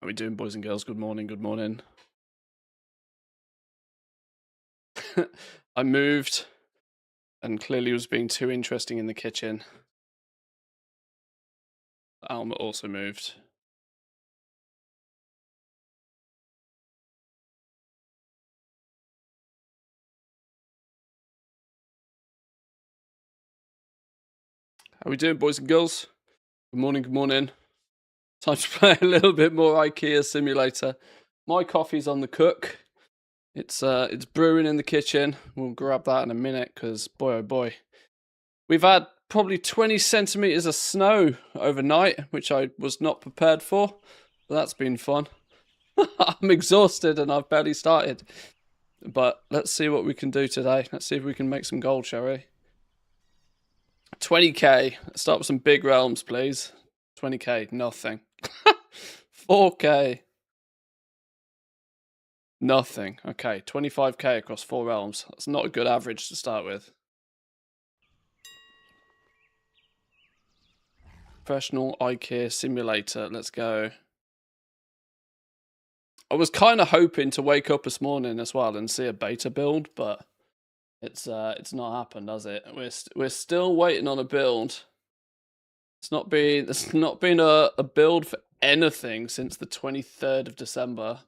How are we doing, boys and girls? Good morning, good morning. I moved and clearly was being too interesting in the kitchen. Alma also moved. How are we doing, boys and girls? Good morning, good morning. Time to play a little bit more IKEA Simulator. My coffee's on the cook. It's brewing in the kitchen. We'll grab that in a minute because boy oh boy. We've had probably 20 centimeters of snow overnight, which I was not prepared for. But that's been fun. I'm exhausted and I've barely started. But let's see what we can do today. Let's see if we can make some gold, shall we? 20k. Let's start with some big realms, please. 20k, nothing. 4k. Nothing. Okay, 25k across 4 realms. That's not a good average to start with. Professional IKEA Simulator. Let's go. I was kind of hoping to wake up this morning as well and see a beta build, but it's not happened, has it? We're still waiting on a build. It's not been a build for anything since the 23rd of December.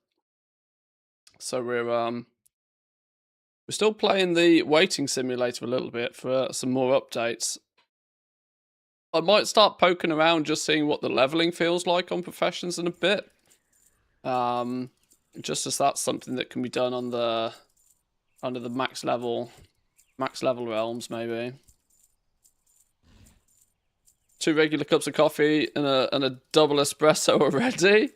So we're still playing the waiting simulator a little bit for some more updates. I might start poking around just seeing what the leveling feels like on professions in a bit. Just as that's something that can be done on the under the max level realms maybe. 2 regular cups of coffee and a double espresso already.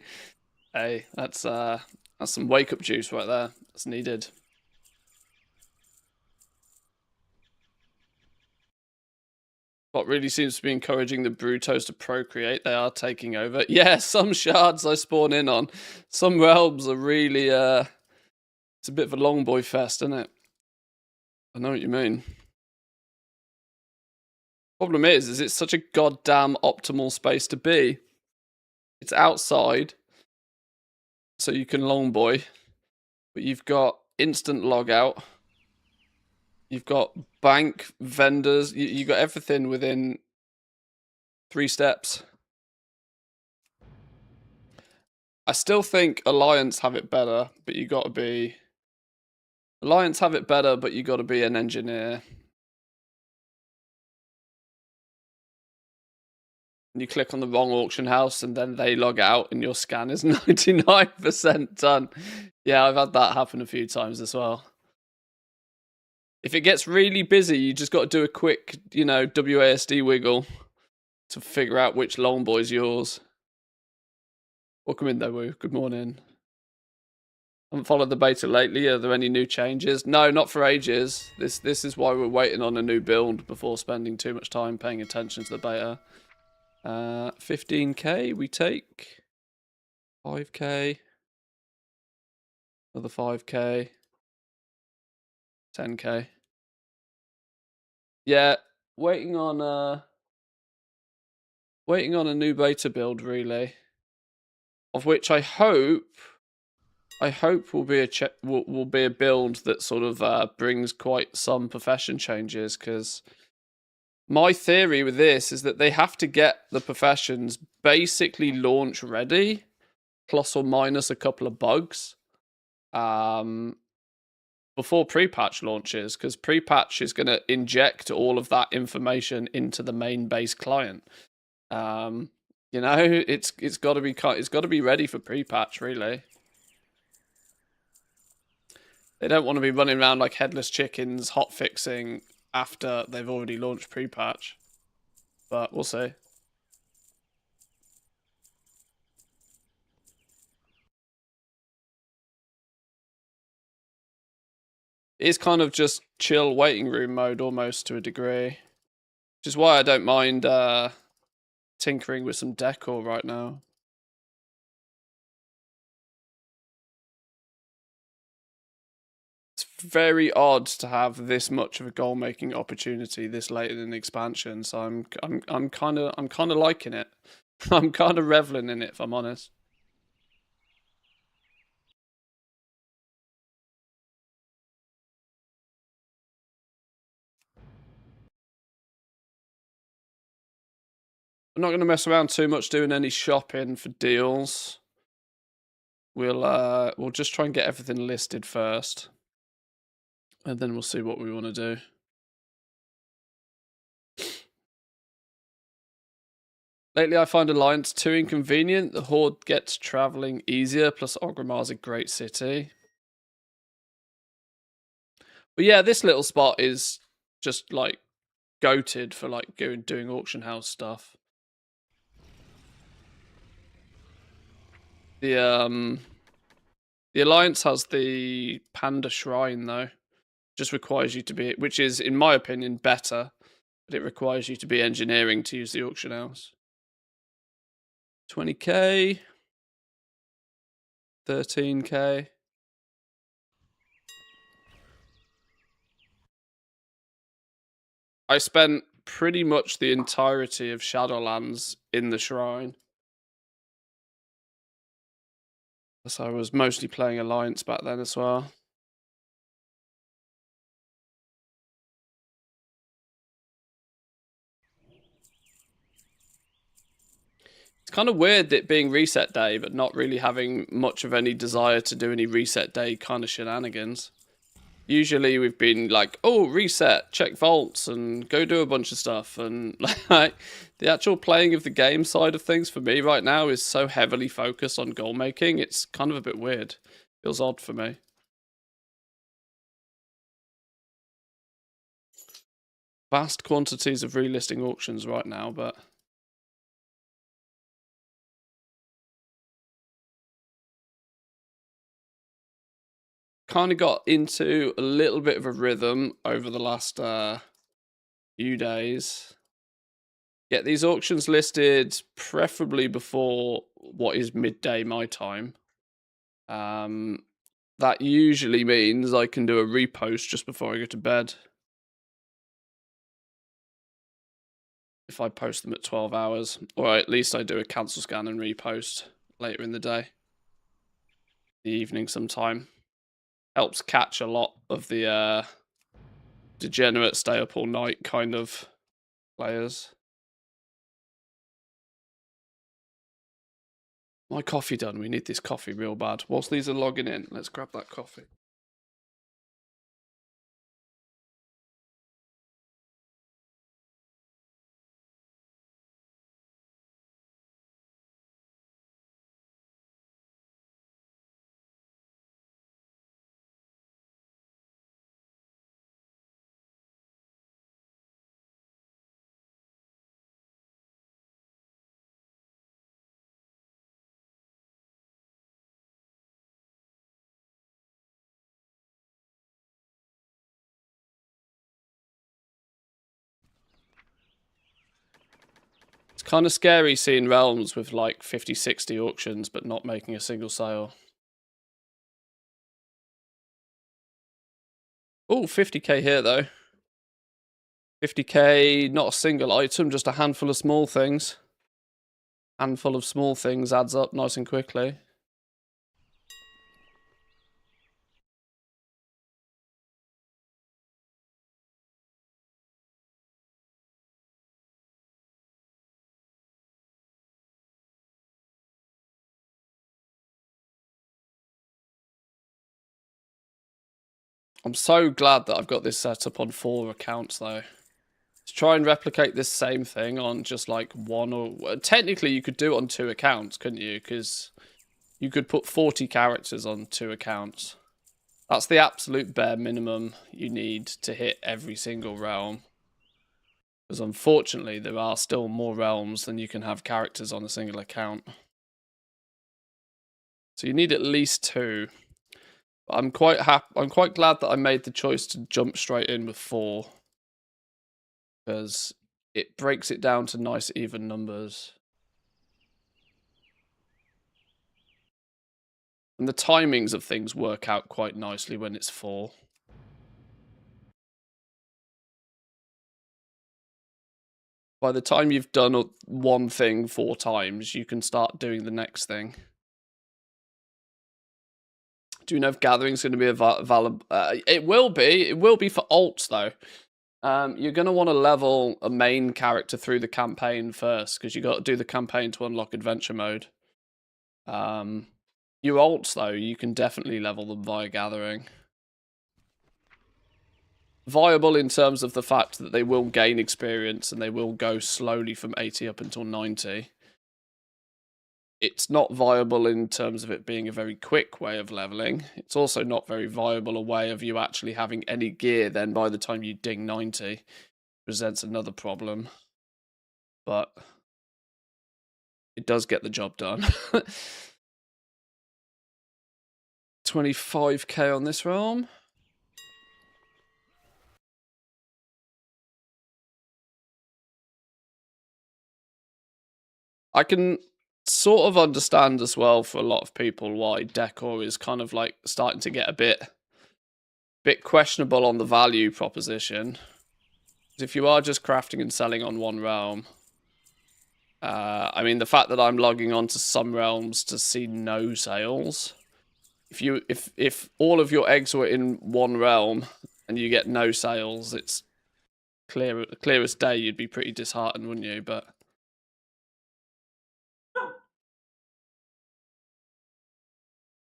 Hey, that's some wake up juice right there. That's needed. What really seems to be encouraging the Brutos to procreate. They are taking over. Yeah, some shards I spawn in on. Some realms are really it's a bit of a long boy fest, isn't it? I know what you mean. Problem is it's such a goddamn optimal space to be. It's outside, so you can long boy, but you've got instant log out. You've got bank, vendors, you got everything within 3 steps. I still think Alliance have it better, but you gotta be... Alliance have it better, but you gotta be an engineer. You click on the wrong auction house and then they log out and your scan is 99% done. Yeah, I've had that happen a few times as well. If it gets really busy, you just got to do a quick, WASD wiggle to figure out which long boy's yours. Welcome in, though, Woo. Good morning. Haven't followed the beta lately. Are there any new changes? No, not for ages. This is why we're waiting on a new build before spending too much time paying attention to the beta. 15k we take. 5k. Another 5k. 10k. Yeah, waiting on a new beta build, really, of which I hope will be a build that sort of brings quite some profession changes. Because my theory with this is that they have to get the professions basically launch ready, plus or minus a couple of bugs, before pre-patch launches, because pre-patch is going to inject all of that information into the main base client. It's got to be ready for pre-patch, really. They don't want to be running around like headless chickens, hot fixing after they've already launched pre-patch. But we'll see. It's kind of just chill waiting room mode almost to a degree. Which is why I don't mind tinkering with some decor right now. It's very odd to have this much of a goal making opportunity this late in the expansion, so I'm kind of liking it. I'm kind of reveling in it, if I'm honest. I'm not going to mess around too much doing any shopping for deals. We'll just try and get everything listed first, and then we'll see what we want to do. Lately, I find Alliance too inconvenient. The Horde gets traveling easier, plus Orgrimmar's a great city. But yeah, this little spot is just like goated for like doing auction house stuff. The Alliance has the Panda Shrine though. Just requires you to be, which is in my opinion better, but it requires you to be engineering to use the auction house. 20k, 13k. I spent pretty much the entirety of Shadowlands in the shrine. So I was mostly playing Alliance back then as well. It's kind of weird that being reset day, but not really having much of any desire to do any reset day kind of shenanigans. Usually we've been like, oh, reset, check vaults, and go do a bunch of stuff. And like the actual playing of the game side of things for me right now is so heavily focused on goal making. It's kind of a bit weird. Feels odd for me. Vast quantities of relisting auctions right now, but kind of got into a little bit of a rhythm over the last few days. Get these auctions listed preferably before what is midday my time. That usually means I can do a repost just before I go to bed. If I post them at 12 hours, or at least I do a cancel scan and repost later in the day. The evening sometime. Helps catch a lot of the degenerate stay up all night kind of players. My coffee done. We need this coffee real bad. Whilst these are logging in, let's grab that coffee. It's kind of scary seeing realms with like 50, 60 auctions, but not making a single sale. Oh, 50k here though. 50k, not a single item, just a handful of small things. Handful of small things adds up nice and quickly. I'm so glad that I've got this set up on 4 accounts though. To try and replicate this same thing on just like one or... Technically you could do it on 2 accounts, couldn't you? Because you could put 40 characters on 2 accounts. That's the absolute bare minimum you need to hit every single realm. Because unfortunately there are still more realms than you can have characters on a single account. So you need at least 2. I'm quite glad that I made the choice to jump straight in with 4. Because it breaks it down to nice even numbers. And the timings of things work out quite nicely when it's 4. By the time you've done one thing 4 times, you can start doing the next thing. Do you know if gathering's going to be available? It will be. It will be for alts though. You're going to want to level a main character through the campaign first, because you got to do the campaign to unlock adventure mode. Your alts, though, you can definitely level them via gathering. Viable in terms of the fact that they will gain experience and they will go slowly from 80 up until 90. It's not viable in terms of it being a very quick way of leveling. It's also not very viable a way of you actually having any gear then by the time you ding 90. Presents another problem. But it does get the job done. 25k on this realm. I can sort of understand as well for a lot of people why decor is kind of like starting to get a bit questionable on the value proposition. If you are just crafting and selling on one realm, I mean, the fact that I'm logging on to some realms to see no sales, if all of your eggs were in one realm and you get no sales, it's clear as day. You'd be pretty disheartened, wouldn't you? But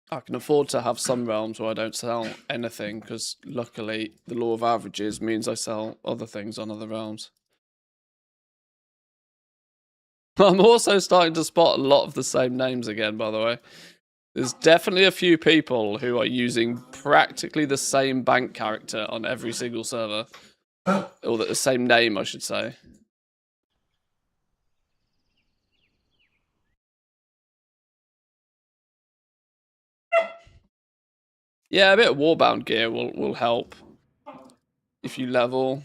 I can afford to have some realms where I don't sell anything, because luckily the law of averages means I sell other things on other realms. I'm also starting to spot a lot of the same names again, by the way. There's definitely a few people who are using practically the same bank character on every single server. Or the same name, I should say. Yeah, a bit of Warbound gear will help if you level.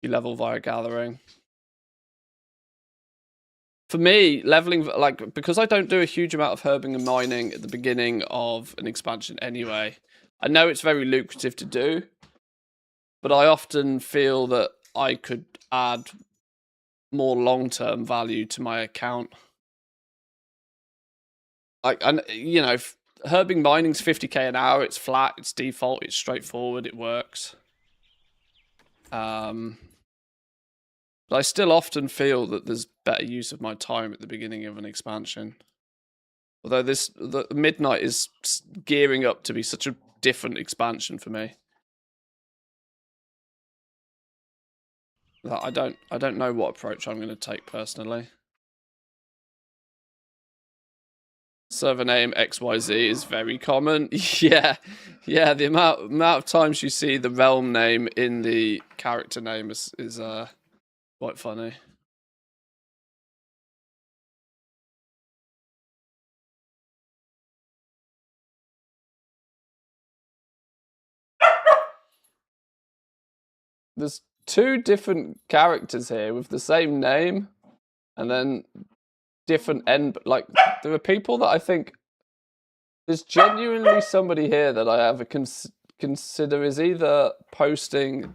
You level via gathering. For me, leveling, like, because I don't do a huge amount of herbing and mining at the beginning of an expansion anyway, I know it's very lucrative to do, but I often feel that I could add more long-term value to my account. Like, and you know, herbing mining's 50k an hour. It's flat. It's default. It's straightforward. It works. But I still often feel that there's better use of my time at the beginning of an expansion. Although the Midnight is gearing up to be such a different expansion for me that I don't know what approach I'm going to take personally. Server name XYZ is very common. Yeah. The amount of times you see the realm name in the character name is quite funny. There's two different characters here with the same name, and then different end. Like, there are people that I think there's genuinely somebody here that I have consider is either posting.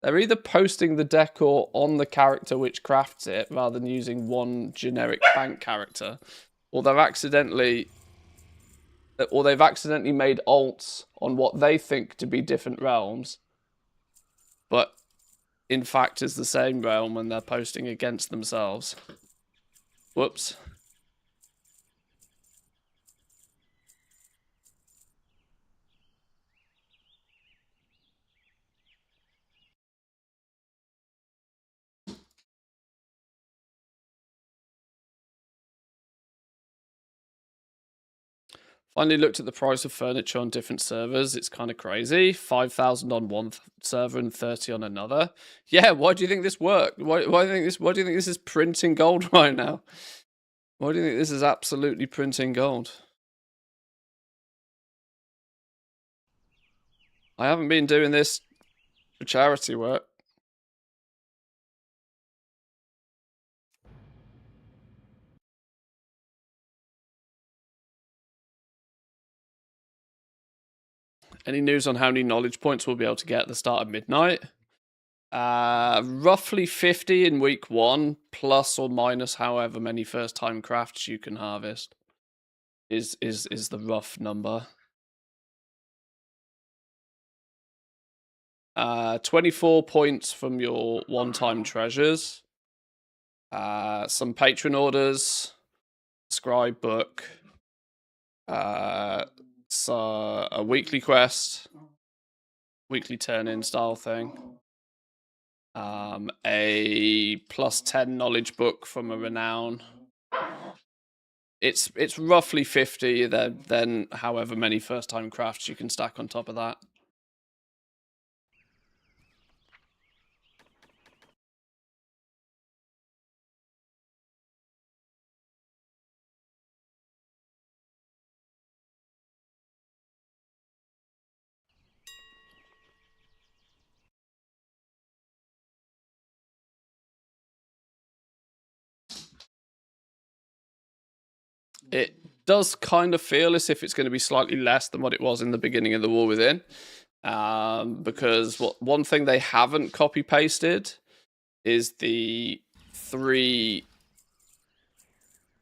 They're either posting the decor on the character which crafts it rather than using one generic bank character, or they've accidentally made alts on what they think to be different realms, but in fact is the same realm when they're posting against themselves. Whoops. Finally looked at the price of furniture on different servers. It's kind of crazy. 5,000 on one server and 30 on another. Yeah, why do you think this worked? Why do you think this is printing gold right now? Why do you think this is absolutely printing gold? I haven't been doing this for charity work. Any news on how many knowledge points we'll be able to get at the start of Midnight? Roughly 50 in week 1, plus or minus however many first-time crafts you can harvest. Is the rough number. 24 points from your one-time treasures, some patron orders, scribe book, so a weekly quest, weekly turn-in style thing, a +10 knowledge book from a renown. It's roughly 50, then however many first-time crafts you can stack on top of that. It does kind of feel as if it's going to be slightly less than what it was in the beginning of the War Within, because one thing they haven't copy pasted is the three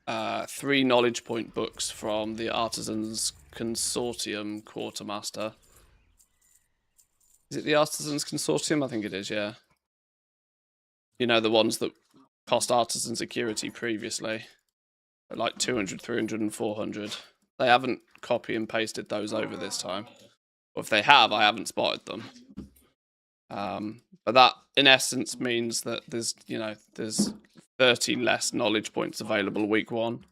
knowledge point books from the Artisans Consortium Quartermaster. Is it the Artisans Consortium? I think it is, yeah. You know, the ones that cost Artisan security previously. Like 200, 300, and 400. They haven't copy and pasted those over this time. Or if they have, I haven't spotted them. But that, in essence, means that there's 30 less knowledge points available week 1.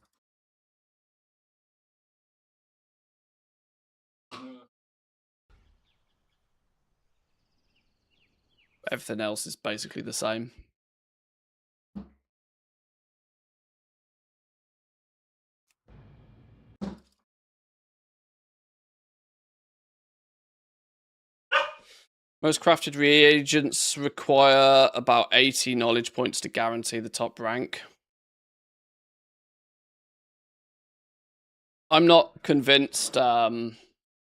Everything else is basically the same. Most crafted reagents require about 80 knowledge points to guarantee the top rank. I'm not convinced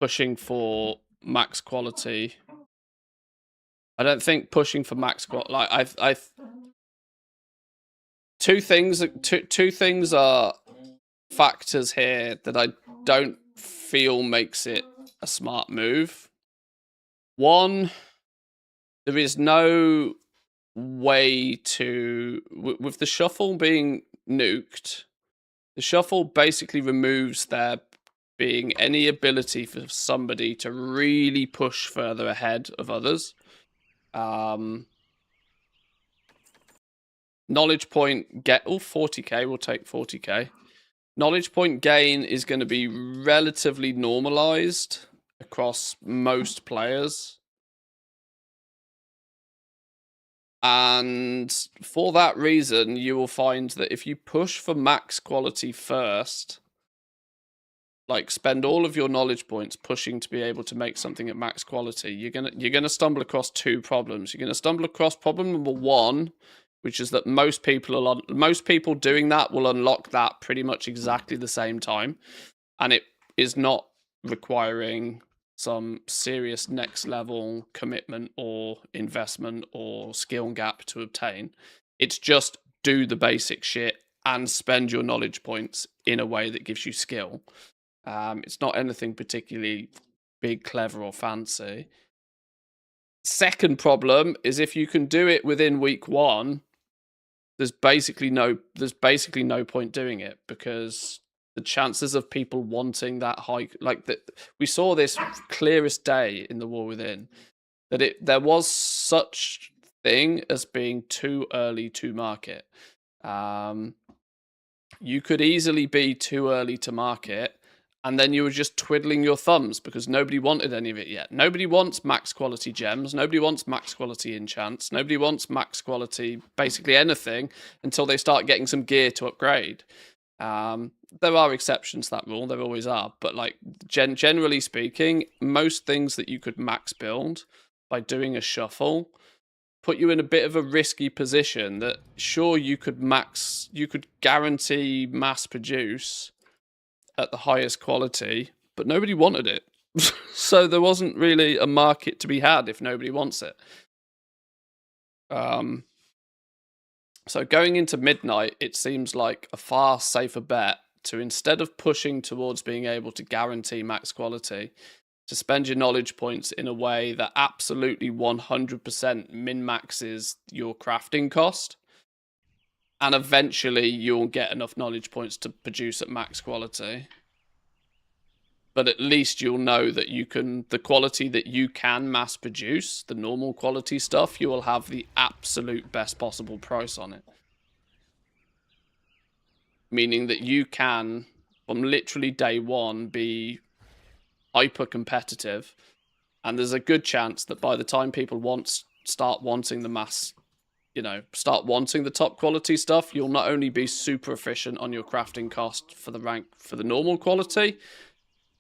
pushing for max quality. I don't think pushing for max quality. Like two things are factors here that I don't feel makes it a smart move. One, there is no way to, with the shuffle being nuked, the shuffle basically removes there being any ability for somebody to really push further ahead of others. Knowledge point get 40k, we'll take 40k. Knowledge point gain is going to be relatively normalized across most players. And for that reason, you will find that if you push for max quality first, like spend all of your knowledge points pushing to be able to make something at max quality, you're gonna stumble across two problems. You're gonna stumble across problem number one, which is that most people doing that will unlock that pretty much exactly the same time, and it is not requiring some serious next level commitment or investment or skill gap to obtain. It's just do the basic shit and spend your knowledge points in a way that gives you skill. It's not anything particularly big, clever, or fancy. Second problem is if you can do it within week 1, there's basically no point doing it, because the chances of people wanting that high, we saw this clearest day in the War Within, that there was such thing as being too early to market. You could easily be too early to market, and then you were just twiddling your thumbs because nobody wanted any of it yet. Nobody wants max quality gems. Nobody wants max quality enchants. Nobody wants max quality basically anything until they start getting some gear to upgrade. There are exceptions to that rule. There always are. But like generally speaking, most things that you could max build by doing a shuffle put you in a bit of a risky position that sure you could guarantee mass produce at the highest quality, but nobody wanted it. So there wasn't really a market to be had if nobody wants it. So going into midnight, it seems like a far safer bet to, instead of pushing towards being able to guarantee max quality, to spend your knowledge points in a way that absolutely 100% min-maxes your crafting cost. And eventually you'll get enough knowledge points to produce at max quality. But at least you'll know that you can, the quality that you can mass produce, the normal quality stuff, you will have the absolute best possible price on it. Meaning that you can, from literally day one, be hyper competitive. And there's a good chance that by the time people start wanting the mass, start wanting the top quality stuff, you'll not only be super efficient on your crafting cost for the normal quality,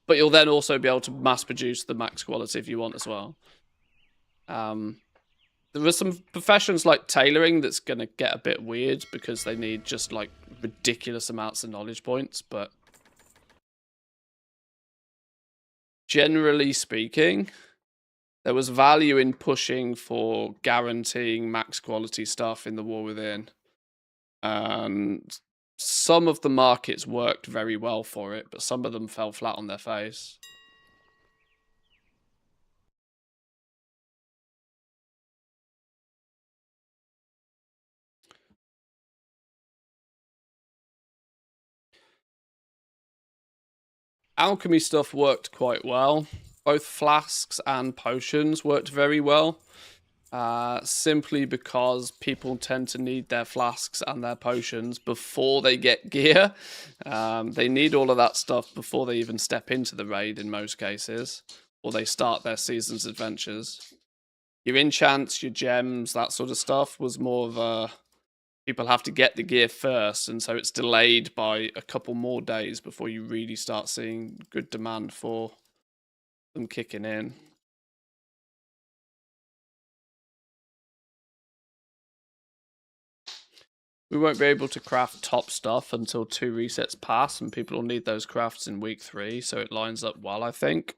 but you'll then also be able to mass produce the max quality if you want as well. There are some professions like tailoring that's going to get a bit weird because they need just like ridiculous amounts of knowledge points, but generally speaking, there was value in pushing for guaranteeing max quality stuff in the War Within. And some of the markets worked very well for it, but some of them fell flat on their face. Alchemy stuff worked quite well. Both flasks and potions worked very well. Simply because people tend to need their flasks and their potions before they get gear. They need all of that stuff before they even step into the raid in most cases, or they start their season's adventures. Your enchants, your gems, that sort of stuff was more of a people have to get the gear first, and so it's delayed by a couple more days before you really start seeing good demand for them kicking in. We won't be able to craft top stuff until 2 resets pass, and people will need those crafts in week 3, so it lines up well, I think.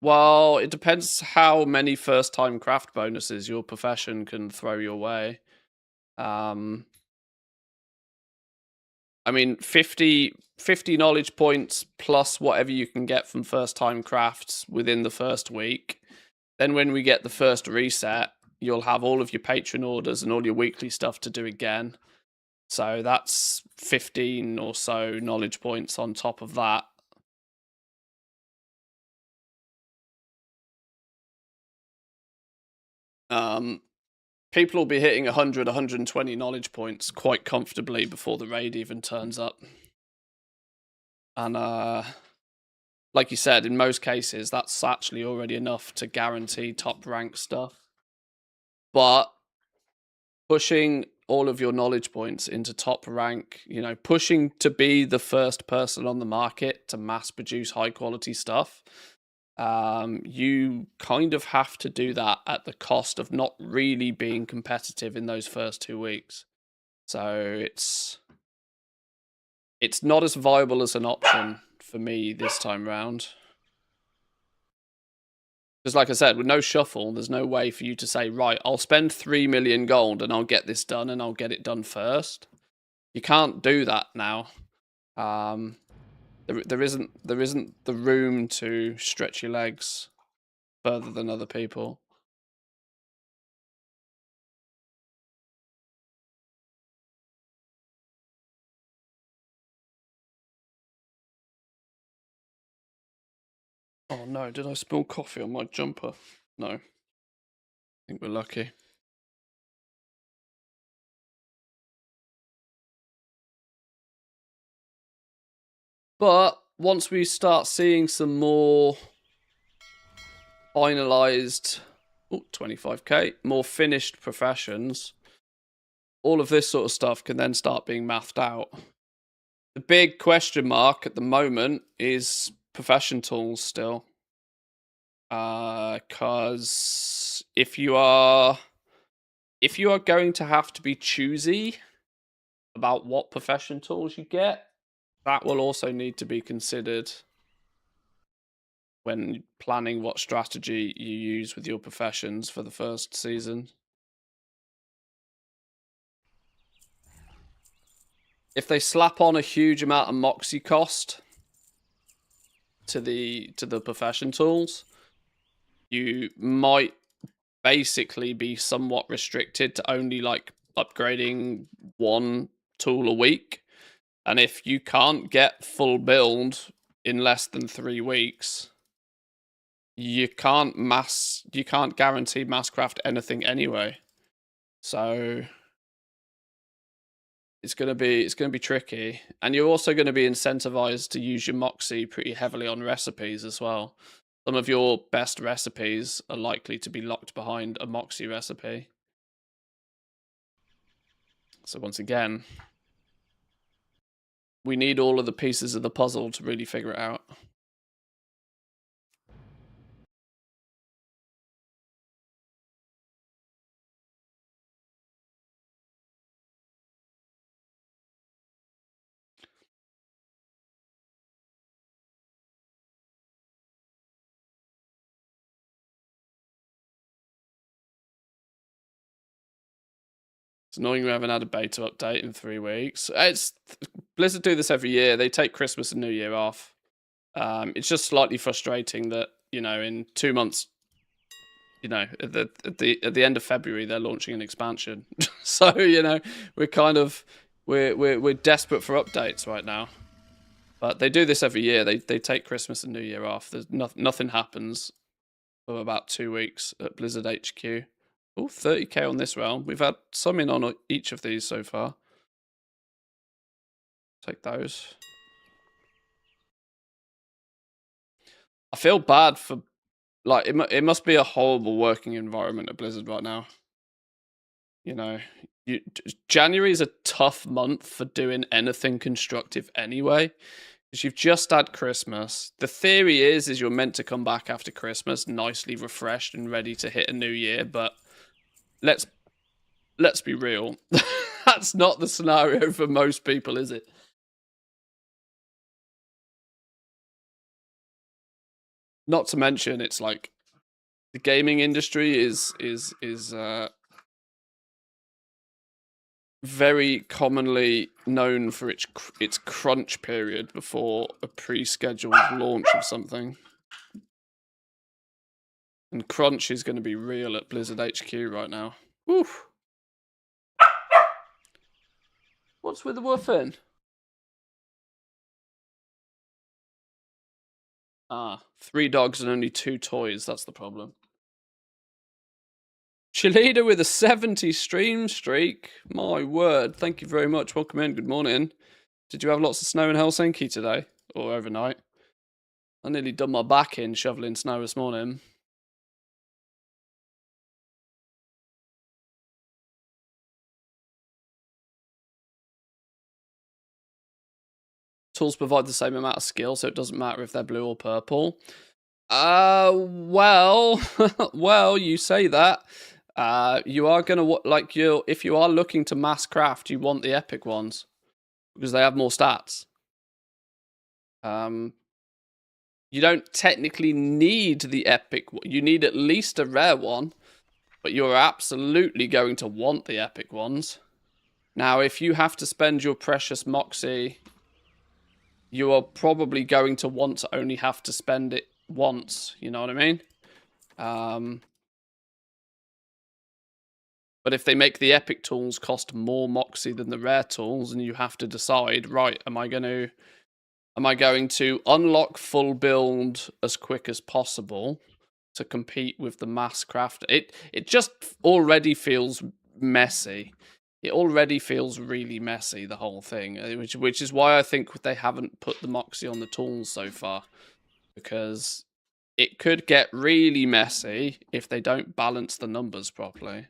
Well, it depends how many first-time craft bonuses your profession can throw your way. I mean, 50 knowledge points plus whatever you can get from first-time crafts within the first week. Then when we get the first reset, you'll have all of your patron orders and all your weekly stuff to do again. So that's 15 or so knowledge points on top of that. People will be hitting 100, 120 knowledge points quite comfortably before the raid even turns up. And like you said, in most cases, that's actually already enough to guarantee top rank stuff. But pushing all of your knowledge points into top rank, pushing to be the first person on the market to mass produce high quality stuff, you kind of have to do that at the cost of not really being competitive in those first 2 weeks. So it's not as viable as an option for me this time round. Because like I said, with no shuffle, there's no way for you to say, right, I'll spend 3 million gold and I'll get this done and I'll get it done first. You can't do that now. There isn't the room to stretch your legs further than other people. Oh no, did I spill coffee on my jumper? No. I think we're lucky. But once we start seeing some more finalized, 25k, more finished professions, all of this sort of stuff can then start being mathed out. The big question mark at the moment is profession tools still. Because if you are going to have to be choosy about what profession tools you get, that will also need to be considered when planning what strategy you use with your professions for the first season. If they slap on a huge amount of moxie cost, to the profession tools, you might basically be somewhat restricted to only like upgrading one tool a week. And if you can't get full build in less than 3 weeks, you can't guarantee mass craft anything anyway. So it's gonna be tricky. And you're also gonna be incentivized to use your Moxie pretty heavily on recipes as well. Some of your best recipes are likely to be locked behind a Moxie recipe. So once again, we need all of the pieces of the puzzle to really figure it out. It's annoying we haven't had a beta update in 3 weeks. Blizzard do this every year. They take Christmas and New Year off. It's just slightly frustrating that, you know, in 2 months, you know, at the end of February they're launching an expansion. So, you know, we're kind of we're desperate for updates right now. But they do this every year. They take Christmas and New Year off. There's nothing happens for about 2 weeks at Blizzard HQ. Oh, 30k on this round. We've had some in on each of these so far. Take those. I feel bad for, like, it must be a horrible working environment at Blizzard right now. You know, January is a tough month for doing anything constructive anyway, because you've just had Christmas. The theory is you're meant to come back after Christmas nicely refreshed and ready to hit a new year, but let's be real. That's not the scenario for most people, is it? Not to mention, it's like the gaming industry is very commonly known for its crunch period before a pre-scheduled launch of something. And crunch is going to be real at Blizzard HQ right now. Oof. What's with the woofing? Ah, 3 dogs and only 2 toys. That's the problem. Chalida with a 70 stream streak. My word. Thank you very much. Welcome in. Good morning. Did you have lots of snow in Helsinki today? Or overnight? I nearly done my back in shoveling snow this morning. Tools provide the same amount of skill, so it doesn't matter if they're blue or purple. Well, well, you say that. You are gonna if you are looking to mass craft, you want the epic ones because they have more stats. You don't technically need the epic. You need at least a rare one, but you're absolutely going to want the epic ones. Now, if you have to spend your precious Moxie, you are probably going to want to only have to spend it once. You know what I mean? But if they make the epic tools cost more Moxie than the rare tools, and you have to decide, right, am I going to unlock full build as quick as possible to compete with the mass craft? It just already feels messy. It already feels really messy, the whole thing, which is why I think they haven't put the Moxie on the tools so far, because it could get really messy if they don't balance the numbers properly.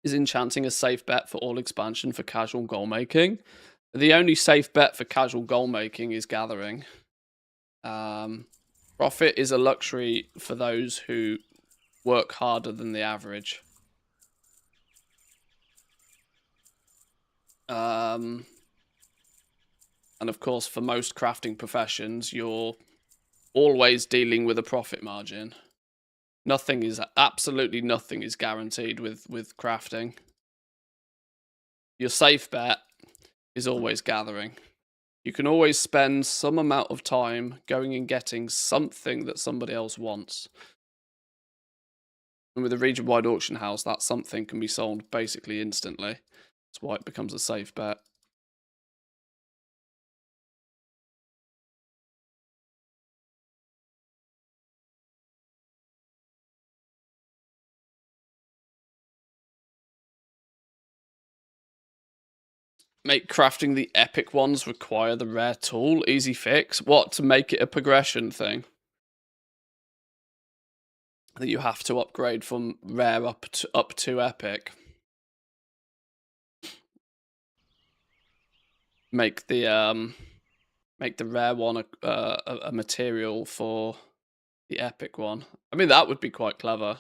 Is enchanting a safe bet for all expansion for casual goal making? The only safe bet for casual goal making is gathering. Profit is a luxury for those who work harder than the average. And of course, for most crafting professions, you're always dealing with a profit margin. Absolutely nothing is guaranteed with crafting. your safe bet is always gathering. You can always spend some amount of time going and getting something that somebody else wants. And with a region-wide auction house, that something can be sold basically instantly. That's why it becomes a safe bet. Make crafting the epic ones require the rare tool. Easy fix. What, to make it a progression thing? That you have to upgrade from rare up to epic. Make the rare one a material for the epic one. I mean, that would be quite clever.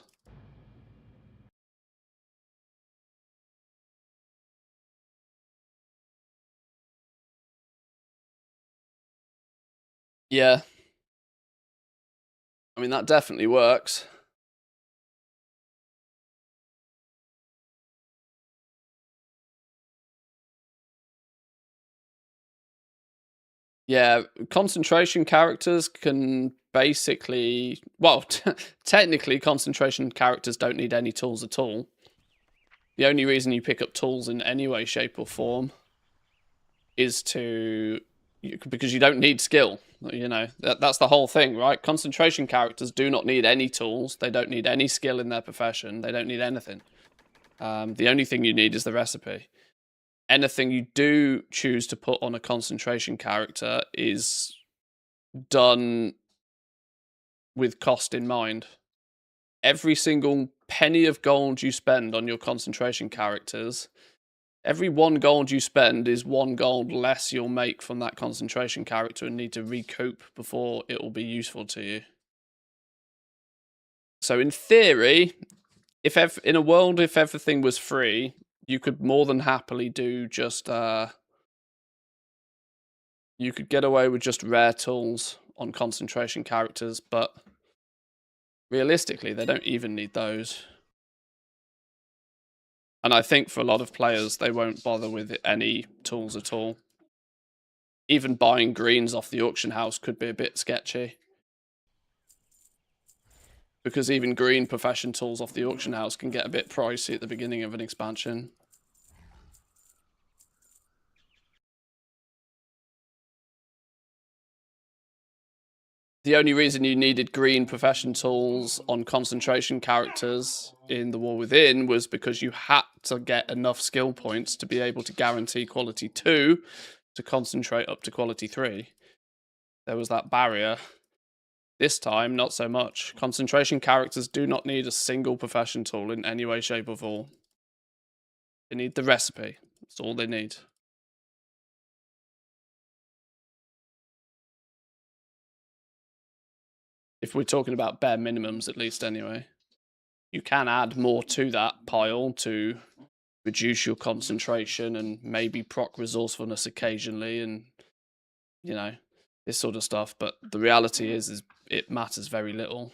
Yeah. I mean, that definitely works. Yeah, concentration characters can basically, well, technically concentration characters don't need any tools at all. The only reason you pick up tools in any way, shape or form is because you don't need skill. You know, that's the whole thing, right? Concentration characters do not need any tools. They don't need any skill in their profession. They don't need anything. The only thing you need is the recipe. Anything you do choose to put on a concentration character is done with cost in mind. Every single penny of gold you spend on your concentration characters, every 1 gold you spend is 1 gold less you'll make from that concentration character and need to recoup before it will be useful to you. So in theory, in a world if everything was free, you could more than happily do just you could get away with just rare tools on concentration characters, but realistically, they don't even need those. And I think for a lot of players, they won't bother with any tools at all. Even buying greens off the auction house could be a bit sketchy. Because even green profession tools off the auction house can get a bit pricey at the beginning of an expansion. The only reason you needed green profession tools on concentration characters in the War Within was because you had to get enough skill points to be able to guarantee quality 2 to concentrate up to quality 3. There was that barrier. This time, not so much. Concentration characters do not need a single profession tool in any way, shape or form. They need the recipe. That's all they need. If we're talking about bare minimums, at least anyway. You can add more to that pile to reduce your concentration and maybe proc resourcefulness occasionally and, you know, this sort of stuff. But the reality is it matters very little.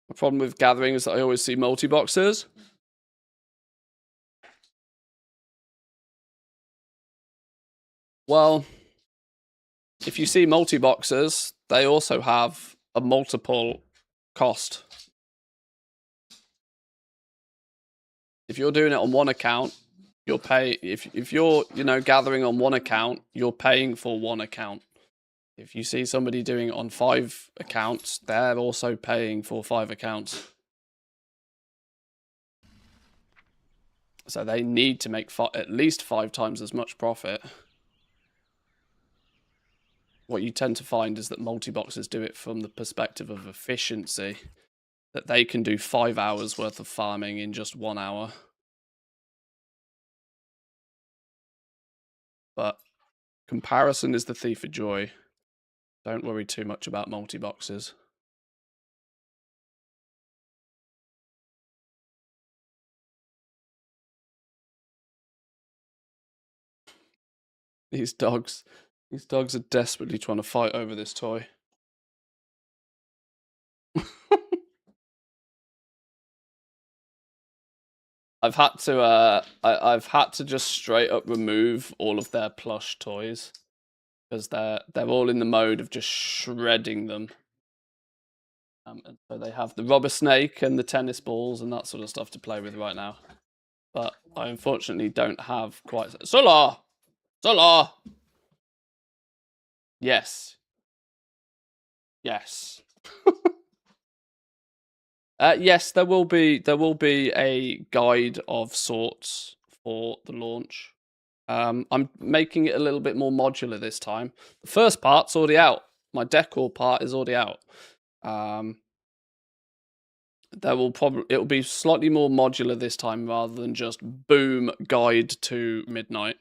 The problem with gathering is that I always see multi-boxes. Well, if you see multi-boxes, they also have a multiple cost. If you're doing it on one account, you'll pay. If you're gathering on one account, you're paying for one account. If you see somebody doing it on 5 accounts, they're also paying for 5 accounts. So they need to make at least 5 times as much profit. What you tend to find is that multi-boxes do it from the perspective of efficiency, that they can do 5 hours worth of farming in just 1 hour. But comparison is the thief of joy. Don't worry too much about multi-boxes. These dogs are desperately trying to fight over this toy. I've had to just straight up remove all of their plush toys because they're all in the mode of just shredding them. And so they have the rubber snake and the tennis balls and that sort of stuff to play with right now. But I unfortunately don't have quite... Solar! Solar! Yes. Yes. Yes, there will be a guide of sorts for the launch. I'm making it a little bit more modular this time. The first part's already out. My decor part is already out. It'll be slightly more modular this time rather than just boom guide to midnight,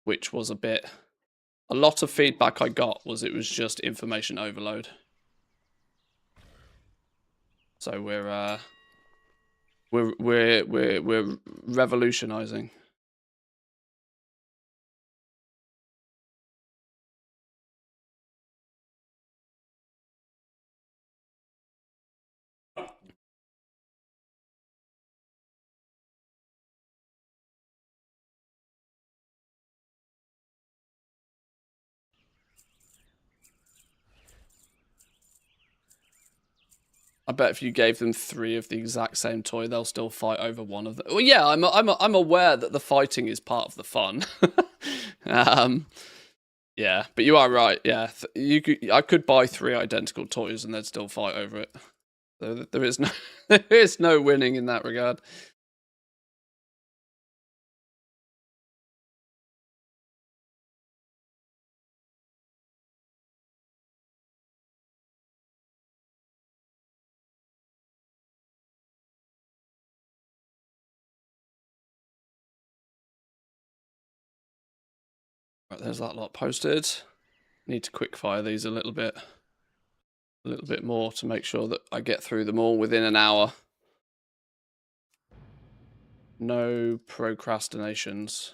which was a lot of feedback I got was it was just information overload. So we're revolutionizing. I bet if you gave them 3 of the exact same toy, they'll still fight over one of them. Well, yeah, I'm aware that the fighting is part of the fun. Yeah, but you are right. Yeah, I could buy 3 identical toys and they'd still fight over it. There is no there is no winning in that regard. Right, there's that lot posted. Need to quickfire these a little bit more to make sure that I get through them all within an hour. No procrastinations.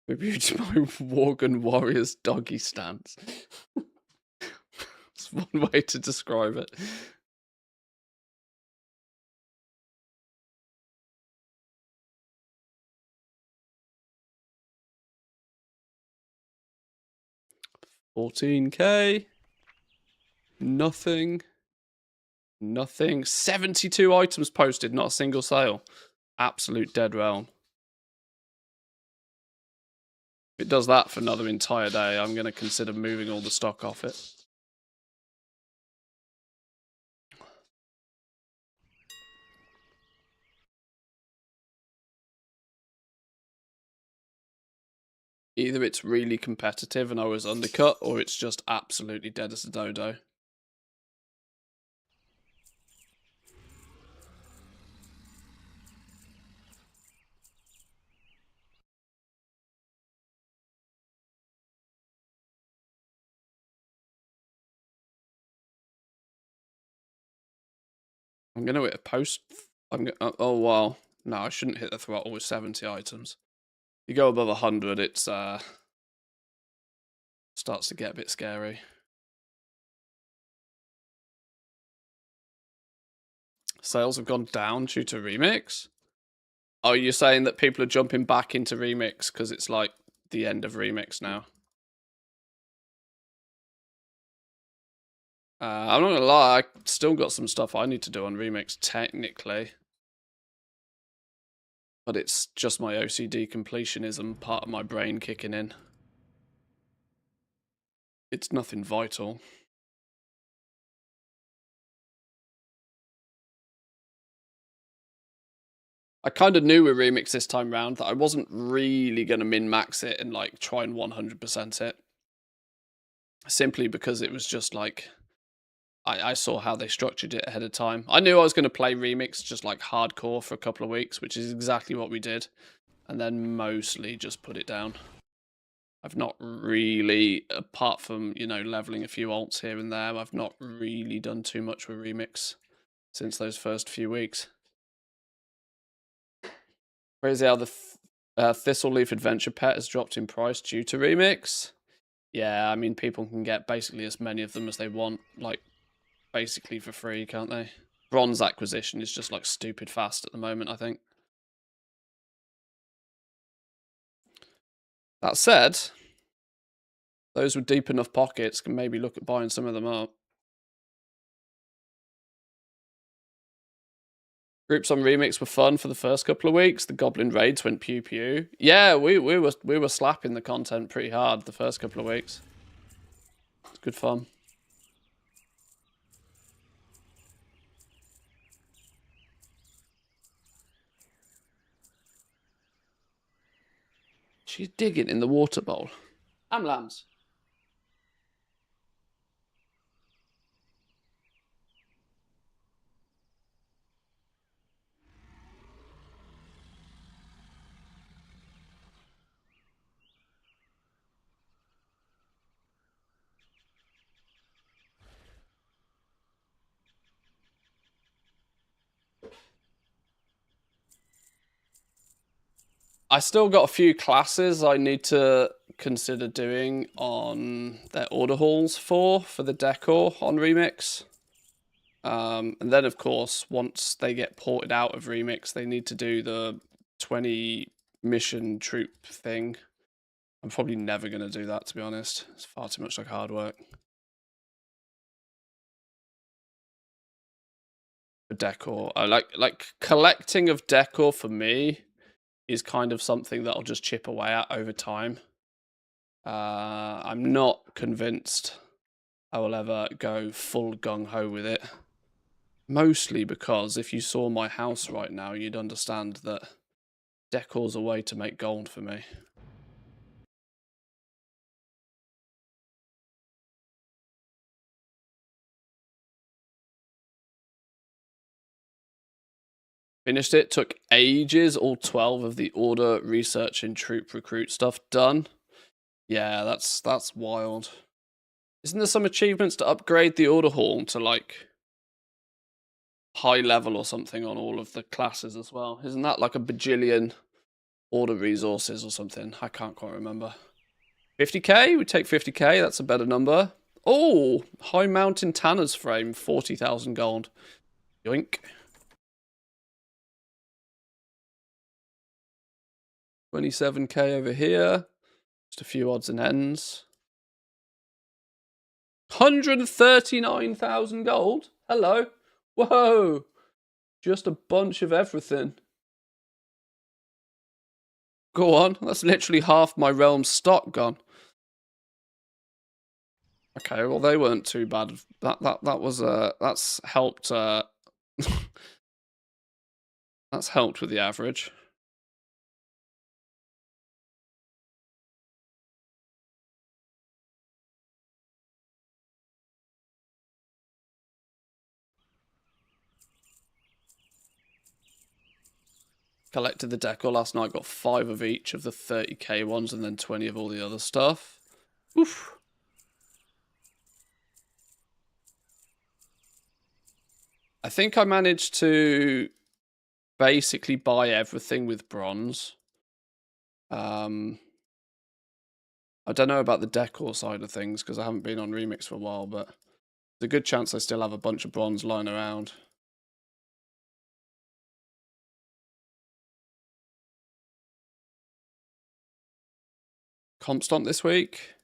Reviewed my Worgen Warriors doggy stance. It's one way to describe it. $14K. Nothing. 72 items posted, not a single sale. Absolute dead realm. If it does that for another entire day, I'm going to consider moving all the stock off it. Either it's really competitive and I was undercut, or it's just absolutely dead as a dodo. I'm going to hit a post. Oh, wow. No, I shouldn't hit the throttle with 70 items. You go above 100, it starts to get a bit scary. Sales have gone down due to Remix? Oh, you're saying that people are jumping back into Remix because it's like the end of Remix now? I'm not gonna lie, I still got some stuff I need to do on Remix, technically. But it's just my OCD completionism, part of my brain kicking in. It's nothing vital. I kind of knew with Remix this time round that I wasn't really going to min-max it and like try and 100% it. Simply because it was just like... I saw how they structured it ahead of time. I knew I was going to play Remix just like hardcore for a couple of weeks, which is exactly what we did. And then mostly just put it down. I've not really, apart from, you know, leveling a few alts here and there, I've not really done too much with Remix since those first few weeks. Crazy how the Thistle Leaf Adventure Pet has dropped in price due to Remix. Yeah, I mean, people can get basically as many of them as they want, like, basically for free, can't they? Bronze acquisition is just, like, stupid fast at the moment, I think. That said, those with deep enough pockets can maybe look at buying some of them up. Groups on Remix were fun for the first couple of weeks. The Goblin raids went pew pew. Yeah, we were slapping the content pretty hard the first couple of weeks. It's good fun. She's digging in the water bowl. I'm lambs. I still got a few classes I need to consider doing on their order halls for the decor on Remix. And then, of course, once they get ported out of Remix, they need to do the 20 mission troop thing. I'm probably never going to do that, to be honest. It's far too much like hard work. For decor, I like collecting of decor for me is kind of something that I'll just chip away at over time. I'm not convinced I will ever go full gung-ho with it. Mostly because if you saw my house right now, you'd understand that decor's a way to make gold for me. Finished it, took ages, all 12 of the order, research, and troop recruit stuff done. Yeah, that's wild. Isn't there some achievements to upgrade the order hall to, like, high level or something on all of the classes as well? Isn't that like a bajillion order resources or something? I can't quite remember. 50k? We take 50k, that's a better number. Oh, High Mountain Tanner's frame, 40,000 gold. Yoink. 27k over here. Just a few odds and ends. 139,000 gold? Hello. Whoa. Just a bunch of everything. Go on. That's literally half my realm's stock gone. Okay, well they weren't too bad. That was that's helped that's helped with the average. Collected the decor last night, got 5 of each of the 30k ones and then 20 of all the other stuff. Oof. I think I managed to basically buy everything with bronze. I don't know about the decor side of things because I haven't been on Remix for a while, but there's a good chance I still have a bunch of bronze lying around. Comp stomp this week?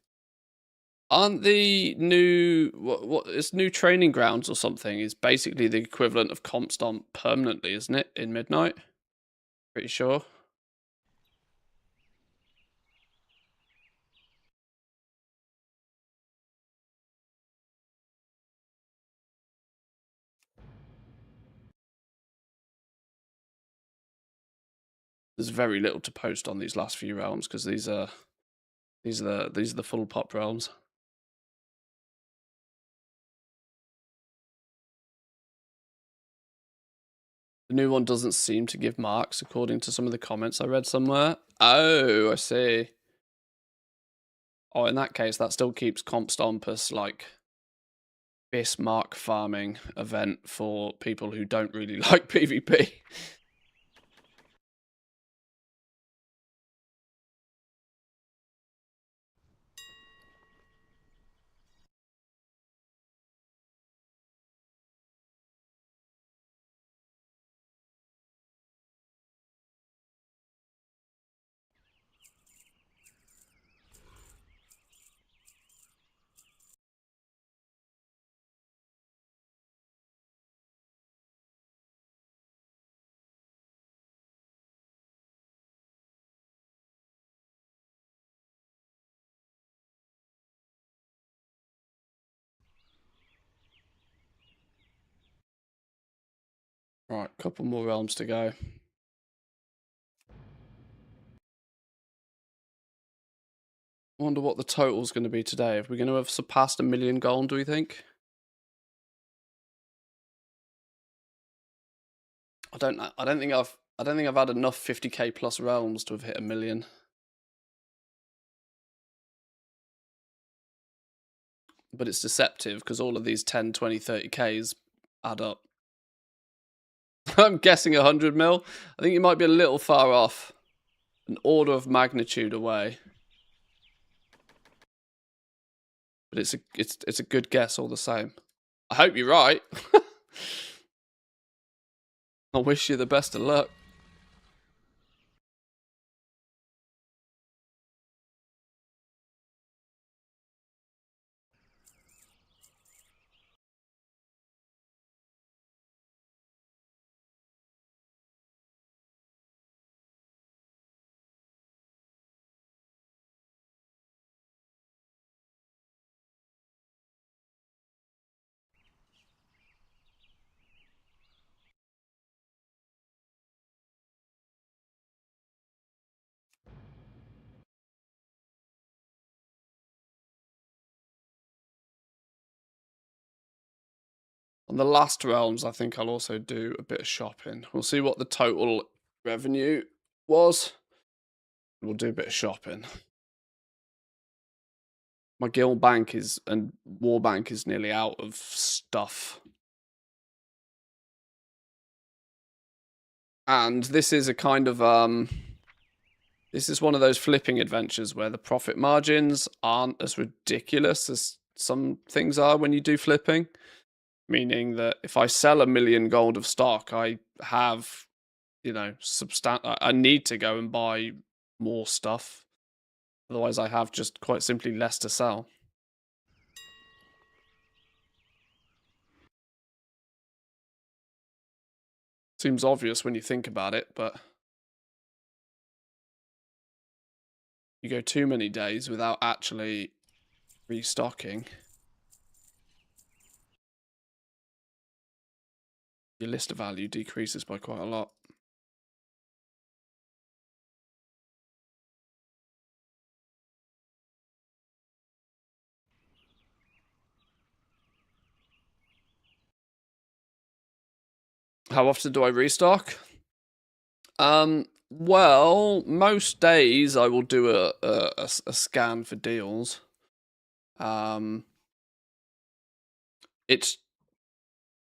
Aren't the new what it's new training grounds or something is basically the equivalent of comp stomp permanently, isn't it? In Midnight? Pretty sure. There's very little to post on these last few realms because these are the full pop realms. The new one doesn't seem to give marks according to some of the comments I read somewhere. Oh, I see. Oh, in that case, that still keeps Comp Stompus like Bismarck farming event for people who don't really like PvP. Right, couple more realms to go. Wonder what the total's going to be today. Are we going to have surpassed 1 million gold, do we think? I don't know. I don't think I've had enough 50k plus realms to have hit 1 million. But it's deceptive because all of these 10, 20, 30k's add up. I'm guessing 100 mil. I think you might be a little far off. An order of magnitude away. But it's a good guess all the same. I hope you're right. I wish you the best of luck. On the last realms, I think I'll also do a bit of shopping. We'll see what the total revenue was. We'll do a bit of shopping. My guild bank and war bank is nearly out of stuff. And this is a kind of this is one of those flipping adventures where the profit margins aren't as ridiculous as some things are when you do flipping. Meaning that if I sell 1 million gold of stock, I have, you know, I need to go and buy more stuff. Otherwise, I have just quite simply less to sell. Seems obvious when you think about it, but you go too many days without actually restocking. Your list of value decreases by quite a lot. How often do I restock? Well, most days I will do a scan for deals.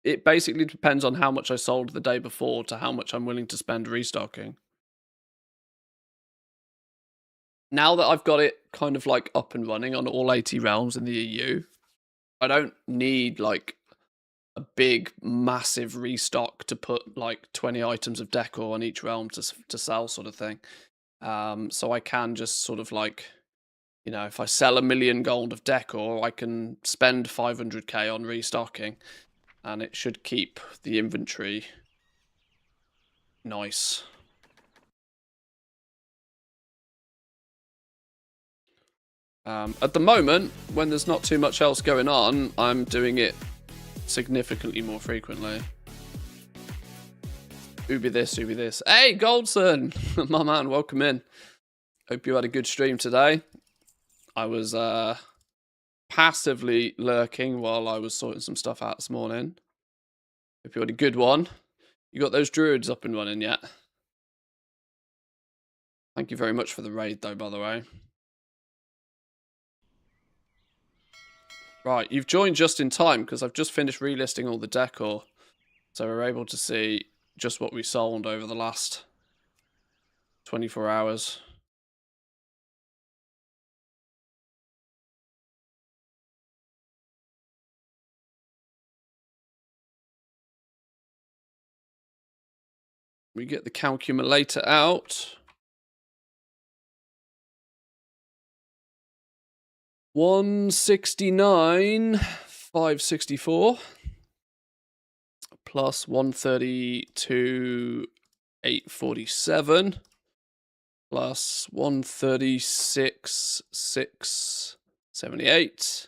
It basically depends on how much I sold the day before to how much I'm willing to spend restocking. Now that I've got it kind of like up and running on all 80 realms in the EU, I don't need like a big massive restock to put like 20 items of decor on each realm to sell, sort of thing. So I can just sort of like, you know, if I sell 1 million gold of decor, I can spend 500k on restocking, and it should keep the inventory nice. At the moment, when there's not too much else going on, I'm doing it significantly more frequently. Ubi this, Ubi this. Hey, Goldson! My man, welcome in. Hope you had a good stream today. I was passively lurking while I was sorting some stuff out this morning. Hope you had a good one. You got those druids up and running yet? Thank you very much for the raid, though, by the way. Right, you've joined just in time because I've just finished relisting all the decor. So we're able to see just what we sold over the last 24 hours. We get the calculator out. 169,564 plus 132,847 plus 136,678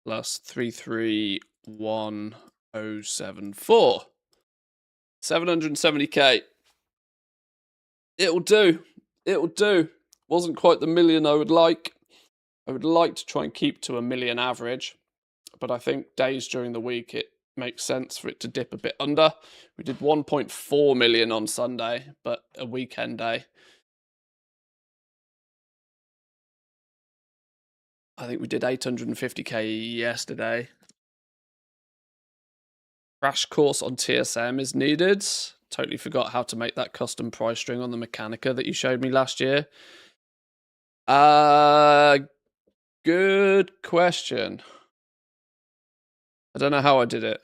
plus 331,074. 770k. It'll do. It'll do. Wasn't quite the million I would like. I would like to try and keep to a million average, but I think days during the week it makes sense for it to dip a bit under. We did 1.4 million on Sunday, but a weekend day. I think we did 850k yesterday. Crash course on TSM is needed. Totally forgot how to make that custom price string on the Mechanica that you showed me last year. Good question. I don't know how I did it.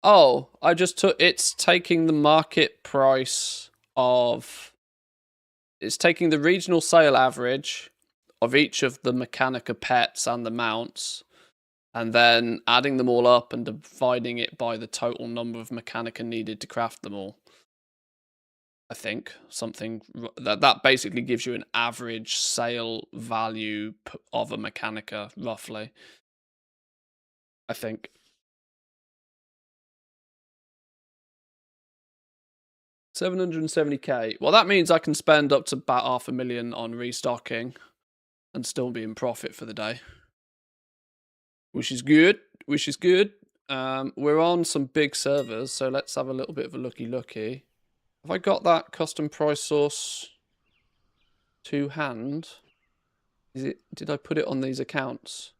Oh, I just took, it's taking the market price of, it's taking the regional sale average of each of the Mechanica pets and the mounts, and then adding them all up and dividing it by the total number of Mechanica needed to craft them all. I think something that basically gives you an average sale value of a Mechanica, roughly. I think. 770k. Well, that means I can spend up to about 500,000 on restocking and still be in profit for the day, which is good. Which is good. We're on some big servers, so let's have a little bit of a looky. Have I got that custom price source to hand? Is it? Did I put it on these accounts?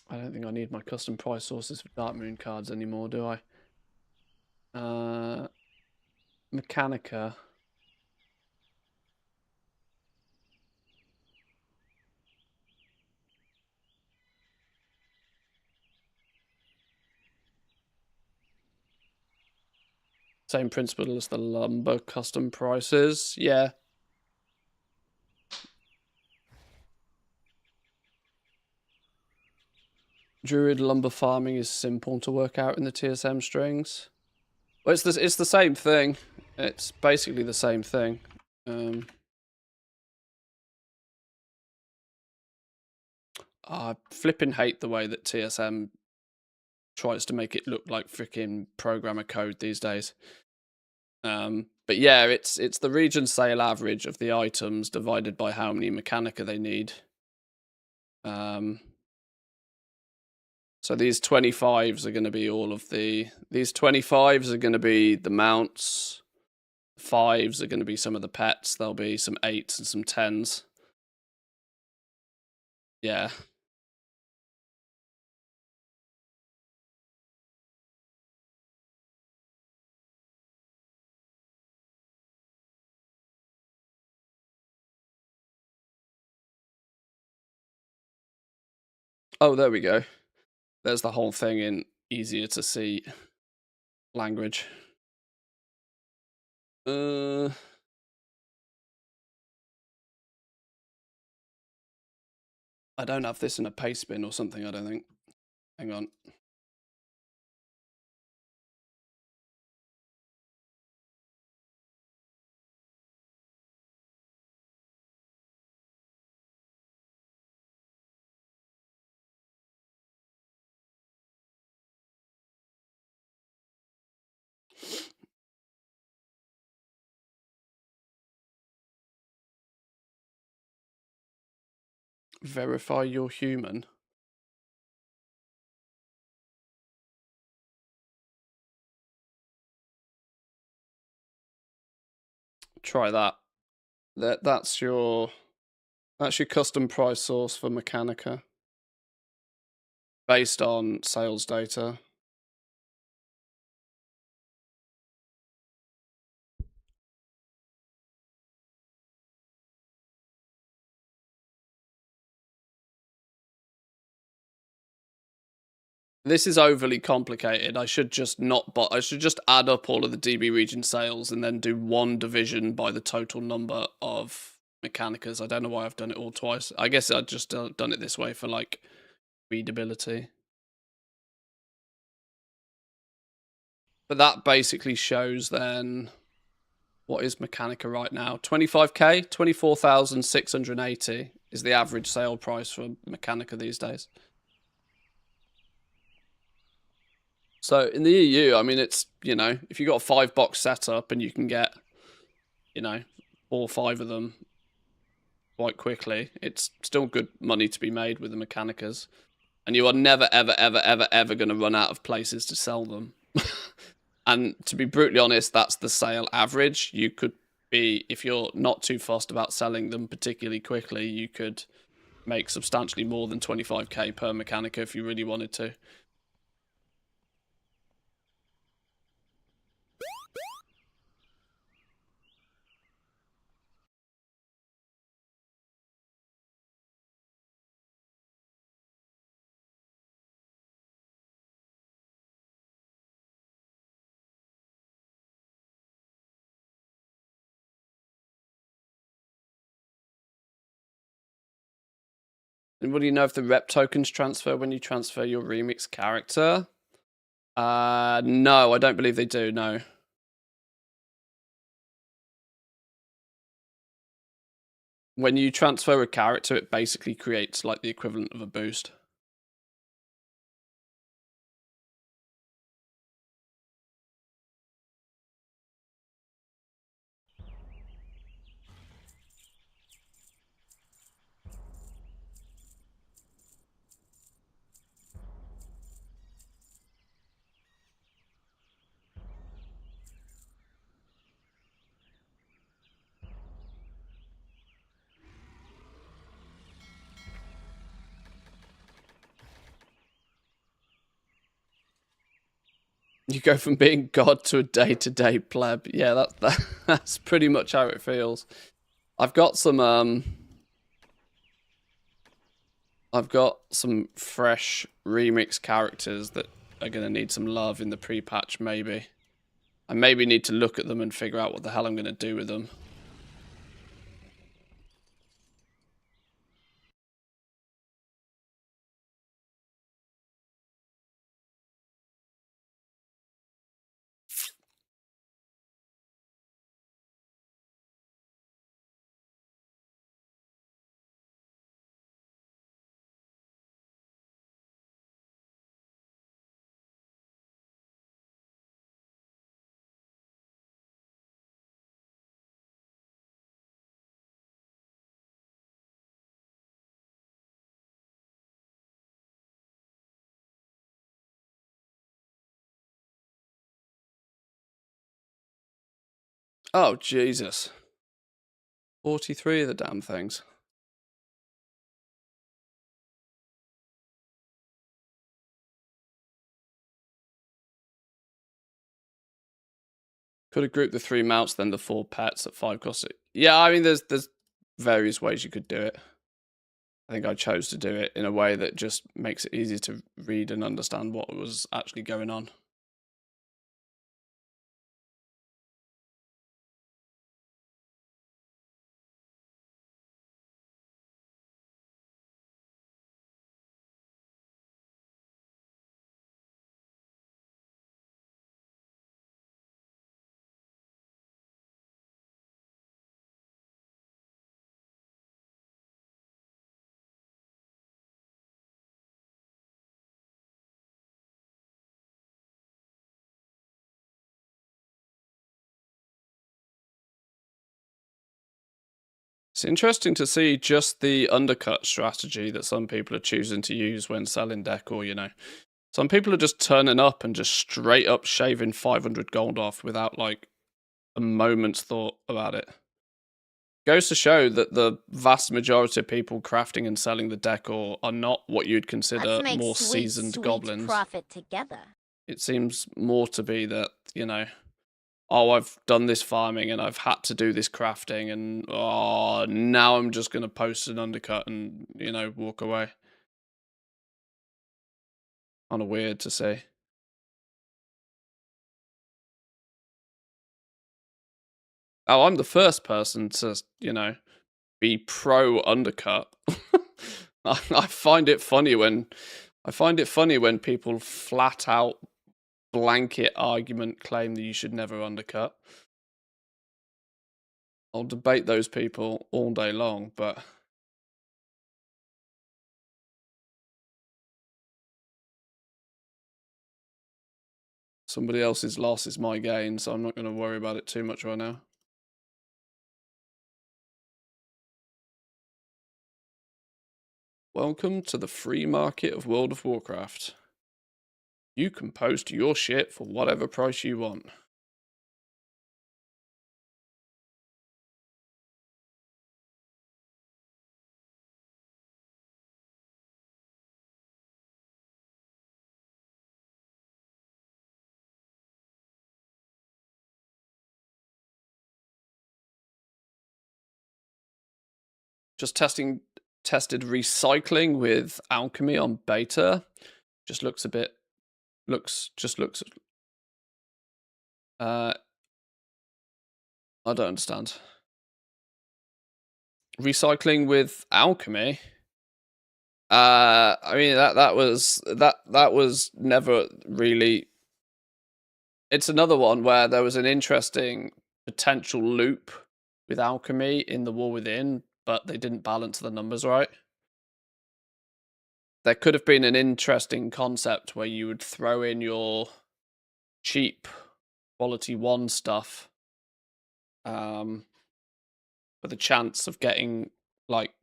I don't think I need my custom price sources for Dark Moon cards anymore, do I? Mechanica. Same principle as the lumber custom prices. Yeah. Druid lumber farming is simple to work out in the TSM strings. Well, it's the same thing. It's basically the same thing. I flipping hate the way that TSM tries to make it look like freaking programmer code these days. But yeah, it's the region sale average of the items divided by how many Mechanica they need. So these 25s are going to be all of these 25s are going to be the mounts. 5s are going to be some of the pets. There'll be some 8s and some 10s. Yeah. Oh, there we go. There's the whole thing in easier to see language. I don't have this in a paste bin or something, I don't think. Hang on. Verify you're human. Try that. That's your custom price source for Mechanica based on sales data. This is overly complicated. I should just not, but I should just add up all of the DB region sales and then do one division by the total number of Mechanicas. I don't know why I've done it all twice. I guess I'd just done it this way for like readability. But that basically shows then what is Mechanica right now. 25k, 24,680 is the average sale price for Mechanica these days. So in the EU, I mean, it's, you know, if you got a 5-box setup and you can get, you know, 4 or 5 of them quite quickly, it's still good money to be made with the Mechanicas. And you are never, ever, ever, ever, ever going to run out of places to sell them. And to be brutally honest, that's the sale average. You could be, if you're not too fussed about selling them particularly quickly, you could make substantially more than 25k per Mechanica if you really wanted to. Anybody know if the rep tokens transfer when you transfer your remix character? No, I don't believe they do, no. When you transfer a character, it basically creates like the equivalent of a boost. You go from being god to a day-to-day pleb. Yeah, that's pretty much how it feels. I've got some fresh remix characters that are gonna need some love in the pre-patch, maybe. I maybe need to look at them and figure out what the hell I'm gonna do with them. Oh, Jesus. 43 of the damn things. Could have grouped the 3 mounts, then the 4 pets at 5 cost. Yeah, I mean, there's various ways you could do it. I think I chose to do it in a way that just makes it easier to read and understand what was actually going on. It's interesting to see just the undercut strategy that some people are choosing to use when selling decor, you know. Some people are just turning up and just straight up shaving 500 gold off without like a moment's thought about it. Goes to show that the vast majority of people crafting and selling the decor are not what you'd consider Let's make more sweet, seasoned sweet goblins. profit together. It seems more to be that, you know, oh, I've done this farming and I've had to do this crafting, and oh, now I'm just going to post an undercut and, you know, walk away. Kind of weird to say. Oh, I'm the first person to, you know, be pro undercut. I find it funny when people flat out blanket argument claim that you should never undercut. I'll debate those people all day long, but somebody else's loss is my gain, so I'm not going to worry about it too much right now. Welcome to the free market of World of Warcraft. You can post your shit for whatever price you want. Just tested recycling with alchemy on beta. Just looks a bit I don't understand. Recycling with alchemy. I mean that was never really. It's another one where there was an interesting potential loop with alchemy in the War Within, but they didn't balance the numbers right. There could have been an interesting concept where you would throw in your cheap quality 1 stuff with a chance of getting like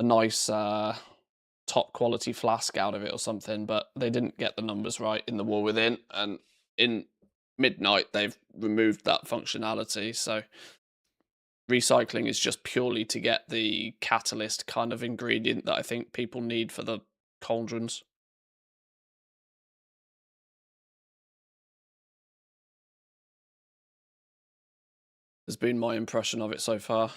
a nice top quality flask out of it or something, but they didn't get the numbers right in the War Within, and in Midnight they've removed that functionality, so recycling is just purely to get the catalyst kind of ingredient that I think people need for the cauldrons. Has been my impression of it so far.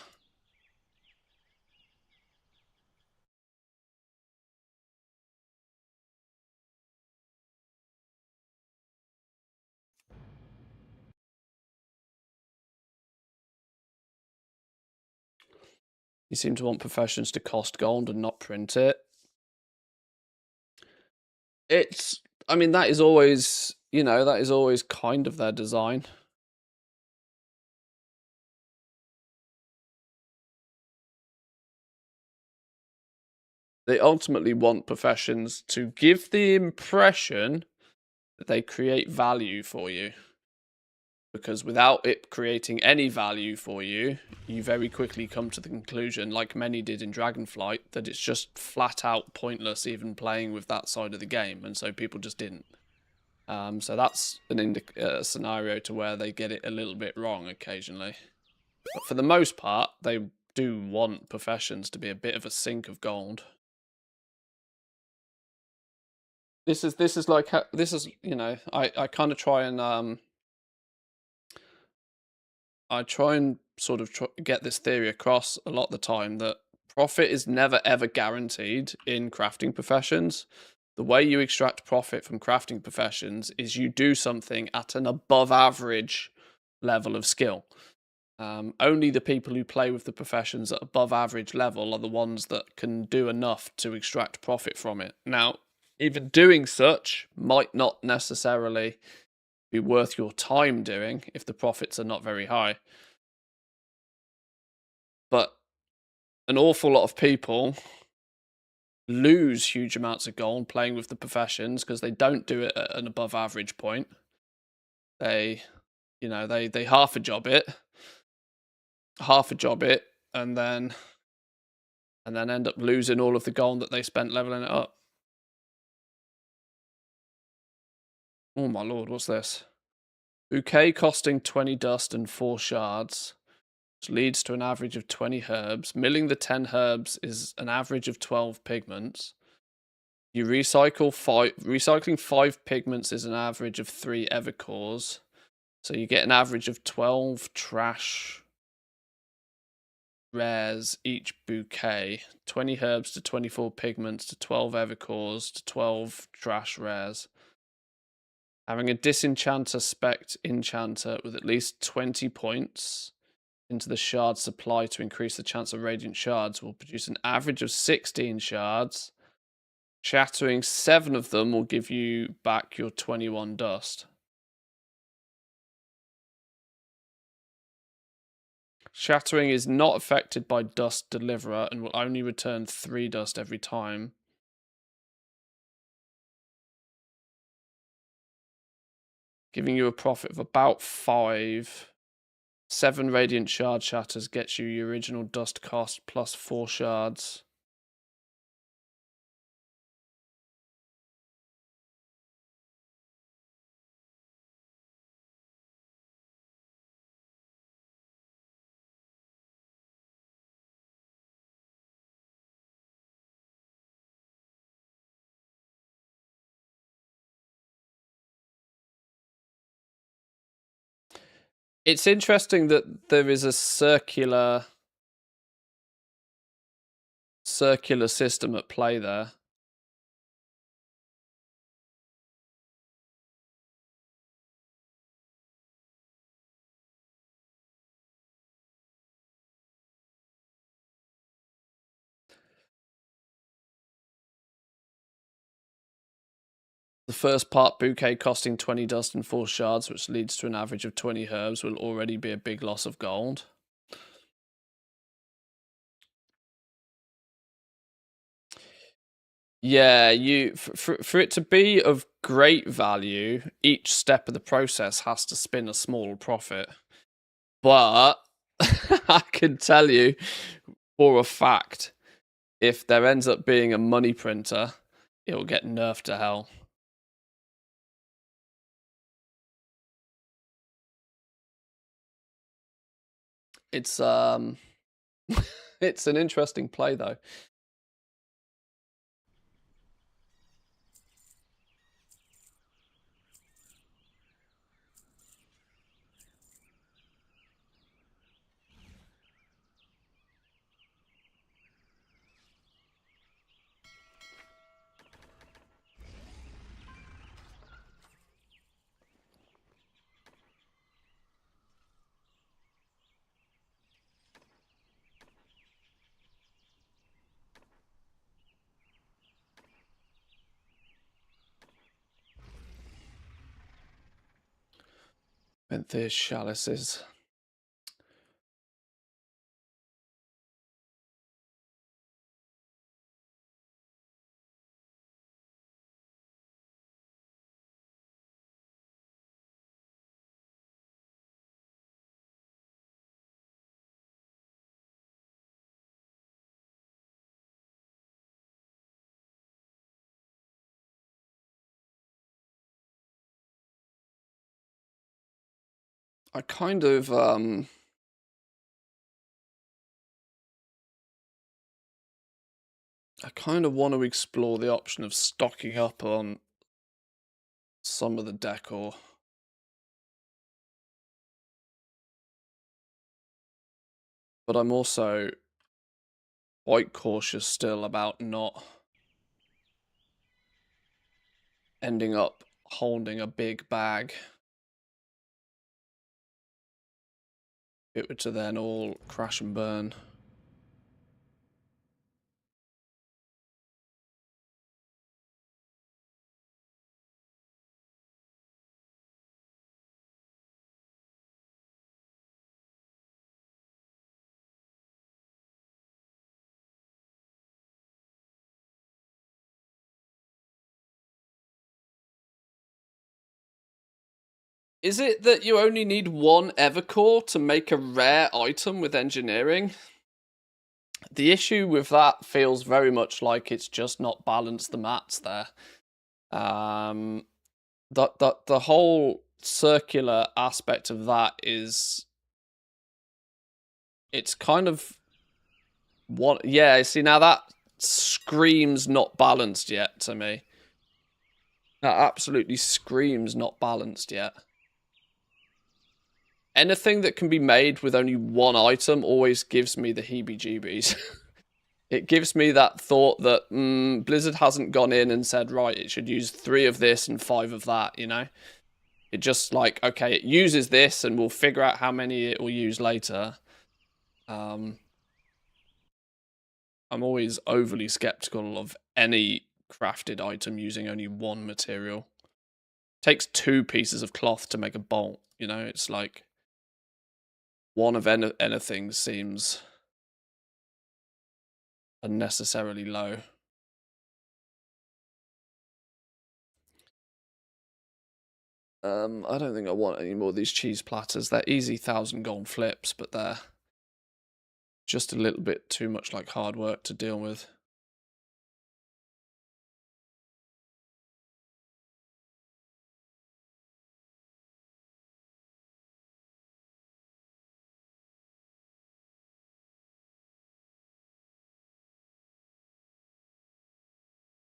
You seem to want professions to cost gold and not print it. I mean, that is always, you know, that is always kind of their design. They ultimately want professions to give the impression that they create value for you. Because without it creating any value for you, you very quickly come to the conclusion, like many did in Dragonflight, that it's just flat out pointless even playing with that side of the game, and so people just didn't. So that's a scenario to where they get it a little bit wrong occasionally. But for the most part, they do want professions to be a bit of a sink of gold. This is like, you know, I kind of try and sort of get this theory across a lot of the time, that profit is never ever guaranteed in crafting professions. The way you extract profit from crafting professions is you do something at an above average level of skill. Only the people who play with the professions at above average level are the ones that can do enough to extract profit from it. Now, even doing such might not necessarily be worth your time doing if the profits are not very high. But an awful lot of people lose huge amounts of gold playing with the professions because they don't do it at an above average point. They, you know, they half a job it, and then end up losing all of the gold that they spent leveling it up. Oh my lord, what's this? Bouquet costing 20 dust and 4 shards. which leads to an average of 20 herbs. Milling the 10 herbs is an average of 12 pigments. You recycling 5 pigments is an average of 3 evercores. So you get an average of 12 trash rares each bouquet. 20 herbs to 24 pigments to 12 evercores to 12 trash rares. Having a disenchanter spec enchanter with at least 20 points into the shard supply to increase the chance of radiant shards will produce an average of 16 shards. Shattering 7 of them will give you back your 21 dust. Shattering is not affected by dust deliverer and will only return 3 dust every time. Giving you a profit of about 5. 7 radiant shard shatters gets you your original dust cost plus 4 shards. It's interesting that there is a circular system at play there. The first part bouquet costing 20 dust and 4 shards, which leads to an average of 20 herbs, will already be a big loss of gold. Yeah, for it to be of great value, each step of the process has to spin a small profit. But I can tell you for a fact, if there ends up being a money printer, it will get nerfed to hell. It's it's an interesting play though. Benthir chalices. I kind of want to explore the option of stocking up on some of the decor. But I'm also quite cautious still about not ending up holding a big bag. It were to then all crash and burn. Is it that you only need 1 Evercore to make a rare item with engineering? The issue with that feels very much like it's just not balanced the mats there. The whole circular aspect of that is It's kind of what? Yeah, see, now that screams not balanced yet to me. That absolutely screams not balanced yet. Anything that can be made with only one item always gives me the heebie-jeebies. It gives me that thought that Blizzard hasn't gone in and said, right, it should use 3 of this and 5 of that, you know? It just like, okay, it uses this and we'll figure out how many it will use later. I'm always overly skeptical of any crafted item using only one material. It takes 2 pieces of cloth to make a bolt, you know? It's like one of anything seems unnecessarily low. I don't think I want any more of these cheese platters. They're easy 1,000 gold flips, but they're just a little bit too much like hard work to deal with.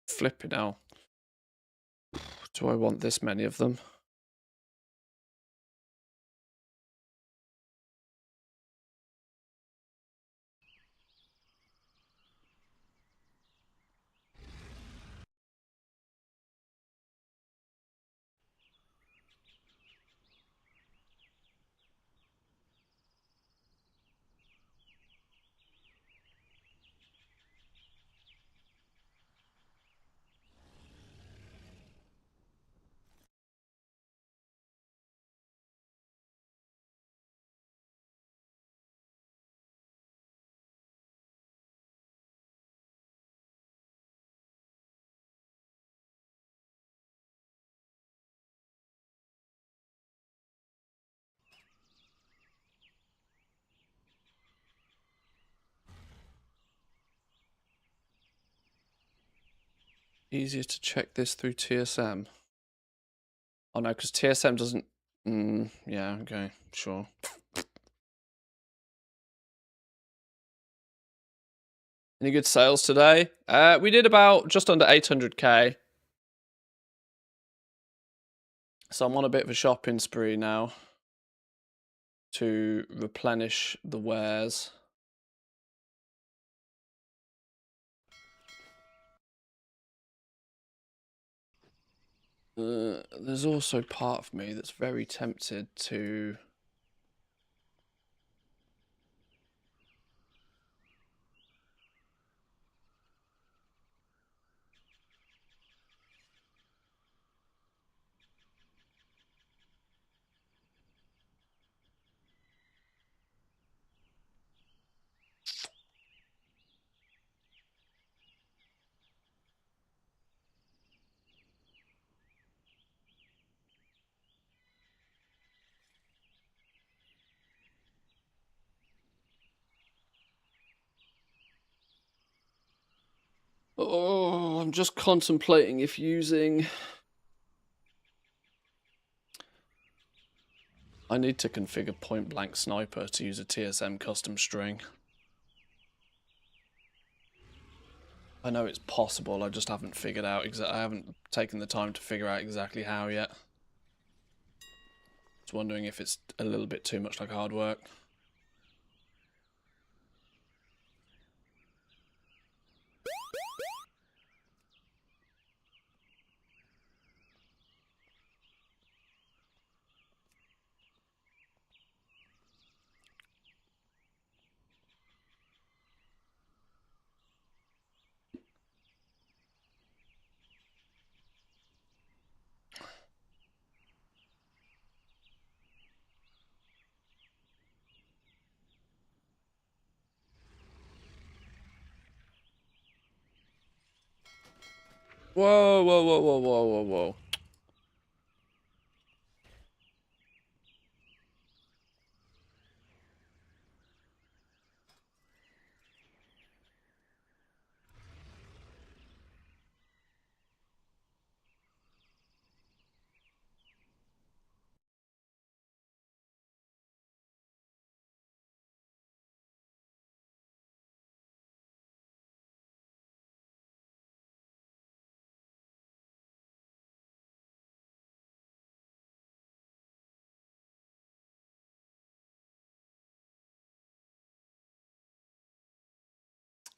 Flipping hell. Do I want this many of them? Easier to check this through TSM. Oh no, because TSM doesn't... yeah, okay, sure. Any good sales today? We did about just under 800k. So I'm on a bit of a shopping spree now to replenish the wares. There's also part of me that's very tempted to... Oh, I'm just contemplating if using... I need to configure point blank sniper to use a TSM custom string. I know it's possible, I just haven't figured out I haven't taken the time to figure out exactly how yet. Just wondering if it's a little bit too much like hard work. Whoa, whoa, whoa, whoa, whoa, whoa, whoa.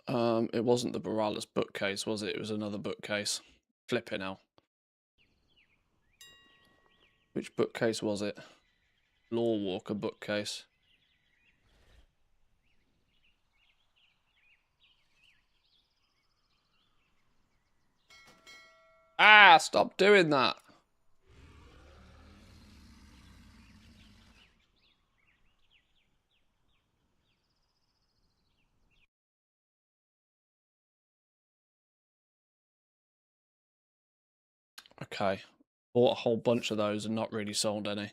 It wasn't the Borales bookcase, was it? It was another bookcase. Flipping hell. Which bookcase was it? Law Walker bookcase. Ah, stop doing that. Okay. Bought a whole bunch of those and not really sold any.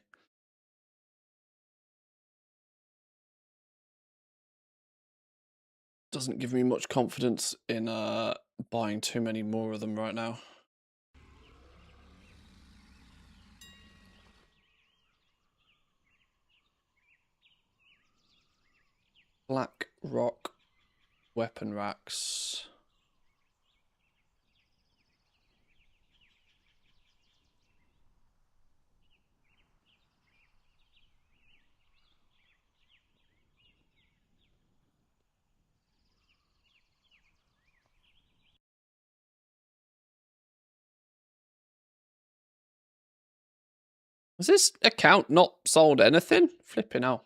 Doesn't give me much confidence in buying too many more of them right now. Black Rock weapon racks. Has this account not sold anything? Flipping hell.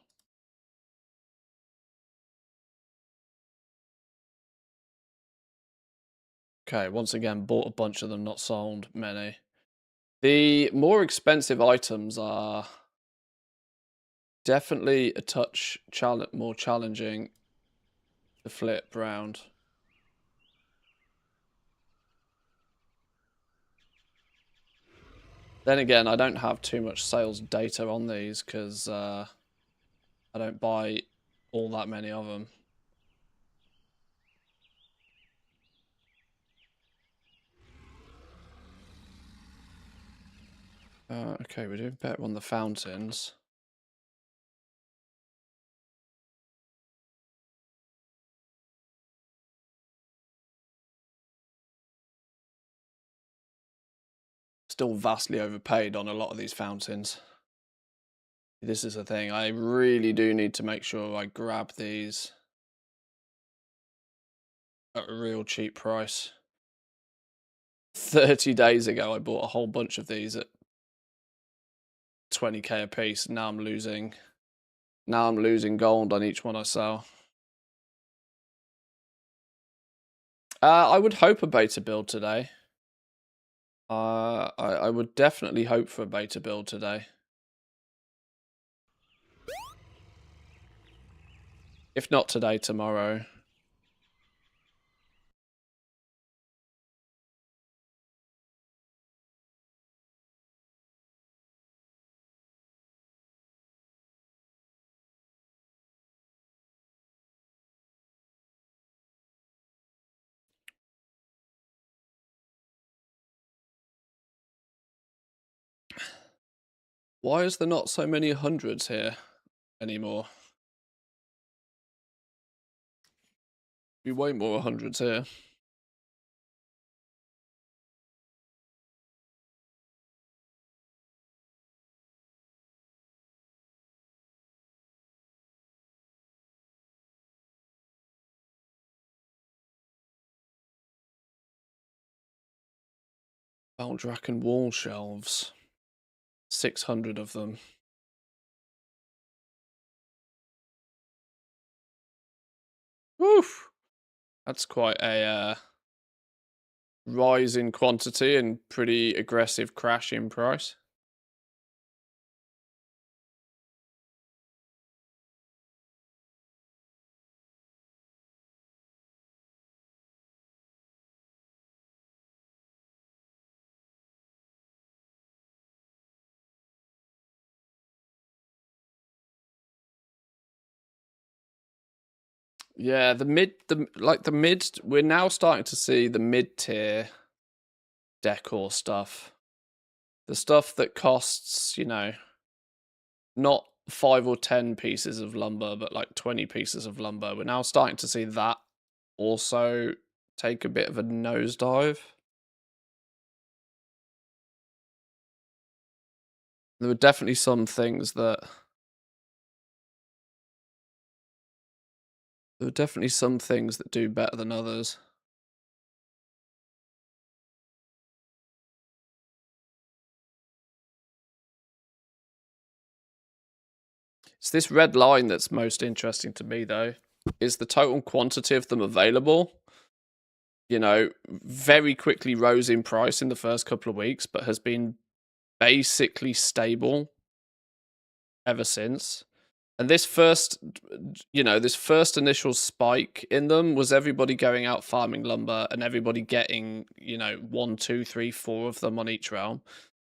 Okay, once again, bought a bunch of them, not sold many. The more expensive items are definitely a touch more challenging to flip round. Then again, I don't have too much sales data on these because I don't buy all that many of them. Okay, we're doing better on the fountains. Still vastly overpaid on a lot of these fountains. This is the thing. I really do need to make sure I grab these at a real cheap price. 30 days ago, I bought a whole bunch of these at 20k a piece. Now I'm losing gold on each one I sell. I would hope a beta build today. I would definitely hope for a beta build today. If not today, tomorrow. Why is there not so many hundreds here anymore? Be way more hundreds here. Baldraken wall shelves. 600 of them. Woof! That's quite a rise in quantity and pretty aggressive crash in price. Yeah, the mid, we're now starting to see the mid-tier decor stuff. The stuff that costs, you know, not 5 or 10 pieces of lumber, but like 20 pieces of lumber. We're now starting to see that also take a bit of a nosedive. There were definitely some things that There are definitely some things that do better than others. It's this red line that's most interesting to me, though, is the total quantity of them available. You know, very quickly rose in price in the first couple of weeks, but has been basically stable ever since. And this first, this first initial spike in them was everybody going out farming lumber and everybody getting, 1, 2, 3, 4 of them on each realm.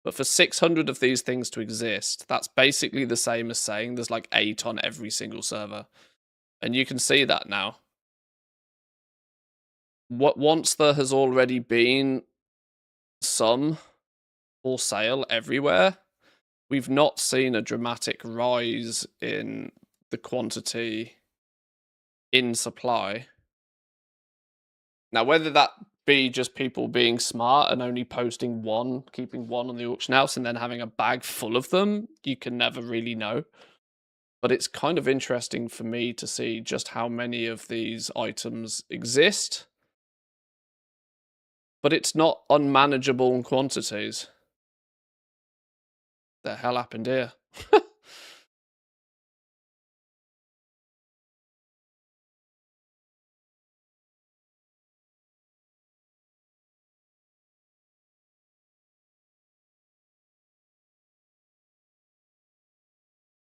But for 600 of these things to exist, that's basically the same as saying there's like 8 on every single server. And you can see that now. Once there has already been some for sale everywhere, we've not seen a dramatic rise in the quantity in supply. Now, whether that be just people being smart and only posting one, keeping one on the auction house, and then having a bag full of them, you can never really know. But it's kind of interesting for me to see just how many of these items exist. But it's not unmanageable in quantities. The hell happened here?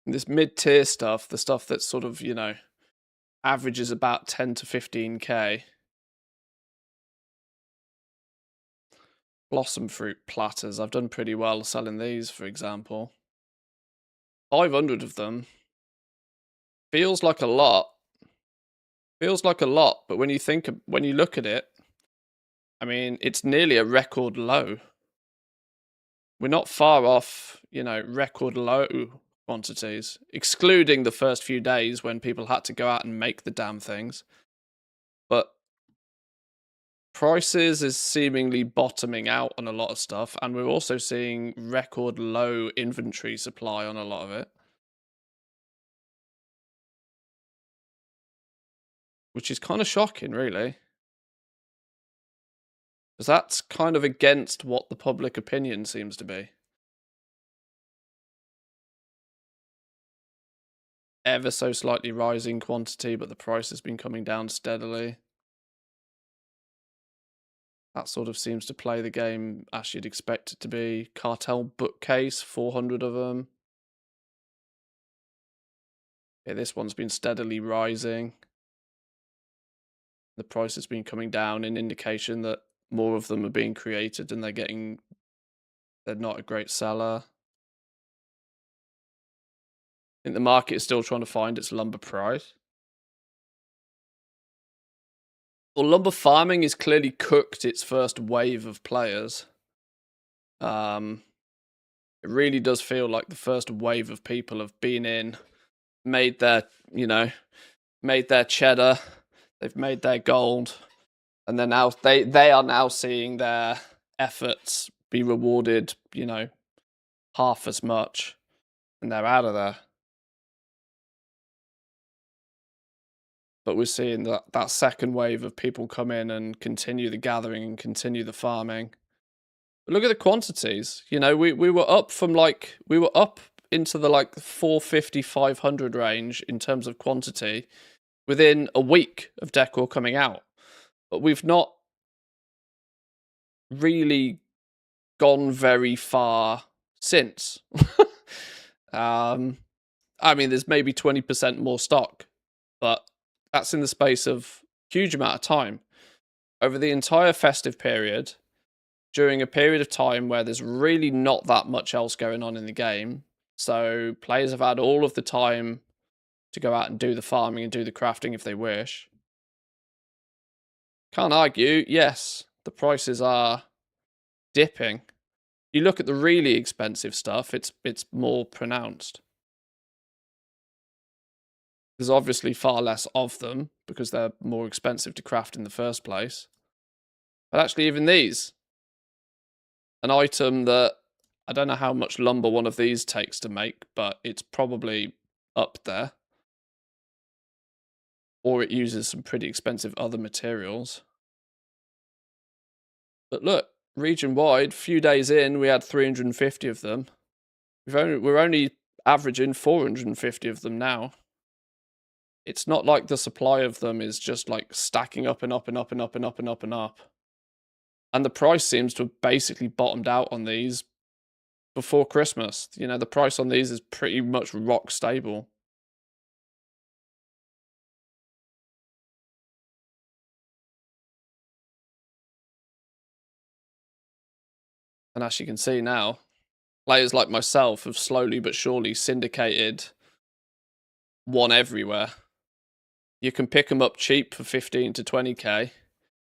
This mid-tier stuff, the stuff that's sort of, averages about 10 to 15k. Blossom fruit platters. I've done pretty well selling these, for example. 500 of them. Feels like a lot. Feels like a lot, but when you look at it, I mean, it's nearly a record low. We're not far off, record low quantities, excluding the first few days when people had to go out and make the damn things. But prices is seemingly bottoming out on a lot of stuff, and we're also seeing record low inventory supply on a lot of it, which is kind of shocking, really, because that's kind of against what the public opinion seems to be. Ever so slightly rising quantity, but the price has been coming down steadily. That sort of seems to play the game as you'd expect it to be. Cartel bookcase, 400 of them. Yeah, this one's been steadily rising. The price has been coming down, an indication that more of them are being created and they're not a great seller. I think the market is still trying to find its lumber price. Well, lumber farming has clearly cooked its first wave of players. It really does feel like the first wave of people have been in, made their cheddar, they've made their gold, and then now they are now seeing their efforts be rewarded, half as much, and they're out of there. But we're seeing that second wave of people come in and continue the gathering and continue the farming. But look at the quantities. We were up into the 450, 500 range in terms of quantity within a week of Decor coming out. But we've not really gone very far since. I mean, there's maybe 20% more stock, but that's in the space of huge amount of time. Over the entire festive period, during a period of time where there's really not that much else going on in the game, so players have had all of the time to go out and do the farming and do the crafting if they wish. Can't argue, yes, the prices are dipping. You look at the really expensive stuff, it's more pronounced. There's obviously far less of them because they're more expensive to craft in the first place. But actually, even these, an item that I don't know how much lumber one of these takes to make, but it's probably up there. or it uses some pretty expensive other materials. But look, region-wide, few days in, we had 350 of them. We're only averaging 450 of them now. It's not like the supply of them is just like stacking up and up and up and up and up and up and up. And the price seems to have basically bottomed out on these before Christmas. You know, the price on these is pretty much rock stable. And as you can see now, players like myself have slowly but surely syndicated one everywhere. You can pick them up cheap for 15 to 20k.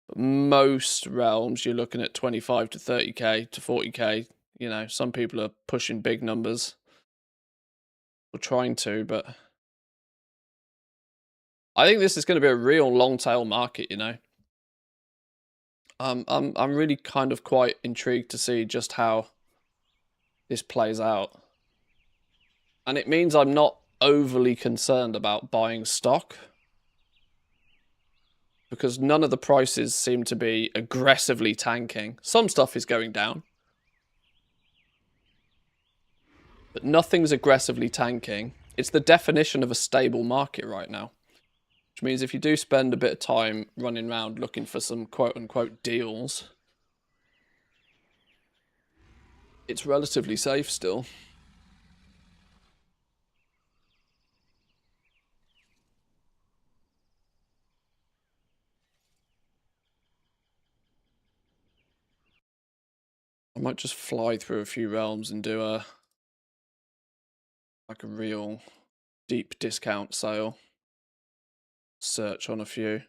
But most realms, you're looking at 25 to 30k to 40k. You know, some people are pushing big numbers. Or trying to, but I think this is going to be a real long tail market, you know. I'm really kind of quite intrigued to see just how this plays out. And it means I'm not overly concerned about buying stock, because none of the prices seem to be aggressively tanking. Some stuff is going down, but nothing's aggressively tanking. It's the definition of a stable market right now. Which means if you do spend a bit of time running around looking for some quote-unquote deals, it's relatively safe still. I might just fly through a few realms and do a real deep discount sale. Search on a few.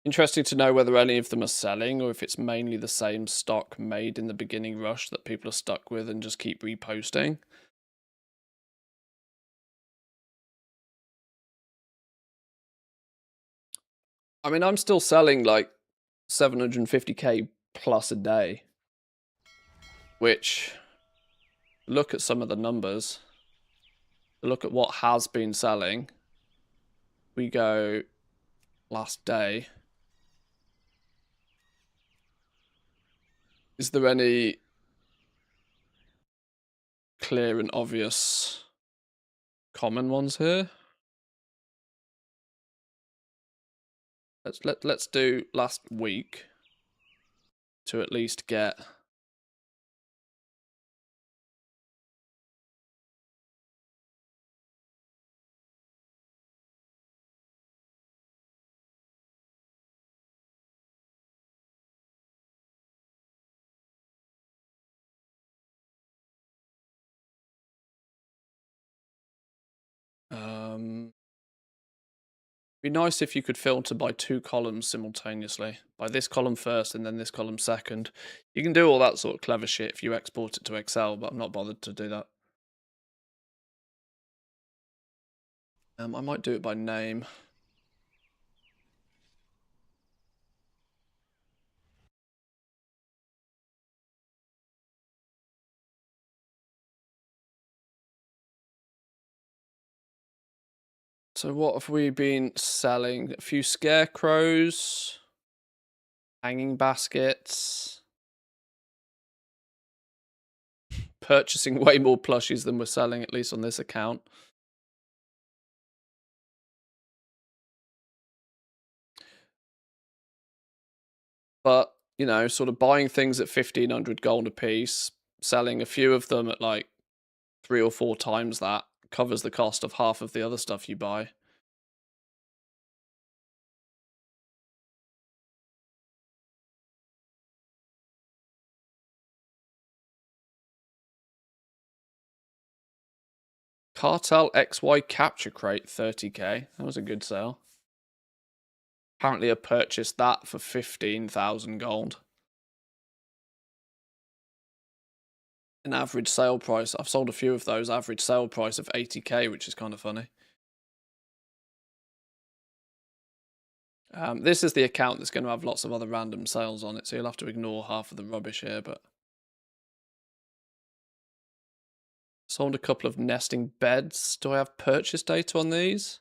Interesting to know whether any of them are selling or if it's mainly the same stock made in the beginning rush that people are stuck with and just keep reposting. I mean, I'm still selling like 750k plus a day, which, look at some of the numbers. Look at what has been selling. We go last day. Is there any clear and obvious common ones here? Let's do last week to at least get be nice if you could filter by 2 columns simultaneously. By this column first and then this column second. You can do all that sort of clever shit if you export it to Excel, but I'm not bothered to do that. I might do it by name. So what have we been selling? A few scarecrows, hanging baskets, purchasing way more plushies than we're selling, at least on this account. But, you know, sort of buying things at 1500 gold a piece, selling a few of them at like 3 or 4 times that, covers the cost of half of the other stuff you buy. Cartel XY capture crate, 30k. That was a good sale. Apparently I purchased that for 15,000 gold. An average sale price, I've sold a few of those, average sale price of 80k, which is kind of funny. This is the account that's going to have lots of other random sales on it, so you'll have to ignore half of the rubbish here, but... Sold a couple of nesting beds. Do I have purchase data on these?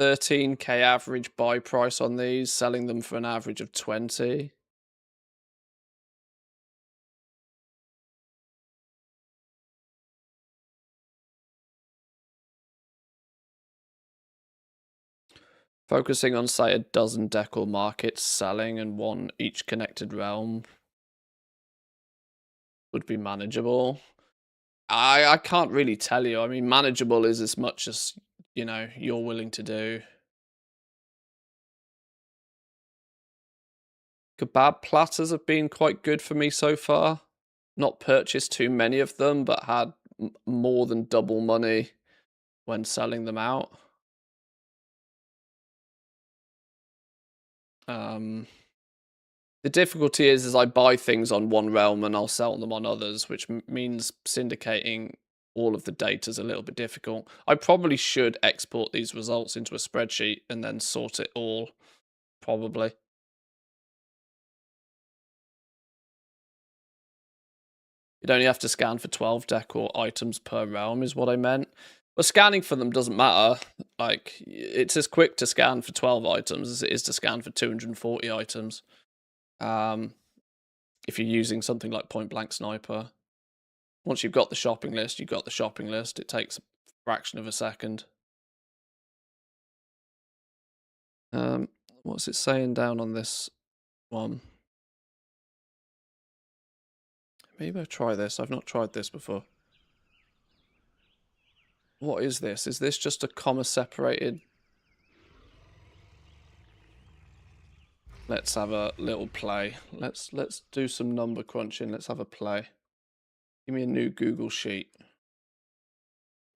13k average buy price on these, selling them for an average of 20. Focusing on, say, a dozen decor markets selling and one each connected realm would be manageable. I can't really tell you. I mean, manageable is as much as, you know, you're willing to do. Kebab platters have been quite good for me so far. Not purchased too many of them, but had more than double money when selling them out. The difficulty is I buy things on one realm and I'll sell them on others, which means syndicating all of the data is a little bit difficult. I probably should export these results into a spreadsheet and then sort it all, probably. You'd only have to scan for 12 decor items per realm is what I meant. But scanning for them doesn't matter. Like, it's as quick to scan for 12 items as it is to scan for 240 items. If you're using something like Point Blank Sniper. Once you've got the shopping list, you've got the shopping list. It takes a fraction of a second. What's it saying down on this one? Maybe I'll try this. I've not tried this before. What is this? Is this just a comma separated? Let's have a little play. Let's do some number crunching. Let's have a play. Give me a new Google sheet.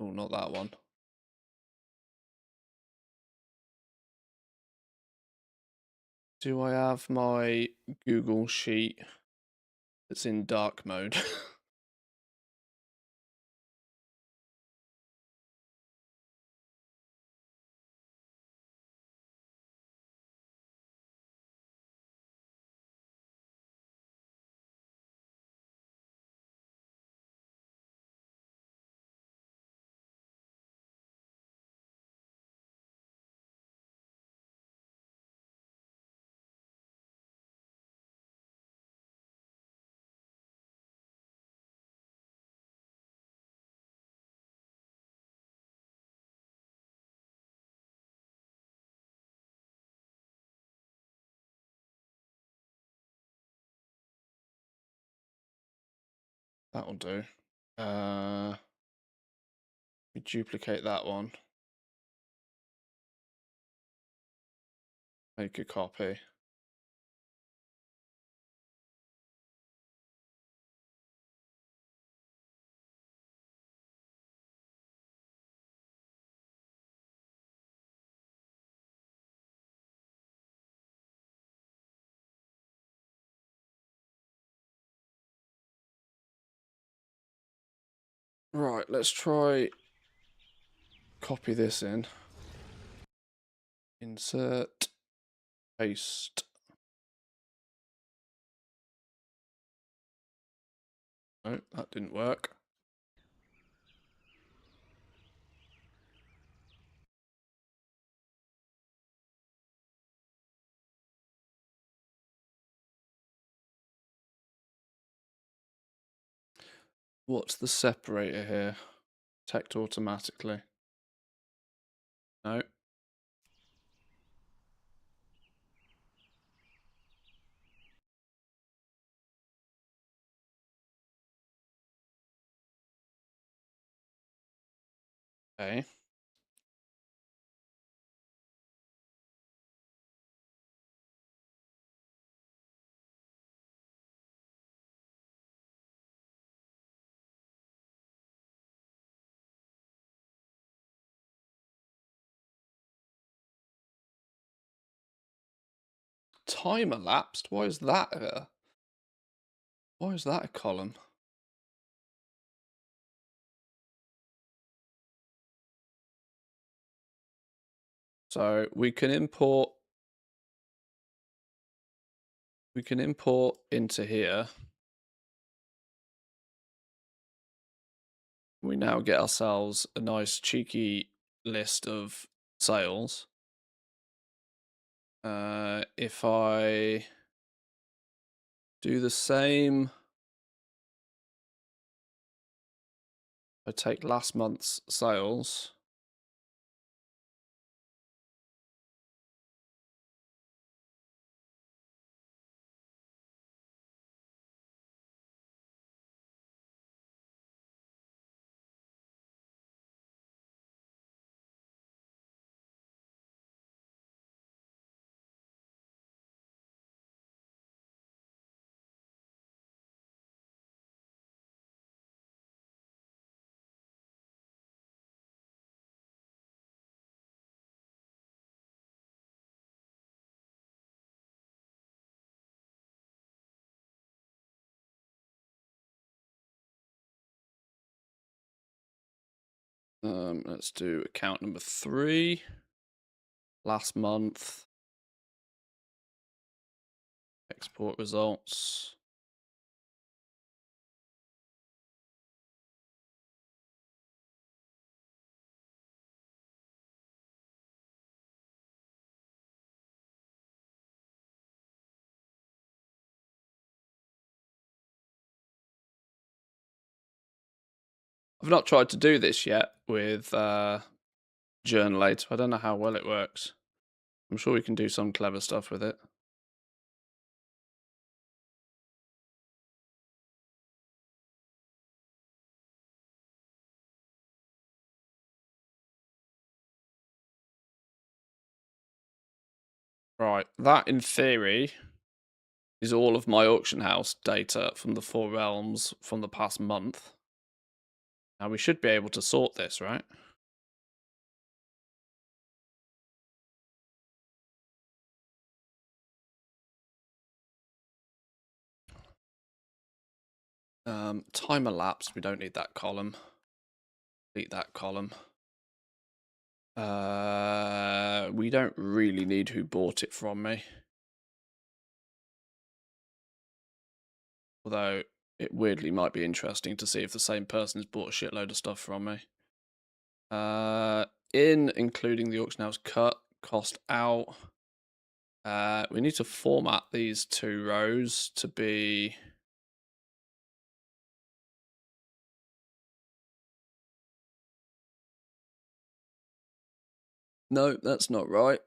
Oh, not that one. Do I have my Google sheet that's in dark mode? That'll do. We duplicate that one. Make a copy. Right, let's try copy this in. Insert, paste. No, that didn't work. What's the separator here? Detect automatically. No. Okay. Time elapsed? Why is that here? Why is that a column? So we can import into here. We now get ourselves a nice cheeky list of sales. If I do the same, I take last month's sales. Let's do account number 3. Last month. Export results. I've not tried to do this yet with Journalate. I don't know how well it works. I'm sure we can do some clever stuff with it. Right, that in theory is all of my auction house data from the 4 realms from the past month. Now we should be able to sort this, right? Time elapsed, we don't need that column. Delete that column. We don't really need who bought it from me. Although it weirdly might be interesting to see if the same person has bought a shitload of stuff from me. Including the auction house cut, cost out. We need to format these 2 rows to be... No, that's not right.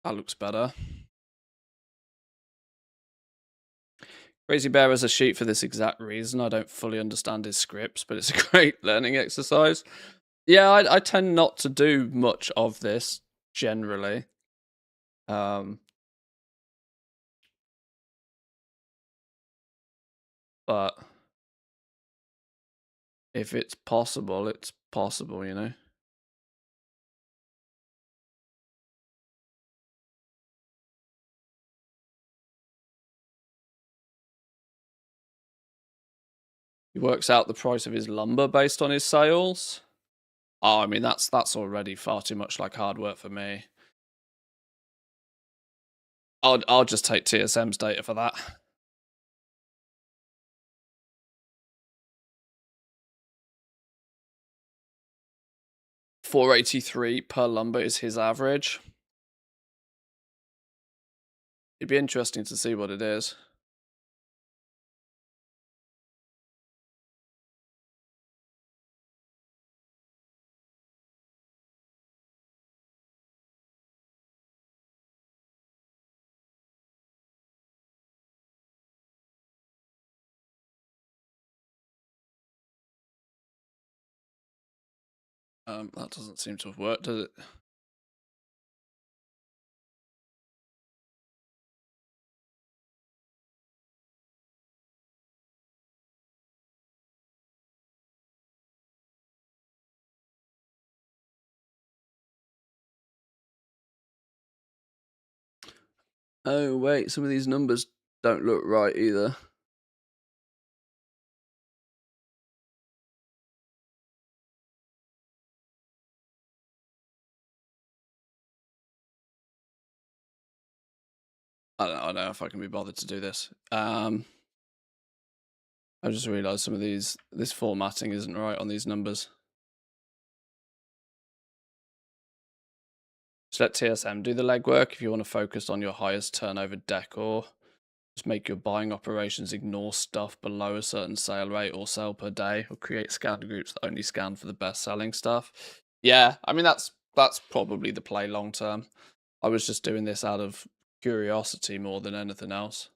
That looks better. Crazy Bear has a sheet for this exact reason. I don't fully understand his scripts, but it's a great learning exercise. Yeah, I tend not to do much of this, generally. But if it's possible, you know? He works out the price of his lumber based on his sales. Oh, I mean, that's already far too much like hard work for me. I'll just take TSM's data for that. $483 per lumber is his average. It'd be interesting to see what it is. That doesn't seem to have worked, does it? Oh, wait, some of these numbers don't look right either. I don't know if I can be bothered to do this. I just realised some of this formatting isn't right on these numbers. Just let TSM do the legwork if you want to focus on your highest turnover deck, or just make your buying operations ignore stuff below a certain sale rate or sell per day, or create scan groups that only scan for the best selling stuff. Yeah, I mean that's probably the play long term. I was just doing this out of curiosity more than anything else.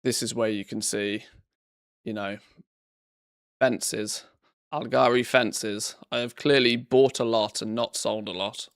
This is where you can see, you know, fences, Algari fences. I have clearly bought a lot and not sold a lot.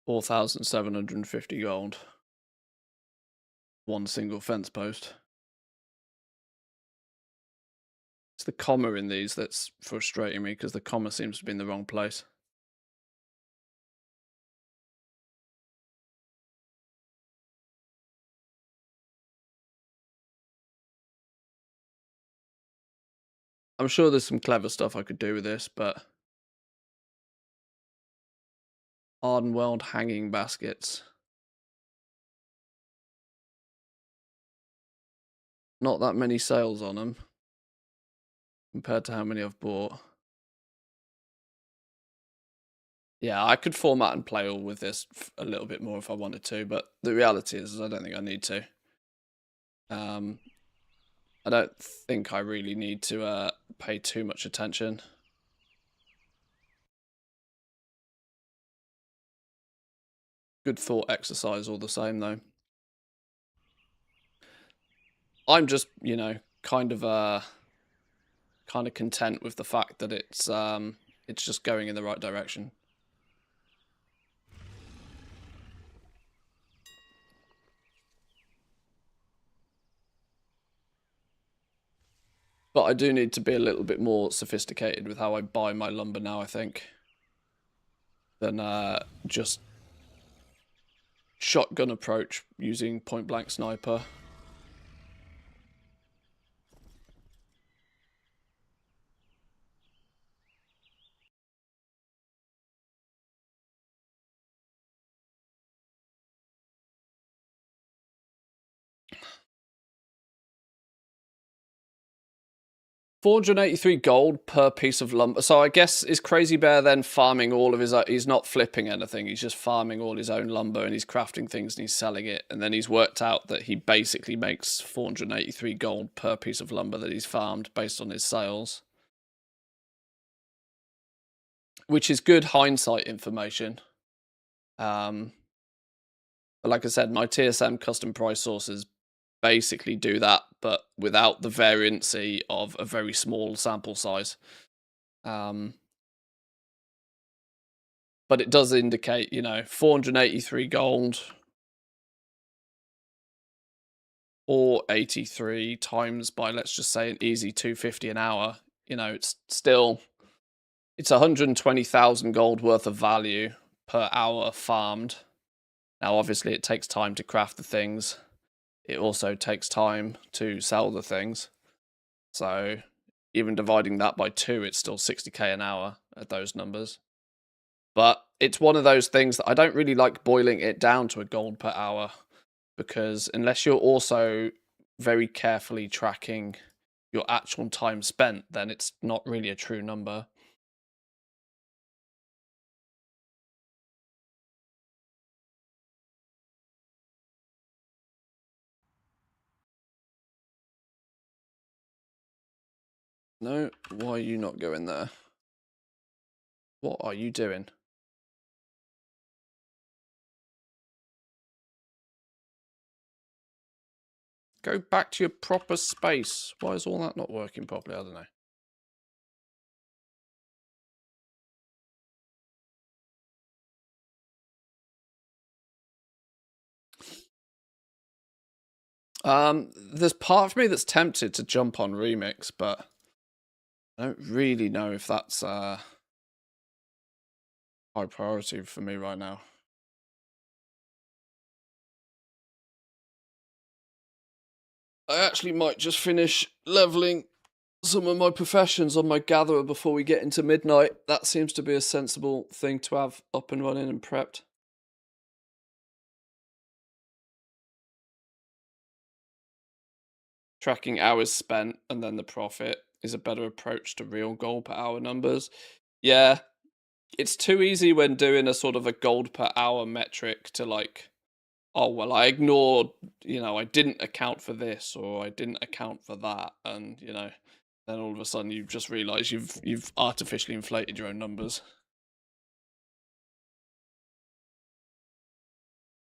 4,750 gold. One single fence post. It's the comma in these that's frustrating me, because the comma seems to be in the wrong place. I'm sure there's some clever stuff I could do with this, but Ardenweld hanging baskets. Not that many sales on them compared to how many I've bought. Yeah, I could format and play all with this a little bit more if I wanted to, but the reality is I don't think I need to. I don't think I really need to pay too much attention. Good thought exercise all the same, though. I'm just, kind of content with the fact that it's just going in the right direction. But I do need to be a little bit more sophisticated with how I buy my lumber now, I think, than just shotgun approach using point blank sniper. 483 gold per piece of lumber. So I guess is Crazy Bear then farming all of his... He's not flipping anything. He's just farming all his own lumber, and he's crafting things and he's selling it. And then he's worked out that he basically makes 483 gold per piece of lumber that he's farmed based on his sales. Which is good hindsight information. But like I said, my TSM custom price sources basically do that, but without the variancy of a very small sample size. But it does indicate, 483 gold or 83 times by, let's just say, an easy 250 an hour. It's still, it's 120,000 gold worth of value per hour farmed. Now, obviously, it takes time to craft the things. It also takes time to sell the things. So even dividing that by 2, it's still 60k an hour at those numbers. But it's one of those things that I don't really like boiling it down to a gold per hour, because unless you're also very carefully tracking your actual time spent, then it's not really a true number. No, why are you not going there? What are you doing? Go back to your proper space. Why is all that not working properly? I don't know. There's part of me that's tempted to jump on Remix, but I don't really know if that's high priority for me right now. I actually might just finish leveling some of my professions on my gatherer before we get into midnight. That seems to be a sensible thing to have up and running and prepped. Tracking hours spent and then the profit is a better approach to real gold per hour numbers. Yeah, it's too easy when doing a sort of a gold per hour metric to like, oh well, I ignored, I didn't account for this or I didn't account for that, and then all of a sudden you just realize you've artificially inflated your own numbers.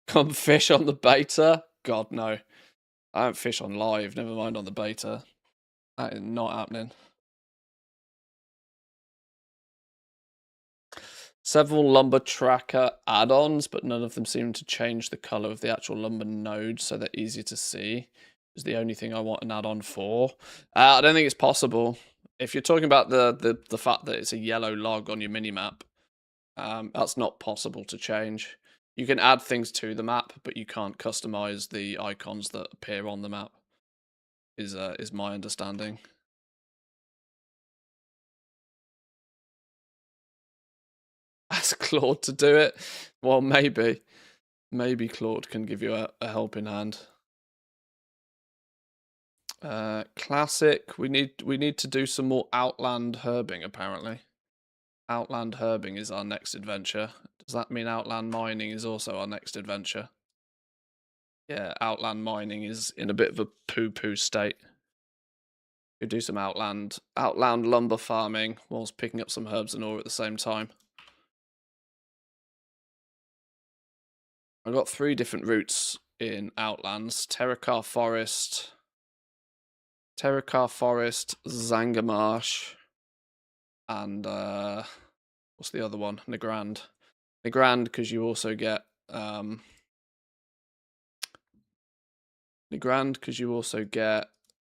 Come fish on the beta? God no, I don't fish on live. Never mind on the beta. That is not happening. Several lumber tracker add-ons, but none of them seem to change the color of the actual lumber node, so they're easier to see. Is the only thing I want an add-on for. I don't think it's possible. If you're talking about the fact that it's a yellow log on your minimap, that's not possible to change. You can add things to the map, but you can't customize the icons that appear on the map. Is my understanding. Ask Claude to do it. Well, maybe Claude can give you a helping hand. Classic. We need to do some more outland herbing. Apparently, outland herbing is our next adventure. Does that mean outland mining is also our next adventure? Yeah, outland mining is in a bit of a poo-poo state. We do some outland lumber farming whilst picking up some herbs and ore at the same time. I've got 3 different routes in Outlands: Terracar Forest, Zangamarsh, and what's the other one? Nagrand. Nagrand, because you also get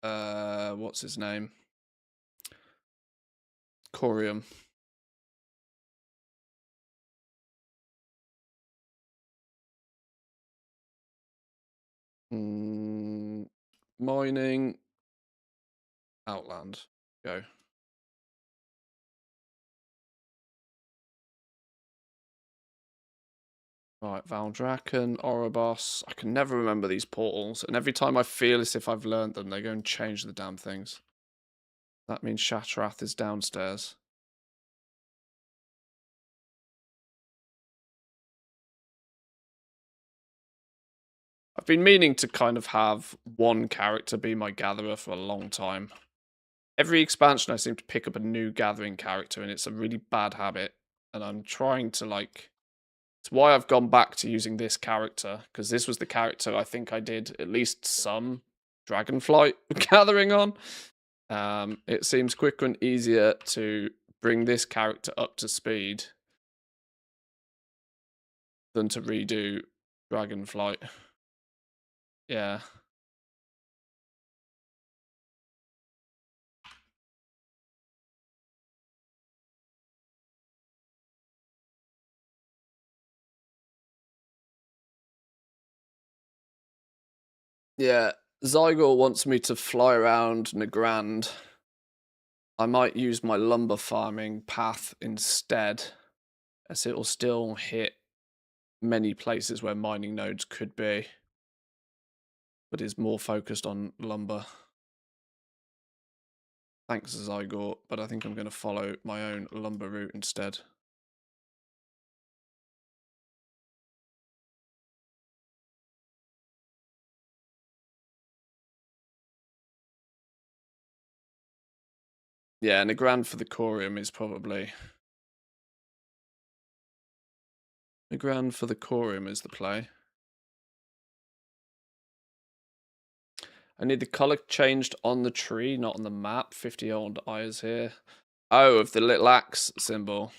what's his name? Corium. Mining. Outland. Go. Right, Valdraken, Orobos. I can never remember these portals, and every time I feel as if I've learned them, they go and change the damn things. That means Shatrath is downstairs. I've been meaning to kind of have one character be my gatherer for a long time. Every expansion I seem to pick up a new gathering character, and it's a really bad habit. And I'm trying to like... It's why I've gone back to using this character, because this was the character I think I did at least some Dragonflight gathering on. It seems quicker and easier to bring this character up to speed than to redo Dragonflight. Yeah. Yeah. Zygor wants me to fly around Nagrand. I might use my lumber farming path instead, as it will still hit many places where mining nodes could be, but is more focused on lumber. Thanks, Zygor, but I think I'm going to follow my own lumber route instead. Yeah, and the grand for the Corium is probably grand for the corium is the play. I need the color changed on the tree, not on the map. 50-year-old eyes here. Oh, of the little axe symbol.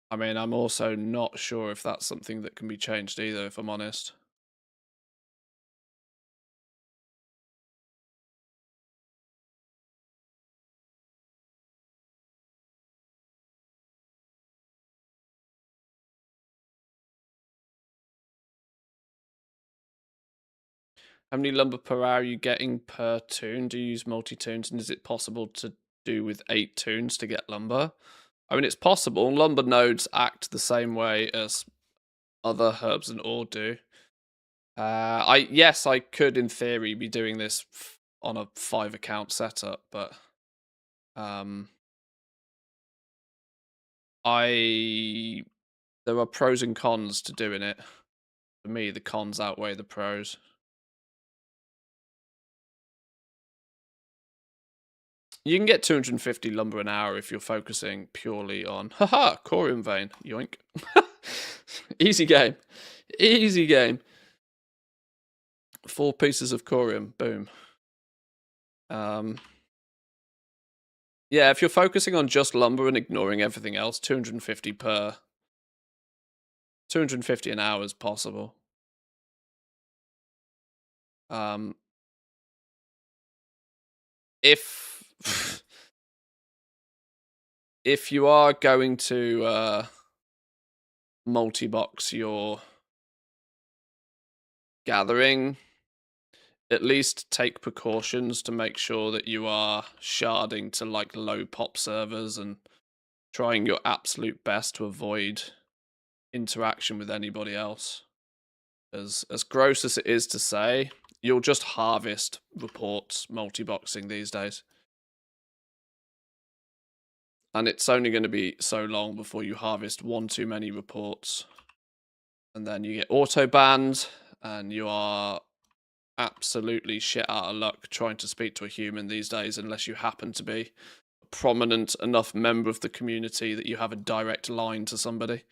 I mean, I'm also not sure if that's something that can be changed either, if I'm honest. How many lumber per hour are you getting per toon? Do you use multi-toons, and is it possible to do with 8 toons to get lumber? I mean, it's possible. Lumber nodes act the same way as other herbs and ore do. Yes, I could in theory be doing this on a 5-account setup, but there are pros and cons to doing it. For me, the cons outweigh the pros. You can get 250 lumber an hour if you're focusing purely on corium vein. Yoink. Easy game. Easy game. 4 pieces of corium. Boom. Yeah, if you're focusing on just lumber and ignoring everything else, 250 an hour is possible. If you are going to multi-box your gathering, at least take precautions to make sure that you are sharding to like low pop servers and trying your absolute best to avoid interaction with anybody else. As gross as it is to say, you'll just harvest reports multi-boxing these days. And it's only going to be so long before you harvest one too many reports. And then you get auto-banned, and you are absolutely shit out of luck trying to speak to a human these days, unless you happen to be a prominent enough member of the community that you have a direct line to somebody.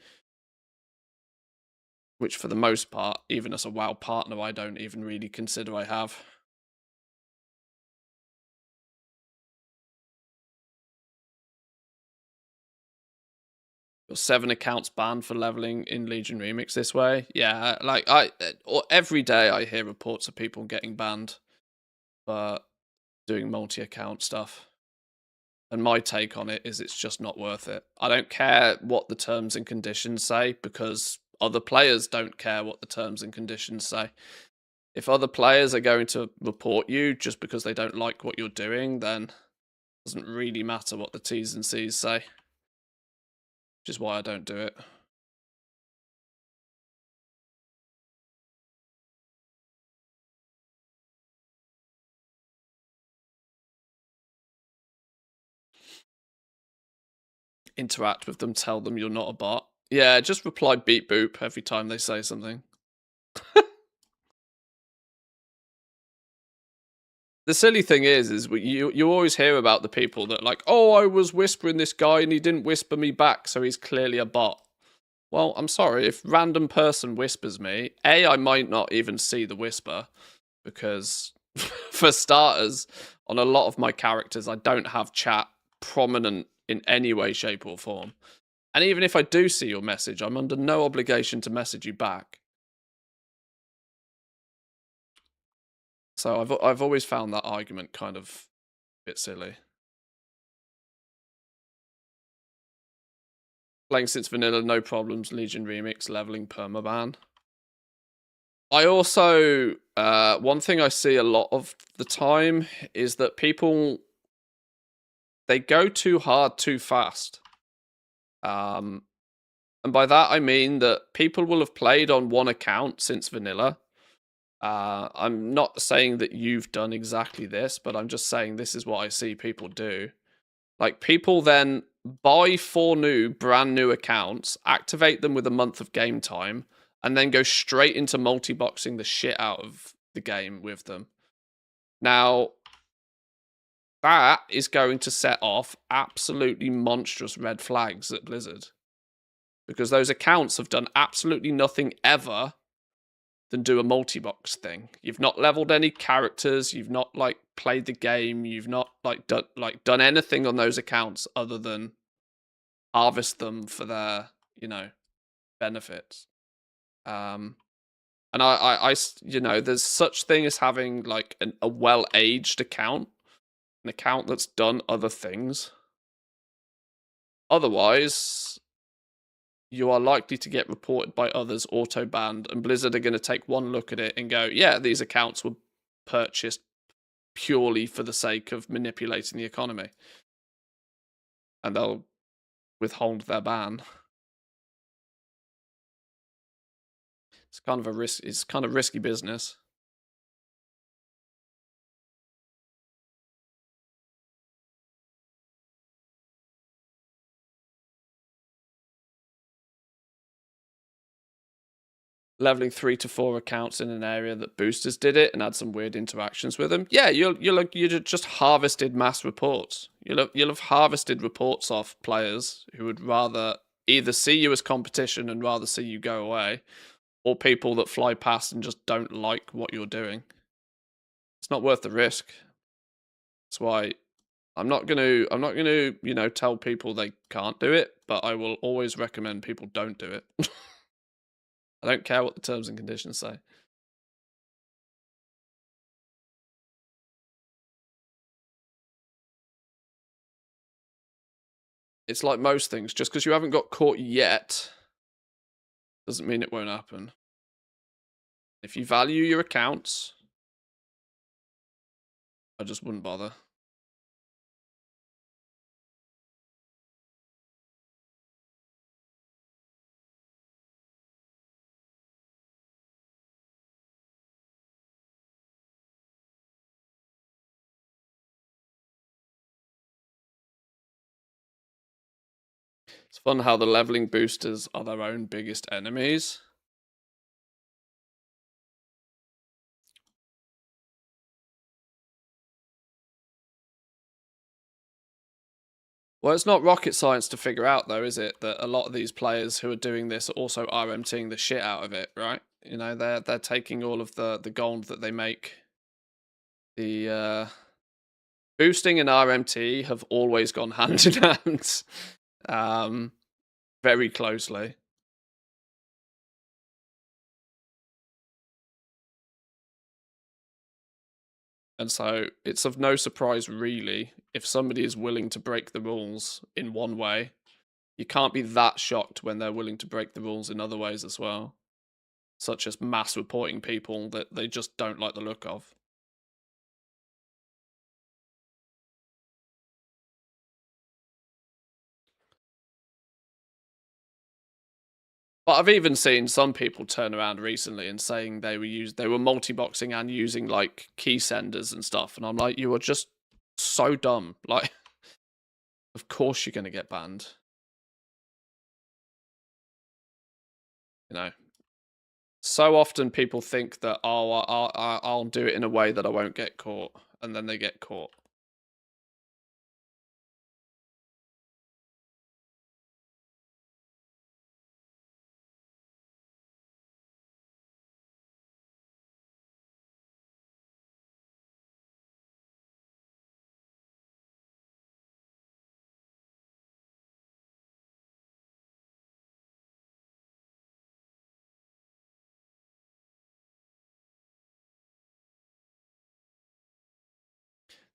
Which, for the most part, even as a WoW partner, I don't even really consider I have. Got 7 accounts banned for leveling in Legion Remix this way. Yeah, like every day I hear reports of people getting banned for doing multi-account stuff. And my take on it is it's just not worth it. I don't care what the terms and conditions say, because other players don't care what the terms and conditions say. If other players are going to report you just because they don't like what you're doing, then it doesn't really matter what the T's and C's say. Which is why I don't do it. Interact with them, tell them you're not a bot. Yeah, just reply beep boop every time they say something. The silly thing is you always hear about the people that like, oh, I was whispering this guy and he didn't whisper me back, so he's clearly a bot. Well, I'm sorry, if random person whispers me, A, I might not even see the whisper, because for starters, on a lot of my characters, I don't have chat prominent in any way, shape, or form. And even if I do see your message, I'm under no obligation to message you back. So I've always found that argument kind of a bit silly. Playing since vanilla, no problems. Legion Remix, leveling permaban. I also, one thing I see a lot of the time is that people, they go too hard too fast. And by that I mean that people will have played on one account since vanilla. I'm not saying that you've done exactly this, but I'm just saying this is what I see people do. Like, people then buy 4 brand new accounts, activate them with a month of game time, and then go straight into multi-boxing the shit out of the game with them. Now, that is going to set off absolutely monstrous red flags at Blizzard. because those accounts have done absolutely nothing ever than do a multi-box thing. You've not leveled any characters, you've not like played the game, you've not like done anything on those accounts other than harvest them for their, benefits. And there's such thing as having like a well-aged account, an account that's done other things. Otherwise, you are likely to get reported by others auto-banned, and Blizzard are going to take one look at it and go, yeah, these accounts were purchased purely for the sake of manipulating the economy. And they'll withhold their ban. It's kind of risky business. Leveling 3 to 4 accounts in an area that boosters did it and had some weird interactions with them. Yeah, you just harvested mass reports. You'll have harvested reports off players who would rather either see you as competition and rather see you go away, or people that fly past and just don't like what you're doing. It's not worth the risk. That's why I'm not gonna tell people they can't do it, but I will always recommend people don't do it. I don't care what the terms and conditions say. It's like most things. Just because you haven't got caught yet doesn't mean it won't happen. If you value your accounts, I just wouldn't bother. It's fun how the leveling boosters are their own biggest enemies. Well, it's not rocket science to figure out, though, is it? That a lot of these players who are doing this are also RMTing the shit out of it, right? They're taking all of the gold that they make. The boosting and RMT have always gone hand in hand, very closely. And so it's of no surprise, really, if somebody is willing to break the rules in one way. You can't be that shocked when they're willing to break the rules in other ways as well, such as mass reporting people that they just don't like the look of. But I've even seen some people turn around recently and saying they were multi-boxing and using like key senders and stuff, and I'm like, you are just so dumb. Like, of course you're going to get banned. So often people think that, oh, I'll do it in a way that I won't get caught, and then they get caught.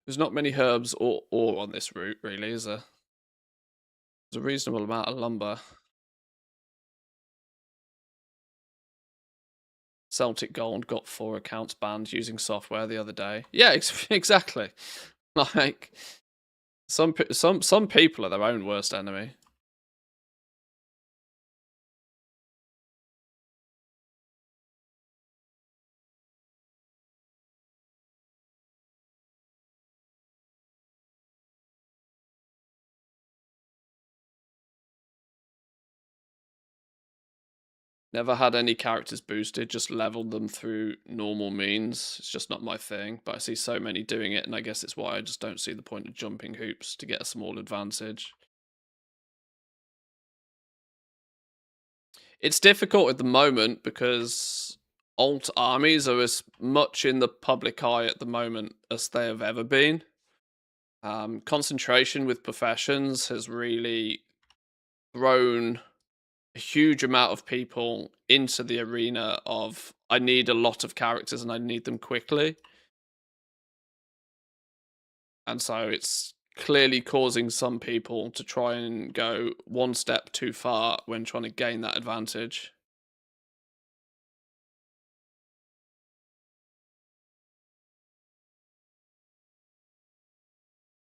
There's not many herbs or ore on this route, really, is there? There's a reasonable amount of lumber. Celtic Gold got 4 accounts banned using software the other day. Yeah, exactly. Like, some people are their own worst enemy. Never had any characters boosted, just leveled them through normal means. It's just not my thing, but I see so many doing it, and I guess it's why I just don't see the point of jumping hoops to get a small advantage. It's difficult at the moment because alt armies are as much in the public eye at the moment as they have ever been. Concentration with professions has really thrown a huge amount of people into the arena of I need a lot of characters and I need them quickly. And so it's clearly causing some people to try and go one step too far when trying to gain that advantage.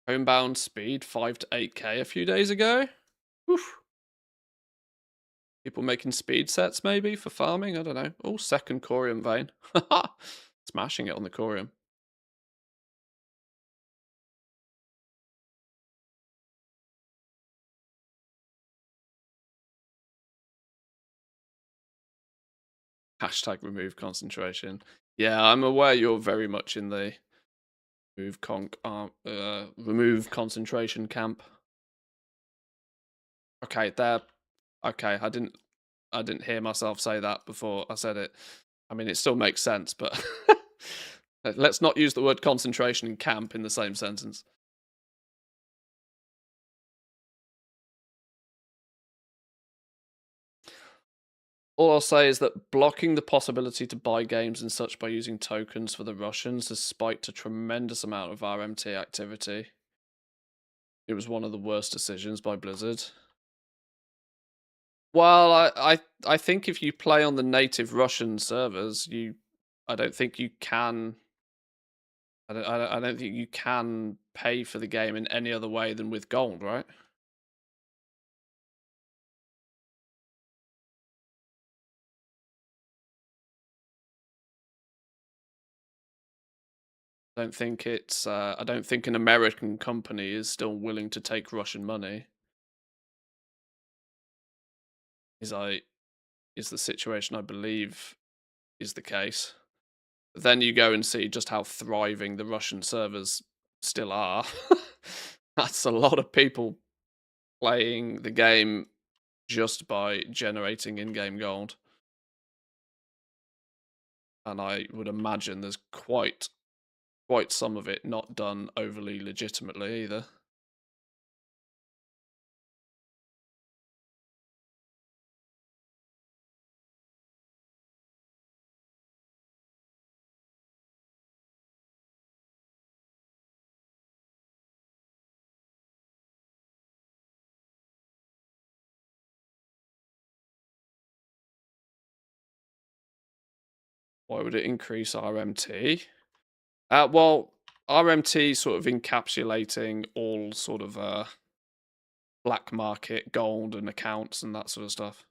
Homebound speed 5 to 8k a few days ago. Oof. People making speed sets maybe for farming. I don't know. Oh, second corium vein. Smashing it on the corium. Hashtag remove concentration. Yeah, I'm aware you're very much in the remove concentration camp. Okay, there. Okay, I didn't hear myself say that before I said it. I mean, it still makes sense, but let's not use the word concentration and camp in the same sentence. All I'll say is that blocking the possibility to buy games and such by using tokens for the Russians has spiked a tremendous amount of RMT activity. It was one of the worst decisions by Blizzard. Well, I think if you play on the native Russian servers, I don't think you can. I don't think you can pay for the game in any other way than with gold, right? I don't think an American company is still willing to take Russian money. Is the situation I believe is the case. Then you go and see just how thriving the Russian servers still are. That's a lot of people playing the game just by generating in-game gold. And I would imagine there's quite some of it not done overly legitimately either. Why would it increase RMT? Well, RMT sort of encapsulating all sort of black market gold and accounts and that sort of stuff.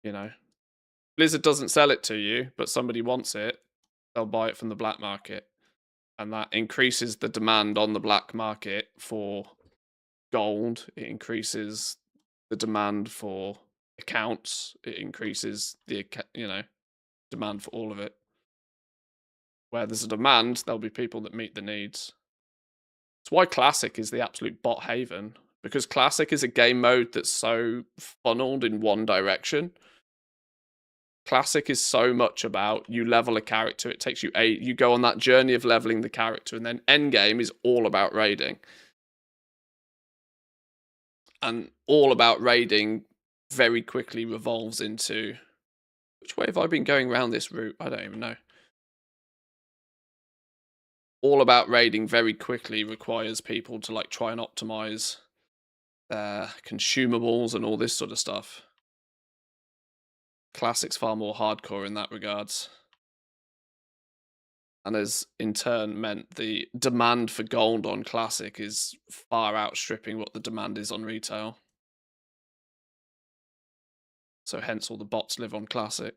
You know, Blizzard doesn't sell it to you, but somebody wants it, they'll buy it from the black market. And that increases the demand on the black market for gold. It increases the demand for accounts. It increases the demand for all of it. Where there's a demand, there'll be people that meet the needs. It's why Classic is the absolute bot haven, because Classic is a game mode that's so funneled in one direction. Classic is so much about you level a character, it takes you you go on that journey of leveling the character, and then endgame is all about raiding. And all about raiding very quickly revolves into, which way have I been going around this route? I don't even know. All about raiding very quickly requires people to like try and optimize their consumables and all this sort of stuff. Classic's far more hardcore in that regards. And has in turn meant the demand for gold on Classic is far outstripping what the demand is on retail. So hence all the bots live on Classic.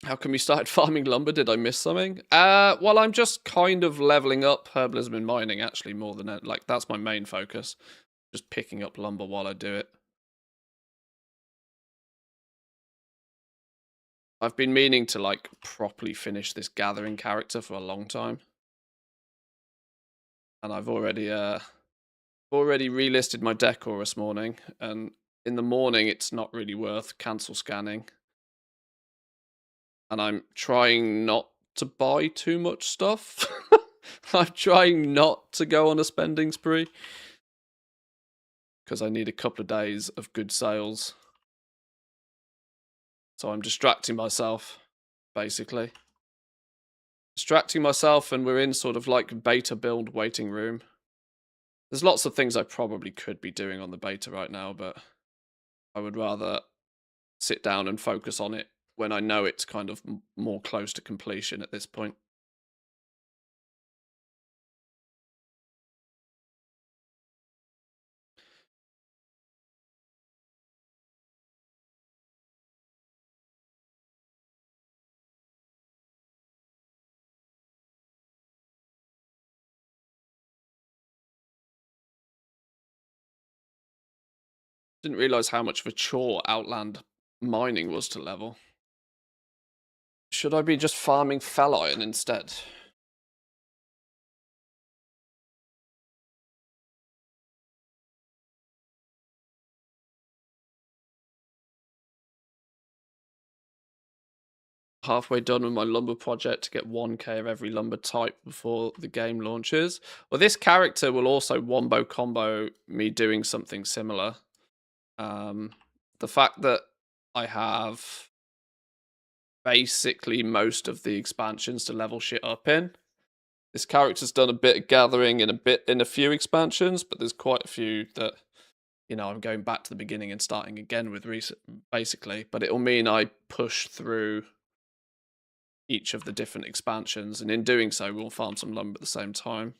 How come you started farming lumber? Did I miss something? Well, I'm just kind of leveling up herbalism and mining, actually, more than it. Like, that's my main focus. Just picking up lumber while I do it. I've been meaning to, like, properly finish this gathering character for a long time. And I've already relisted my decor this morning, and in the morning it's not really worth cancel scanning. And I'm trying not to buy too much stuff. I'm trying not to go on a spending spree, because I need a couple of days of good sales. So I'm distracting myself, basically. Distracting myself, and we're in sort of like beta build waiting room. There's lots of things I probably could be doing on the beta right now, but I would rather sit down and focus on it when I know it's kind of more close to completion at this point. Didn't realize how much of a chore Outland mining was to level. Should I be just farming fell iron instead? Halfway done with my lumber project to get 1k of every lumber type before the game launches. Well, this character will also wombo combo me doing something similar. The fact that I have basically most of the expansions to level shit up in. This character's done a bit of gathering in a few expansions, but there's quite a few that, you know, I'm going back to the beginning and starting again with basically. But it'll mean I push through each of the different expansions, and in doing so, we'll farm some lumber at the same time.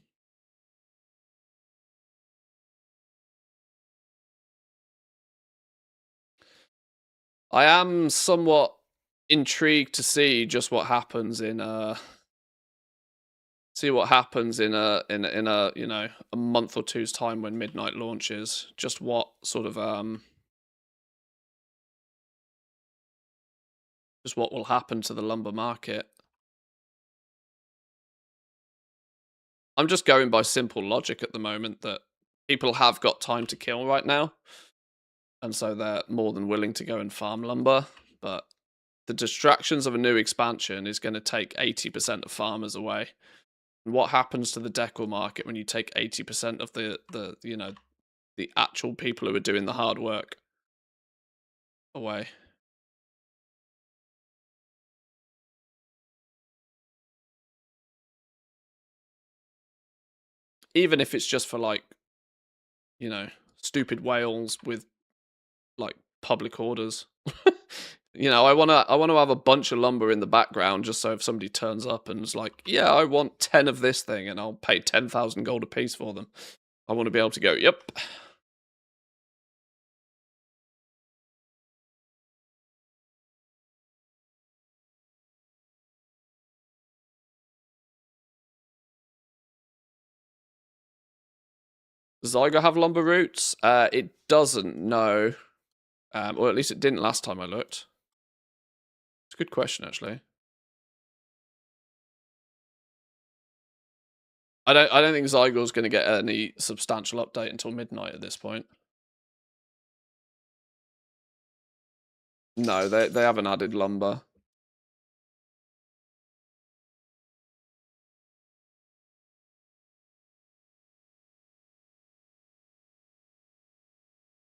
I am somewhat intrigued to see just what happens in a you know, a month or two's time when Midnight launches. Just what sort of just what will happen to the lumber market. I'm just going by simple logic at the moment that people have got time to kill right now, and so they're more than willing to go and farm lumber. But the distractions of a new expansion is going to take 80% of farmers away. And what happens to the decor market when you take 80% of the you know, the actual people who are doing the hard work away? Even if it's just for, like, you know, stupid whales with, like, public orders. You know, I wanna have a bunch of lumber in the background, just so if somebody turns up and is like, yeah, I want 10 of this thing, and I'll pay 10,000 gold a piece for them. I want to be able to go, yep. Zygo have lumber roots? It doesn't, no. Or at least it didn't last time I looked. It's a good question, actually. I don't think Zygo's going to get any substantial update until midnight at this point. No, they haven't added lumber.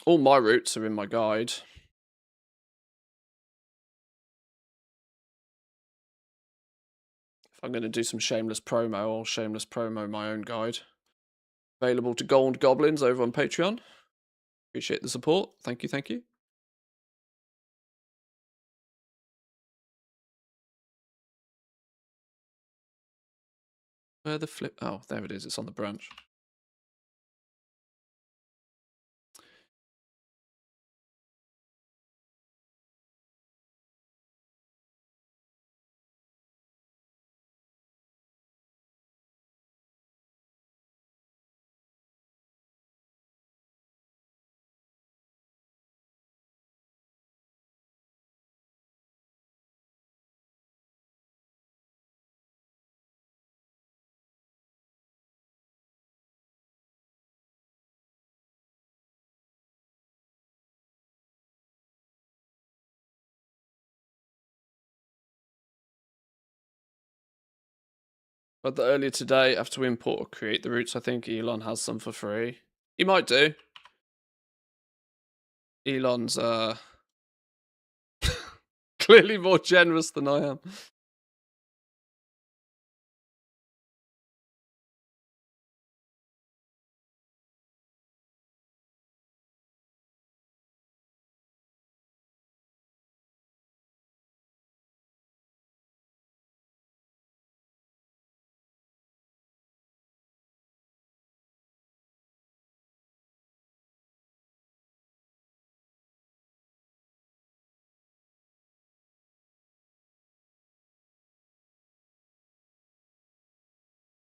All my routes are in my guide. If I'm going to do some shameless promo, I'll shameless promo my own guide. Available to gold goblins over on Patreon. Appreciate the support. Thank you, thank you. Where the flip? Oh, there it is. It's on the branch. But the earlier today, I have to import or create the routes. I think Elon has some for free. He might do. Elon's clearly more generous than I am.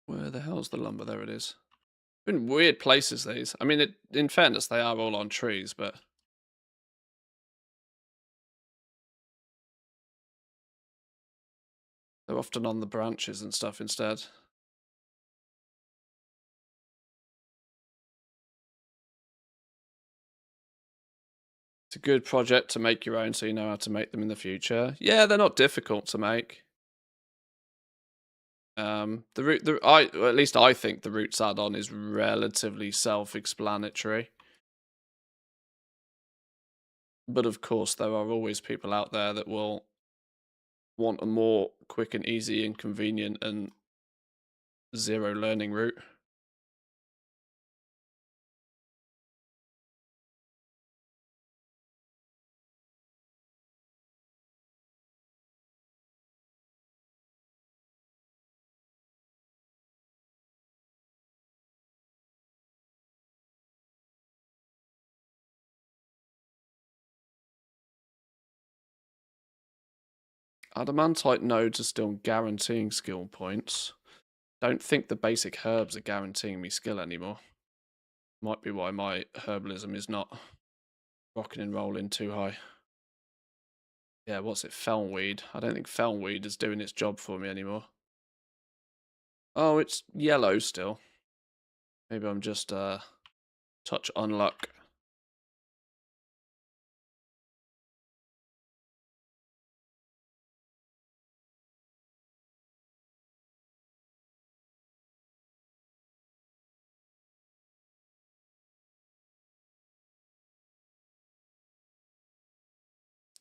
Where the hell's the lumber? There it is. In weird places, these. I mean, in fairness, they are all on trees, but they're often on the branches and stuff instead. It's a good project to make your own so you know how to make them in the future. Yeah, they're not difficult to make. Well, at least I think the roots add-on is relatively self-explanatory. But of course, there are always people out there that will want a more quick and easy and convenient and zero learning route. Adamantite nodes are still guaranteeing skill points. Don't think the basic herbs are guaranteeing me skill anymore. Might be why my herbalism is not rocking and rolling too high. Yeah, what's it? Felweed. I don't think Felweed is doing its job for me anymore. Oh, it's yellow still. Maybe I'm just touch unluck.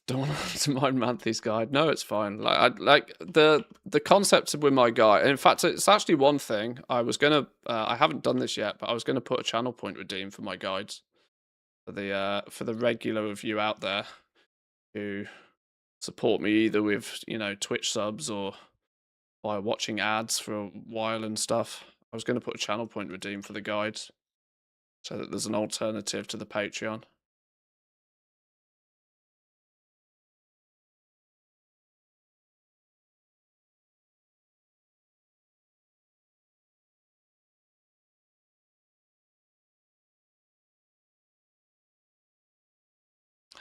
Don't want to mind Manthi's guide. No, it's fine. Like the concept with my guide. In fact, it's actually one thing I was gonna. I haven't done this yet, but I was gonna put a channel point redeem for my guides for the regular of you out there who support me either with Twitch subs or by watching ads for a while and stuff. I was gonna put a channel point redeem for the guides so that there's an alternative to the Patreon.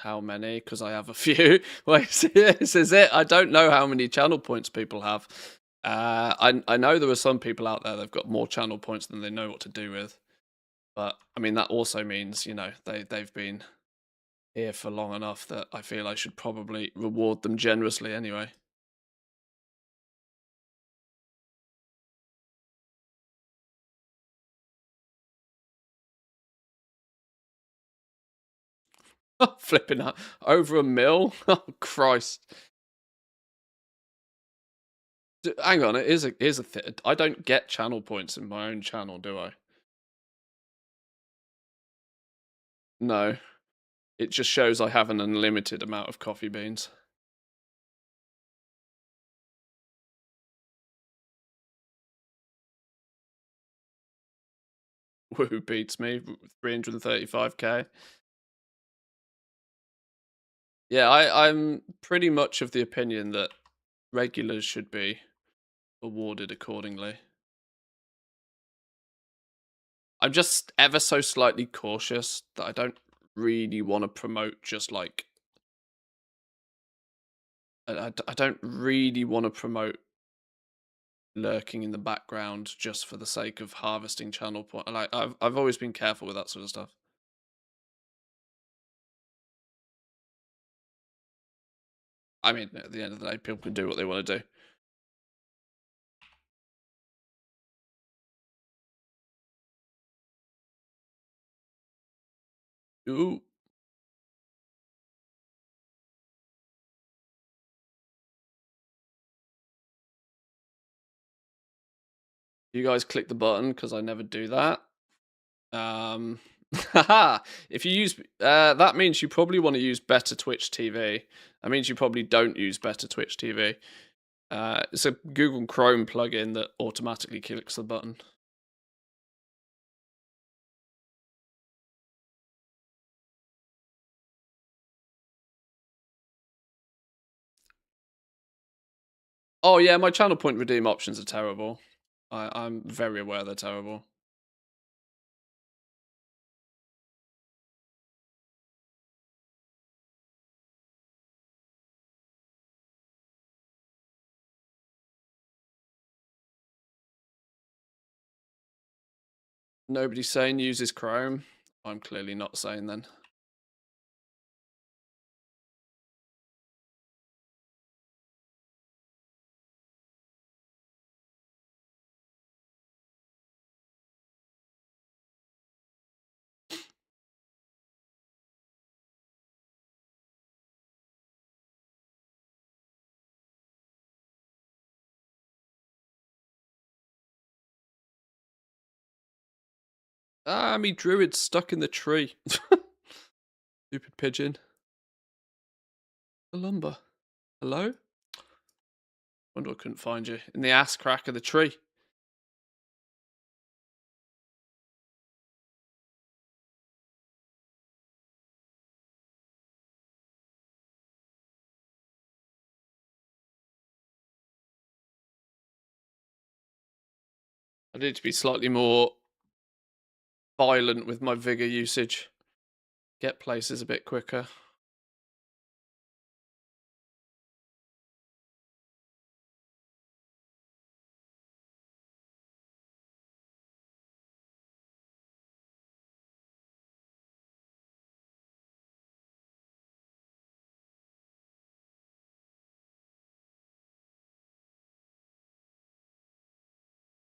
How many? Because I have a few. Wait, this is it. I don't know how many channel points people have. I know there are some people out there that've got more channel points than they know what to do with. But I mean that also means they've been here for long enough that I feel I should probably reward them generously anyway. Flipping out over a mil. Oh Christ! Hang on, it is a I don't get channel points in my own channel, do I? No. It just shows I have an unlimited amount of coffee beans. Who beats me? 335k. Yeah, I'm pretty much of the opinion that regulars should be awarded accordingly. I'm just ever so slightly cautious that I don't really want to promote just like I don't really want to promote lurking in the background just for the sake of harvesting channel point. Like I've always been careful with that sort of stuff. I mean, at the end of the day, people can do what they want to do. Ooh. You guys click the button because I never do that. Haha. If you use that means you probably want to use Better Twitch TV. That means you probably don't use Better Twitch TV. It's a Google Chrome plugin that automatically clicks the button. Oh yeah, my channel point redeem options are terrible. I'm very aware they're terrible. Nobody's saying uses Chrome. I'm clearly not saying then. Ah, me druid's stuck in the tree. Stupid pigeon. The lumber. Hello? Wonder I couldn't find you. In the ass crack of the tree. I need to be slightly more violent with my vigor usage. Get places a bit quicker.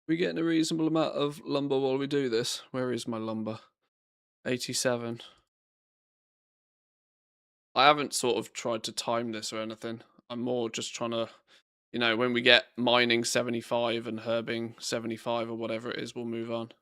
We getting a reasonable amount of lumber while we do this. Where is my lumber? 87. I haven't sort of tried to time this or anything. I'm more just trying to, you know, when we get mining 75 and herbing 75 or whatever it is, we'll move on.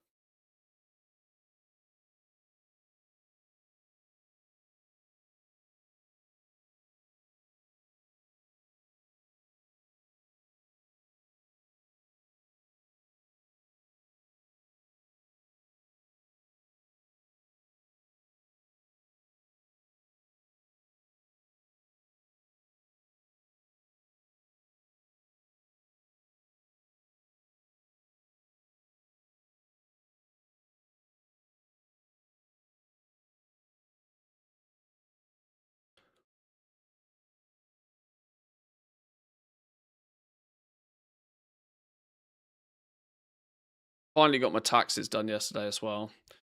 Finally got my taxes done yesterday as well,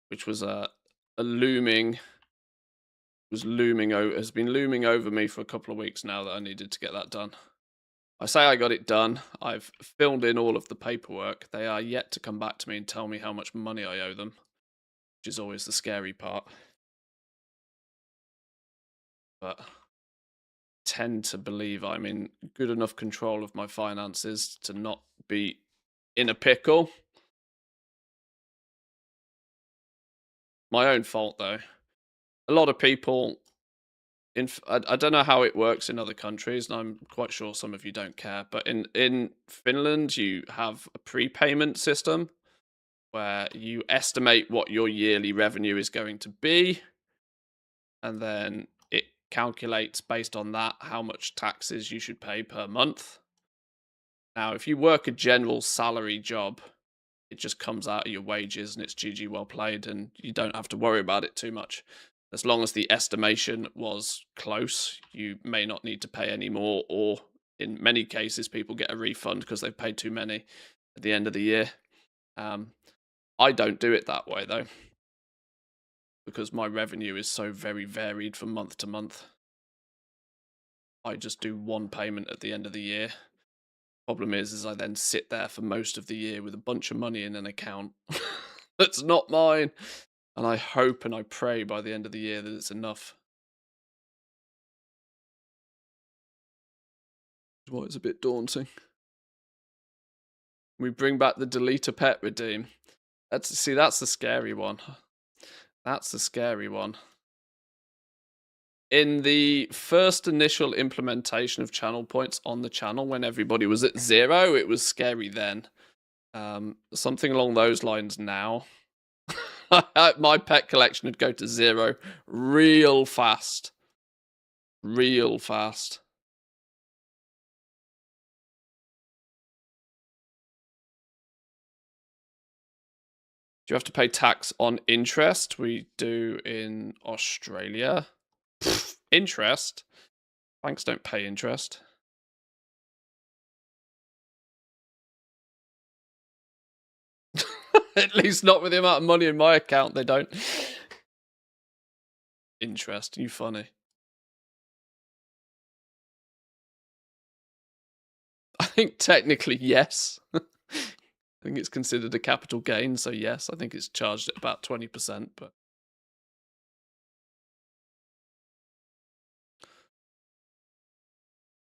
which was a looming has been looming over me for a couple of weeks now that I needed to get that done. I say I got it done. I've filled in all of the paperwork. They are yet to come back to me and tell me how much money I owe them, which is always the scary part. But I tend to believe I'm in good enough control of my finances to not be in a pickle. My own fault, though. A lot of people I don't know how it works in other countries, and I'm quite sure some of you don't care, but in Finland, you have a prepayment system where you estimate what your yearly revenue is going to be, and then it calculates based on that how much taxes you should pay per month. Now, if you work a general salary job, it just comes out of your wages and it's GG well played, and you don't have to worry about it too much. As long as the estimation was close, you may not need to pay any more, or in many cases, people get a refund because they've paid too many at the end of the year. I don't do it that way, though, because my revenue is so very varied from month to month. I just do one payment at the end of the year. Problem is I then sit there for most of the year with a bunch of money in an account that's not mine. And I hope and I pray by the end of the year that it's enough. Well, it's a bit daunting. We bring back the delete a pet redeem. That's the scary one. That's the scary one. In the first initial implementation of channel points on the channel, when everybody was at 0, it was scary then. Something along those lines now. My pet collection would go to 0 real fast. Real fast. Do you have to pay tax on interest? We do in Australia. Pfft, interest? Banks don't pay interest. At least not with the amount of money in my account, they don't. Interest, you funny. I think technically, yes. I think it's considered a capital gain, so yes, I think it's charged at about 20%, but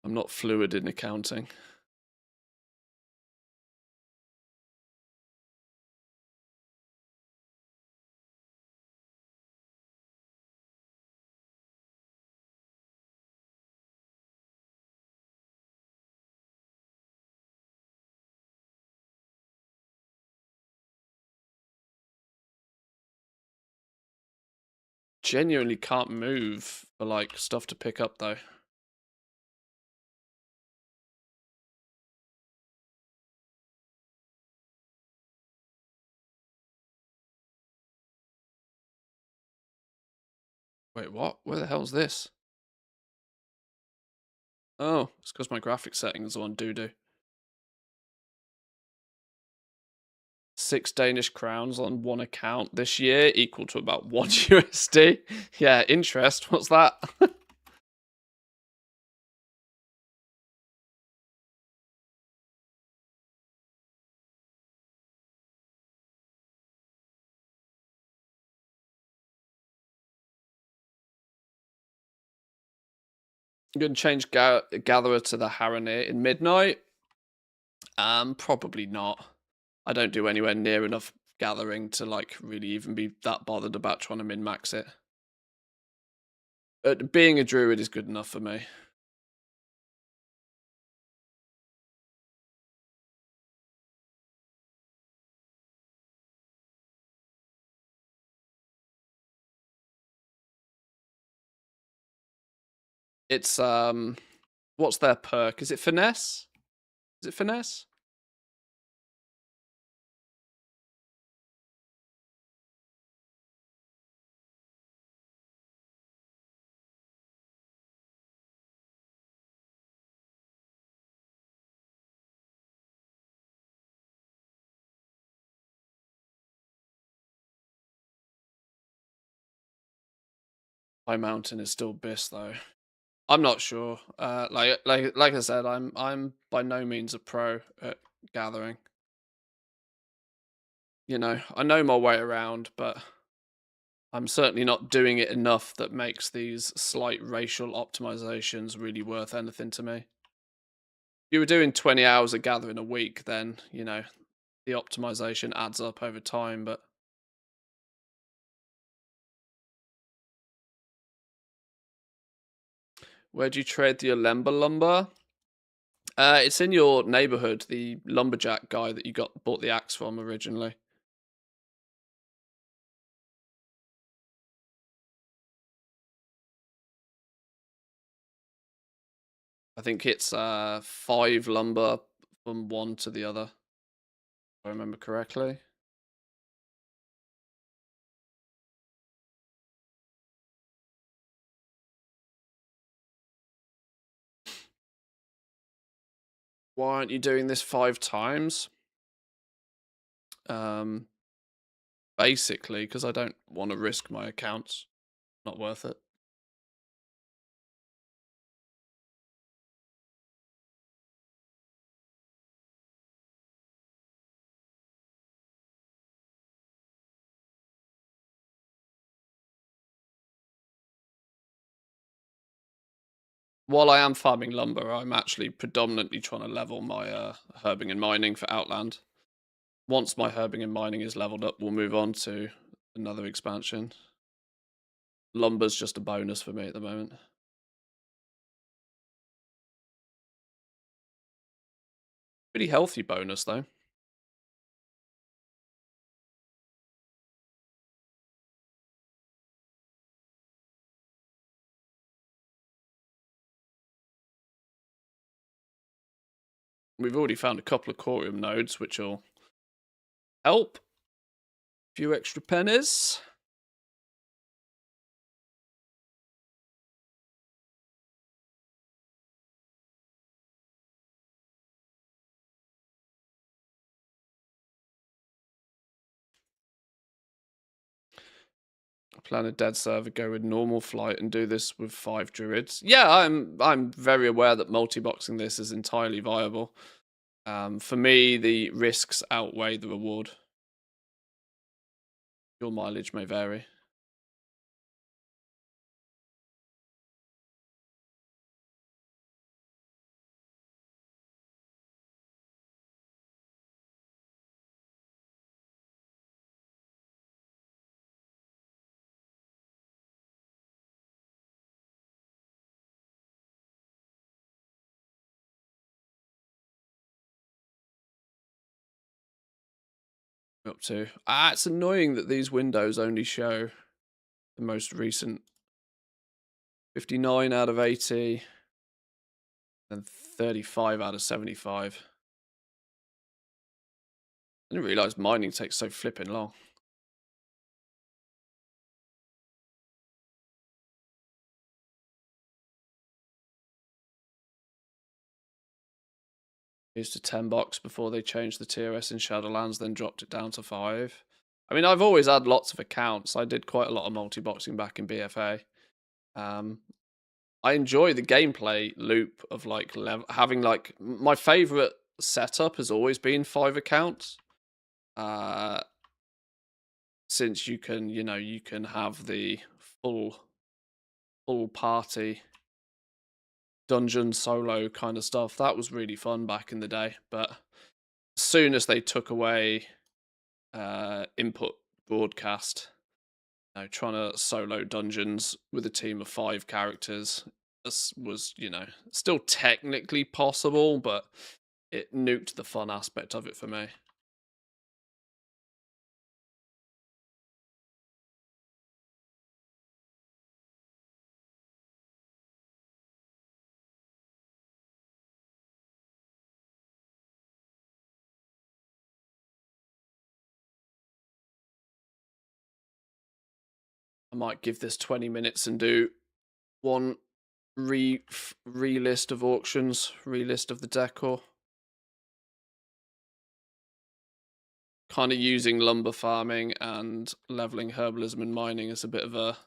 I'm not fluid in accounting. Genuinely can't move for like stuff to pick up though. Wait, what? Where the hell's this? Oh, it's because my graphic settings are on doo-doo. 6 Danish crowns on one account this year equal to about 1 USD. Yeah, interest. What's that? I'm going to change Gatherer to the Haranir in Midnight. Probably not. I don't do anywhere near enough gathering to like really even be that bothered about trying to min-max it. Being a druid is good enough for me. It's what's their perk? Is it finesse? Is it finesse? High Mountain is still Biss though. I'm not sure. Like I said, I'm by no means a pro at gathering. You know, I know my way around, but I'm certainly not doing it enough that makes these slight racial optimizations really worth anything to me. If you were doing 20 hours of gathering a week, then, you know, the optimization adds up over time, but where do you trade the Olemba lumber? It's in your neighborhood, the lumberjack guy that you bought the axe from originally. I think it's 5 lumber from one to the other, if I remember correctly. Why aren't you doing this 5 times? Basically, because I don't want to risk my accounts. Not worth it. while I am farming lumber, I'm actually predominantly trying to level my herbing and mining for Outland. Once my herbing and mining is leveled up, we'll move on to another expansion. Lumber's just a bonus for me at the moment. Pretty healthy bonus though. We've already found a couple of corium nodes, which will help. A few extra pennies. Plan a dead server, go with normal flight, and do this with 5 druids. Yeah, I'm very aware that multi-boxing this is entirely viable. For me, the risks outweigh the reward. Your mileage may vary. Up to. It's annoying that these windows only show the most recent 59 out of 80 and 35 out of 75. I didn't realize mining takes so flipping long. Used to 10 bucks before they changed the TOS in Shadowlands, then dropped it down to 5. I mean, I've always had lots of accounts. I did quite a lot of multi-boxing back in BFA. I enjoy the gameplay loop of like having like my favorite setup has always been 5 accounts. Since you can, you can have the full party dungeon solo kind of stuff. That was really fun back in the day. But as soon as they took away input broadcast, trying to solo dungeons with a team of 5 characters, this was, still technically possible, but it nuked the fun aspect of it for me. I might give this 20 minutes and do one re-list of auctions, re-list of the decor. Kind of using lumber farming and leveling herbalism and mining as a bit of a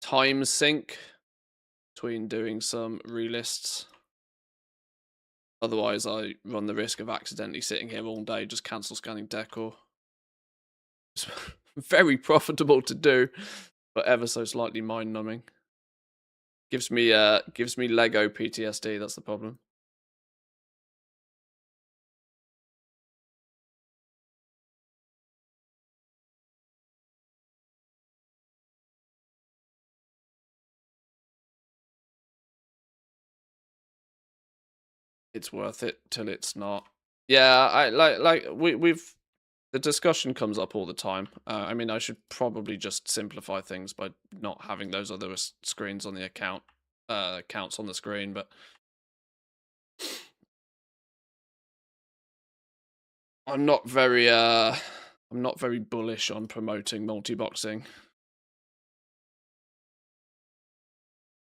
time sink between doing some relists. Otherwise, I run the risk of accidentally sitting here all day just cancel scanning decor. It's very profitable to do, but ever so slightly mind numbing. Gives me Lego PTSD. That's the problem. It's worth it till it's not. Yeah, I like we've the discussion comes up all the time. I mean, I should probably just simplify things by not having those other screens on the accounts on the screen, but I'm not very bullish on promoting multi-boxing.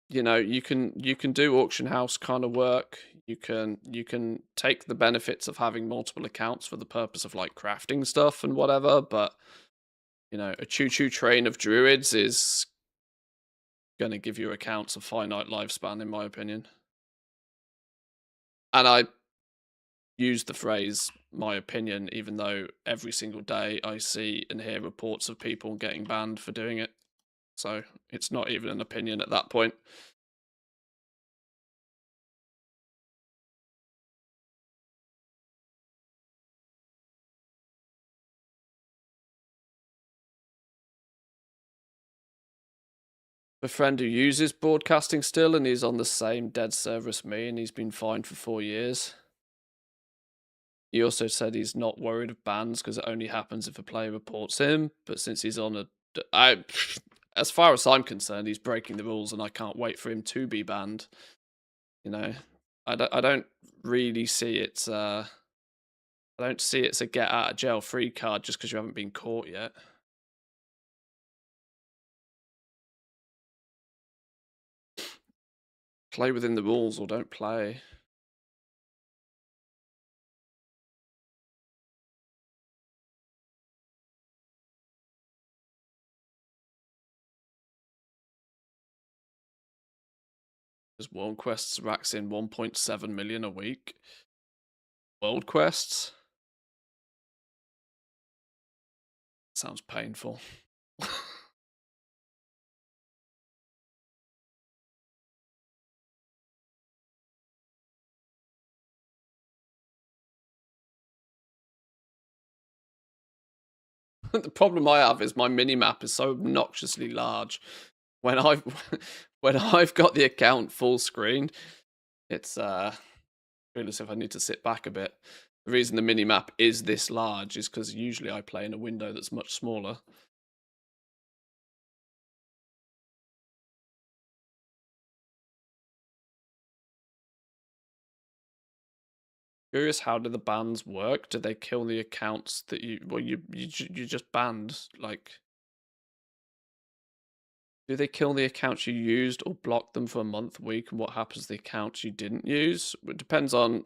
You can do auction house kind of work. You can take the benefits of having multiple accounts for the purpose of like crafting stuff and whatever, but a choo-choo train of druids is going to give your accounts a finite lifespan, in my opinion. And I use the phrase my opinion, even though every single day I see and hear reports of people getting banned for doing it. So it's not even an opinion at that point. A friend who uses broadcasting still, and he's on the same dead server as me, and he's been fined for 4 years. He also said he's not worried of bans because it only happens if a player reports him. But since he's on as far as I'm concerned, he's breaking the rules, and I can't wait for him to be banned. You know, I don't really see it's I don't see it's a get out of jail free card just because you haven't been caught yet. Play within the rules or don't play. Because World Quests racks in 1.7 million a week. World Quests? Sounds painful. The problem I have is my minimap is so obnoxiously large. When I've when I've got the account full screen, it's feel as if I need to sit back a bit. The reason the minimap is this large is because usually I play in a window that's much smaller. Curious, how do the bans work? Do they kill the accounts that you just banned? Like, do they kill the accounts you used or block them for a month, week, and what happens to the accounts you didn't use? It depends on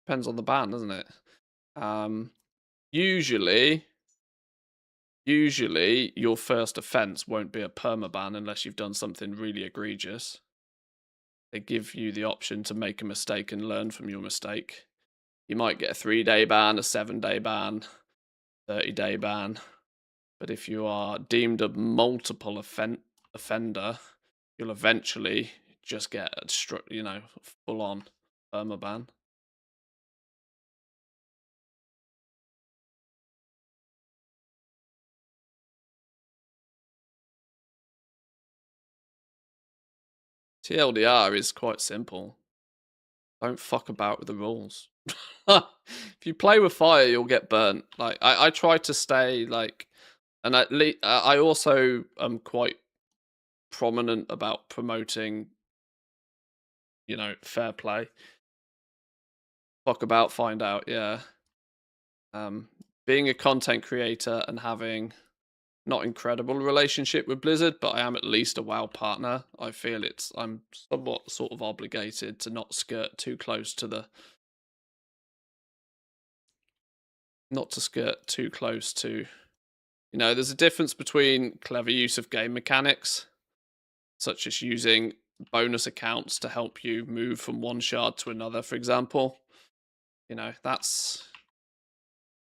the ban, doesn't it? Usually your first offense won't be a permaban unless you've done something really egregious. They give you the option to make a mistake and learn from your mistake. You might get a 3-day ban, a 7-day ban, 30-day ban. But if you are deemed a multiple offender, you'll eventually just get a full-on permaban. TLDR is quite simple. Don't fuck about with the rules. If you play with fire, you'll get burnt. Like I try to stay like, and at least I also am quite prominent about promoting, fair play. Fuck about, find out. Yeah. Being a content creator and having not incredible relationship with Blizzard, but I am at least a WoW partner. I feel I'm somewhat sort of obligated to not skirt too close to the there's a difference between clever use of game mechanics, such as using bonus accounts to help you move from one shard to another, for example. That's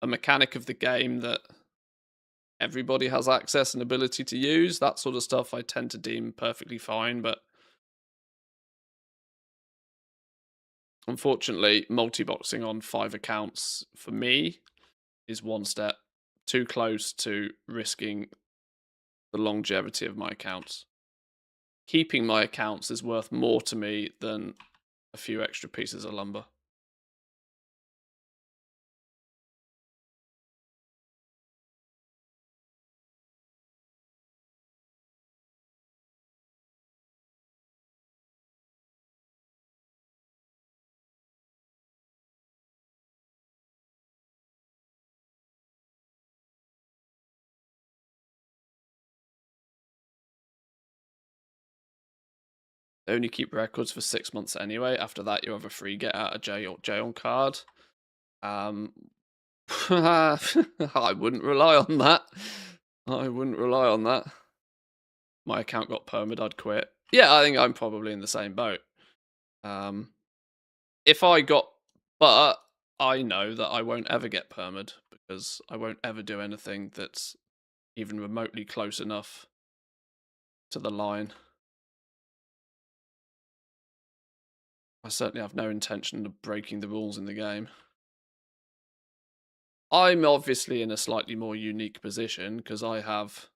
a mechanic of the game that everybody has access and ability to use. That sort of stuff I tend to deem perfectly fine, but unfortunately, multi-boxing on 5 accounts for me is one step too close to risking the longevity of my accounts. Keeping my accounts is worth more to me than a few extra pieces of lumber. They only keep records for 6 months anyway. After that, you have a free get out of jail card. I wouldn't rely on that. My account got permed, I'd quit. Yeah, I think I'm probably in the same boat. But I know that I won't ever get permed because I won't ever do anything that's even remotely close enough to the line. I certainly have no intention of breaking the rules in the game. I'm obviously in a slightly more unique position because I have,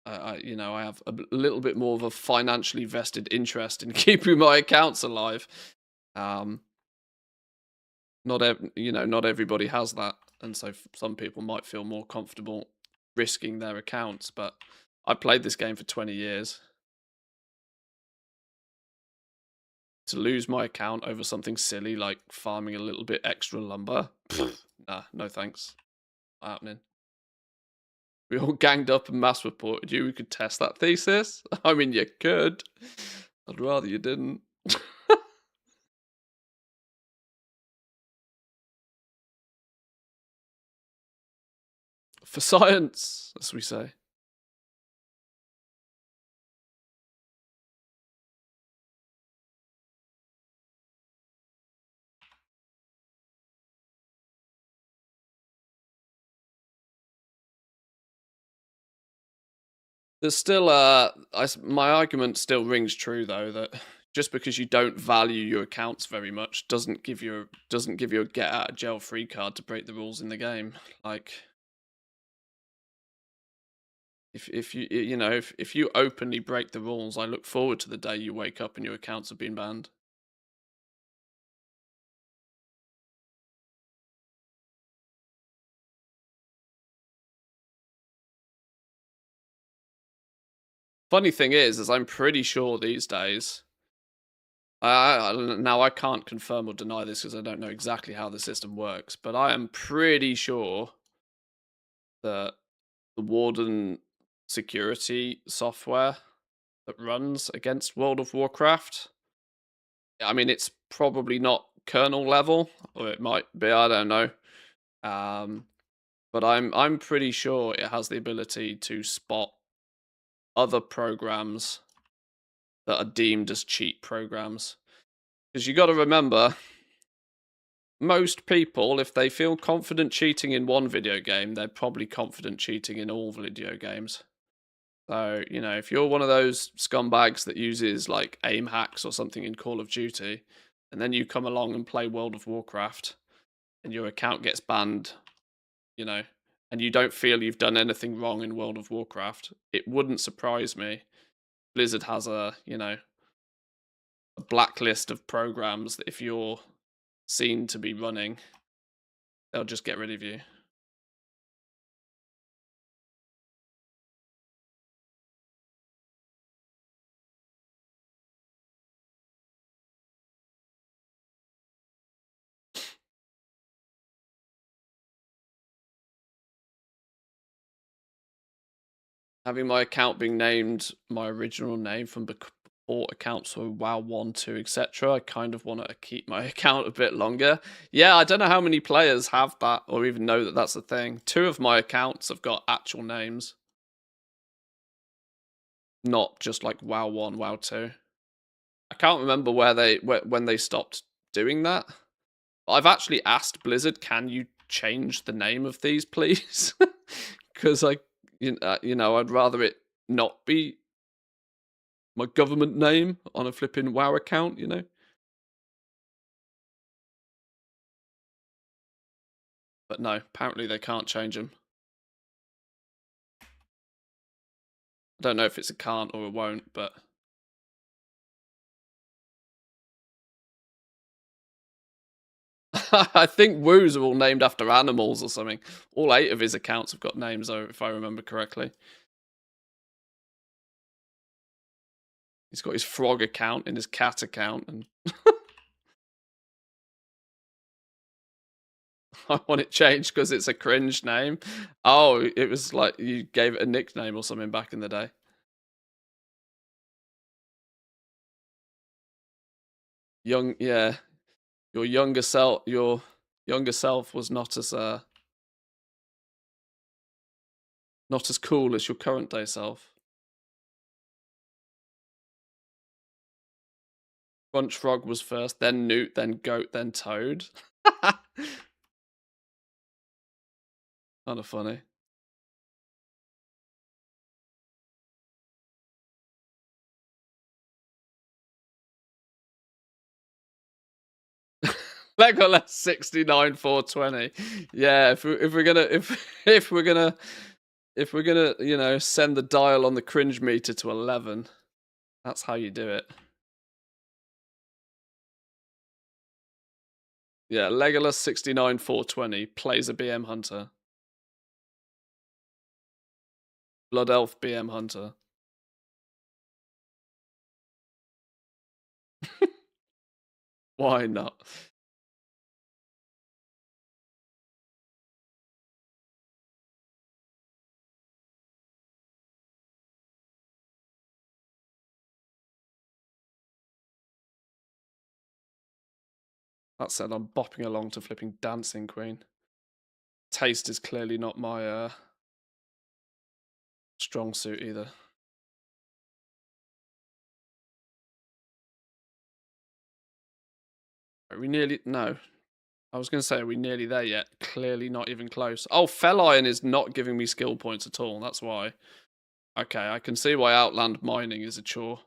I have a little bit more of a financially vested interest in keeping my accounts alive. Um, not everybody has that, and so some people might feel more comfortable risking their accounts. But I played this game for 20 years. To lose my account over something silly like farming a little bit extra lumber, nah, no thanks. Not happening. We all ganged up and mass reported you. We could test that thesis. I mean, you could. I'd rather you didn't. For science, as we say. There's still my argument still rings true though, that just because you don't value your accounts very much doesn't give you a get out of jail free card to break the rules in the game. Like, if you openly break the rules, I look forward to the day you wake up and your accounts have been banned. Funny thing is I'm pretty sure these days. Now I can't confirm or deny this because I don't know exactly how the system works, but I am pretty sure that the Warden security software that runs against World of Warcraft, I mean, it's probably not kernel level, or it might be. I don't know. But I'm pretty sure it has the ability to spot other programs that are deemed as cheat programs. Because you got to remember, most people, if they feel confident cheating in one video game, they're probably confident cheating in all video games. So, if you're one of those scumbags that uses like aim hacks or something in Call of Duty, and then you come along and play World of Warcraft, and your account gets banned, and you don't feel you've done anything wrong in World of Warcraft, it wouldn't surprise me. Blizzard has a blacklist of programs that if you're seen to be running, they'll just get rid of you. Having my account being named my original name from before accounts for WoW 1, 2, etc. I kind of want to keep my account a bit longer. Yeah, I don't know how many players have that or even know that that's a thing. 2 of my accounts have got actual names. Not just like WoW 1, WoW 2. I can't remember when they stopped doing that. I've actually asked Blizzard, can you change the name of these, please? Because I'd rather it not be my government name on a flipping WoW account, But no, apparently they can't change them. I don't know if it's a can't or a won't, but I think Woo's are all named after animals or something. All 8 of his accounts have got names, though, if I remember correctly. He's got his frog account and his cat account, and I want it changed because it's a cringe name. Oh, it was like you gave it a nickname or something back in the day. Yeah. Your younger self was not as cool as your current day self. Bunch Frog was first, then Newt, then Goat, then Toad. Kind of funny. Legolas 69 420. Yeah, if we're gonna if we're gonna, send the dial on the cringe meter to 11, that's how you do it. Yeah, Legolas 69,420 plays a BM Hunter. Blood Elf BM Hunter. Why not? That said, I'm bopping along to flipping Dancing Queen. Taste is clearly not my strong suit either. Are we nearly? No. I was going to say, are we nearly there yet? Clearly not even close. Oh, Fell Iron is not giving me skill points at all. That's why. Okay, I can see why Outland Mining is a chore.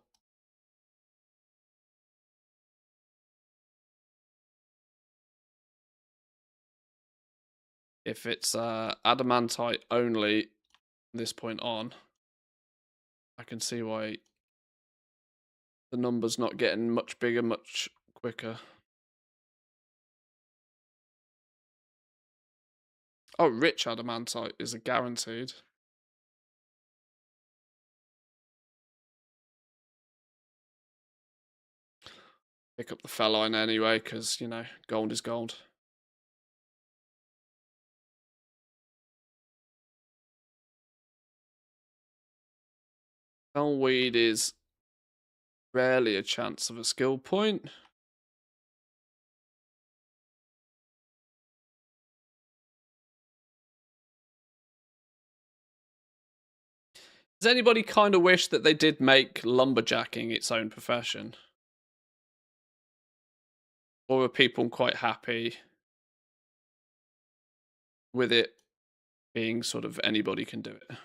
If it's Adamantite only this point on, I can see why the number's not getting much bigger, much quicker. Oh, Rich Adamantite is a guaranteed. Pick up the Felline anyway, because, gold is gold. Hellweed is rarely a chance of a skill point. Does anybody kind of wish that they did make lumberjacking its own profession? Or are people quite happy with it being sort of anybody can do it?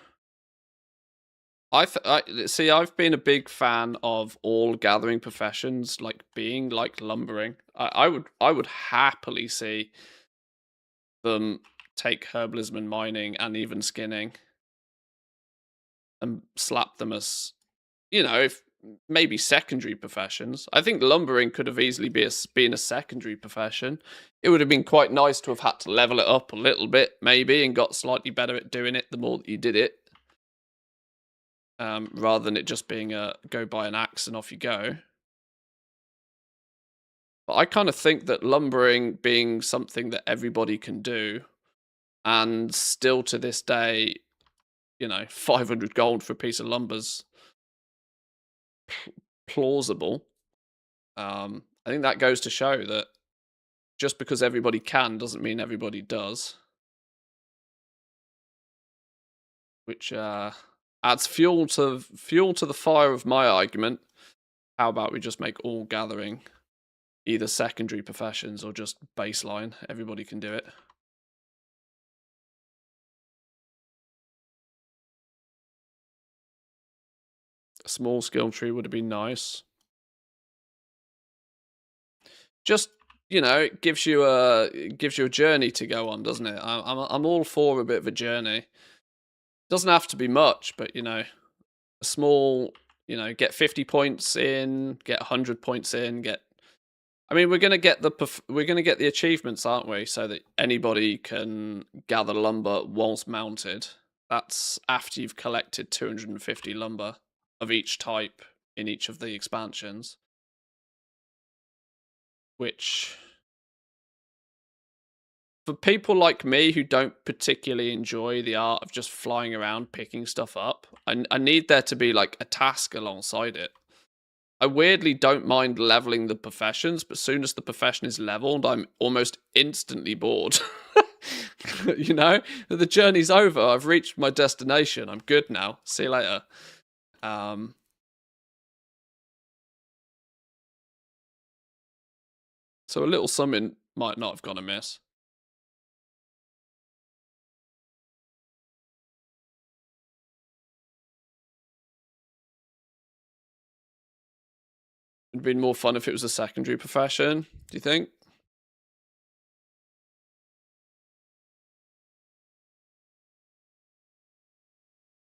I see. I've been a big fan of all gathering professions, like being like lumbering. I would happily see them take herbalism and mining and even skinning and slap them as, if maybe secondary professions. I think lumbering could have easily been a secondary profession. It would have been quite nice to have had to level it up a little bit, maybe, and got slightly better at doing it the more that you did it. Rather than it just being a go buy an axe and off you go. But I kind of think that lumbering being something that everybody can do, and still to this day, 500 gold for a piece of lumber's plausible. I think that goes to show that just because everybody can doesn't mean everybody does. Which adds fuel to the fire of my argument. How about we just make all gathering either secondary professions or just baseline? Everybody can do it. A small skill tree would have been nice. Just, it gives you a journey to go on, doesn't it? I'm all for a bit of a journey. Doesn't have to be much, but a small, get 50 points in, get 100 points in, we're gonna get the achievements, aren't we? So that anybody can gather lumber whilst mounted. That's after you've collected 250 lumber of each type in each of the expansions. Which, for people like me who don't particularly enjoy the art of just flying around picking stuff up, I need there to be like a task alongside it. I weirdly don't mind leveling the professions, but as soon as the profession is leveled, I'm almost instantly bored. The journey's over. I've reached my destination. I'm good now. See you later. So a little summon might not have gone amiss. It'd been more fun if it was a secondary profession, do you think?